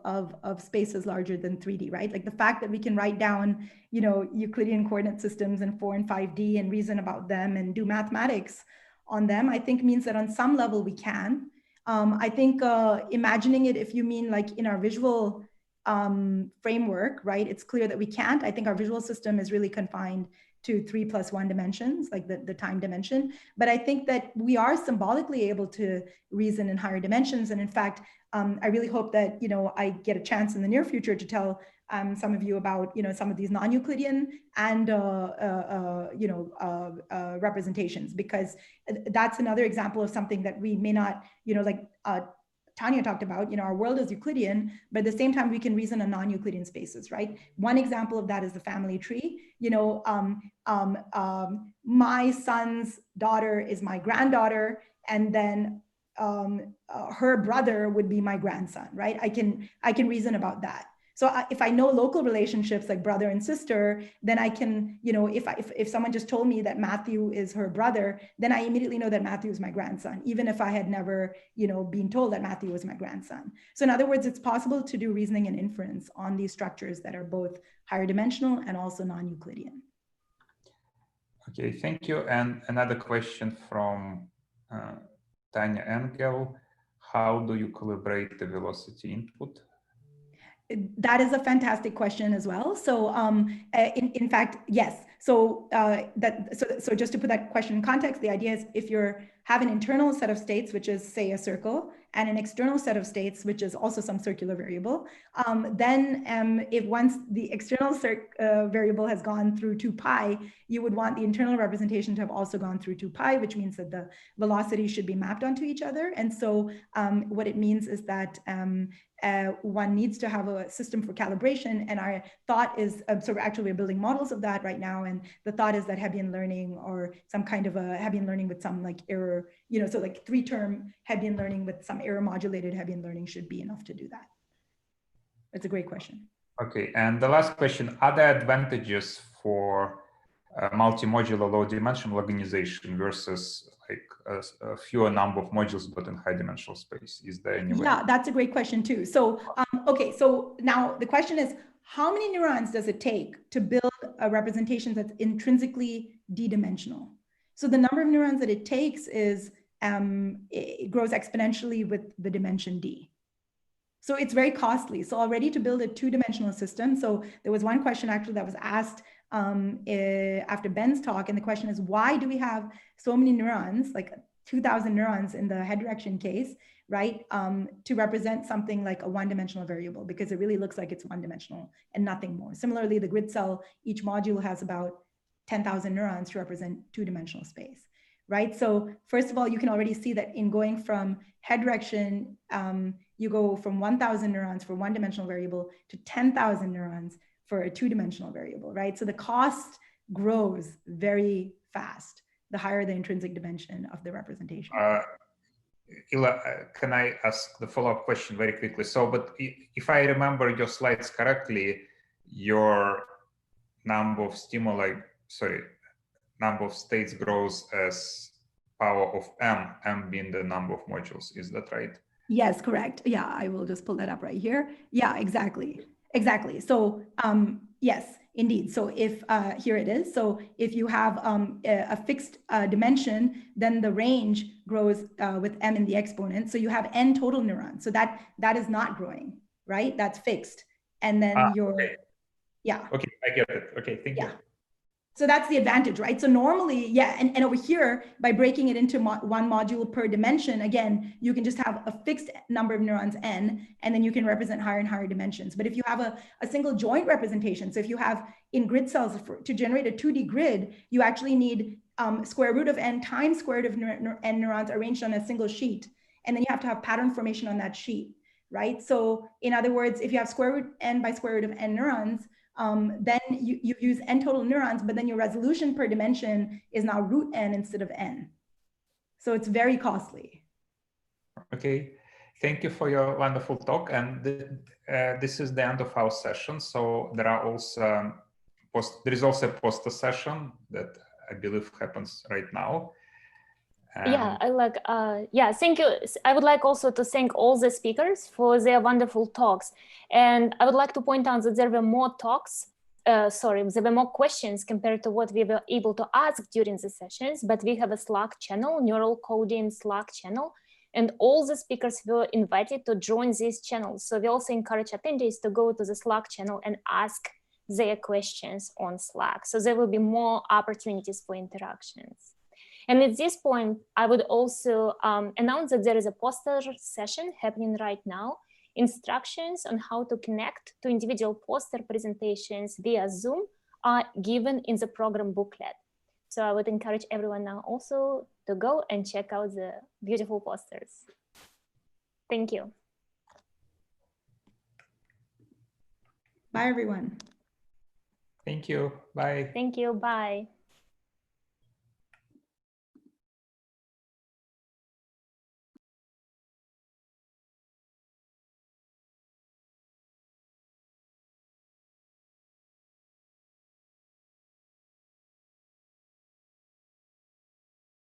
Speaker 6: spaces larger than 3D, right? Like the fact that we can write down, you know, Euclidean coordinate systems in 4 and 5D and reason about them and do mathematics on them, I think means that on some level we can. I think imagining it, if you mean like in our visual framework, right, it's clear that we can't. I think our visual system is really confined to 3+1 dimensions, like the time dimension. But I think that we are symbolically able to reason in higher dimensions. And in fact, I really hope that, you know, I get a chance in the near future to tell some of you about, you know, some of these non-Euclidean and, representations, because that's another example of something that we may not, you know, like Tanya talked about, you know, our world is Euclidean, but at the same time, we can reason on non-Euclidean spaces, right? One example of that is the family tree. You know, my son's daughter is my granddaughter, and then her brother would be my grandson, right? I can reason about that. So if I know local relationships like brother and sister, then I can, you know, if someone just told me that Matthew is her brother, then I immediately know that Matthew is my grandson, even if I had never, you know, been told that Matthew was my grandson. So in other words, it's possible to do reasoning and inference on these structures that are both higher dimensional and also non-Euclidean.
Speaker 2: Okay, thank you. And another question from Tanya Engel. How do you calibrate the velocity input?
Speaker 6: That is a fantastic question as well. So in fact, yes. So so just to put that question in context, the idea is if you have an internal set of states, which is say a circle, and an external set of states, which is also some circular variable, then if once the external variable has gone through 2 pi, you would want the internal representation to have also gone through 2 pi, which means that the velocity should be mapped onto each other. And so what it means is that one needs to have a system for calibration. And our thought is, so we're building models of that right now. And the thought is that Hebbian learning, or some kind of a Hebbian learning with some like error, you know, so like 3-term Hebbian learning with some error modulated Hebbian learning should be enough to do that. It's a great question.
Speaker 2: Okay, and the last question, are there advantages for multi-modular low-dimensional organization versus like a fewer number of modules but in high-dimensional space? Is there any way?
Speaker 6: Yeah, that's a great question too. So, okay, so now the question is, how many neurons does it take to build a representation that's intrinsically d-dimensional? So the number of neurons that it takes is, it grows exponentially with the dimension d. So it's very costly. So already to build a 2-dimensional system, so there was one question actually that was asked after Ben's talk, and the question is, why do we have so many neurons, like 2,000 neurons in the head direction case, right, to represent something like a 1-dimensional variable, because it really looks like it's 1-dimensional and nothing more. Similarly, the grid cell, each module has about 10,000 neurons to represent 2-dimensional space, right? So first of all, you can already see that in going from head direction, you go from 1,000 neurons for 1-dimensional variable to 10,000 neurons for a 2-dimensional variable, right? So the cost grows very fast, the higher the intrinsic dimension of the representation.
Speaker 2: Ila, can I ask the follow-up question very quickly? So, but if I remember your slides correctly, your number of number of states grows as power of m being the number of modules. Is that right? Yes, correct. Yeah, I will just pull that up right here. Yeah, exactly. Exactly. So yes, indeed. So if here it is. So if you have a fixed dimension, then the range grows with m in the exponent. So you have n total neurons. So that is not growing, right? That's fixed. And then okay.
Speaker 6: Yeah.
Speaker 2: Okay, I get it. Okay, thank you.
Speaker 6: So that's the advantage, right? So normally, yeah, and over here, by breaking it into one module per dimension, again, you can just have a fixed number of neurons, n, and then you can represent higher and higher dimensions. But if you have a single joint representation, so if you have in grid cells, to generate a 2D grid, you actually need square root of n times square root of n neurons arranged on a single sheet. And then you have to have pattern formation on that sheet, right? So in other words, if you have square root n by square root of n neurons, then you use n total neurons, but then your resolution per dimension is now root n instead of n. So it's very costly. Okay, thank you for your wonderful talk. And this is the end of our session. So there are also there is also a poster session that I believe happens right now.
Speaker 1: Yeah, I like, yeah, thank you. I would like also to thank all the speakers for their wonderful talks. And I would like to point out that there were more talks, there were more questions compared to what we were able to ask during the sessions, but we have a Slack channel, Neural Coding Slack channel, and all the speakers were invited to join these channels. So we also encourage attendees to go to the Slack channel and ask their questions on Slack. So there will be more opportunities for interactions. And at this point, I would also announce that there is a poster session happening right now. Instructions on how to connect to individual poster presentations via Zoom are given in the program booklet. So I would encourage everyone now also to go and check out the beautiful posters. Thank you.
Speaker 6: Bye, everyone.
Speaker 2: Thank you. Bye.
Speaker 1: Thank you. Bye.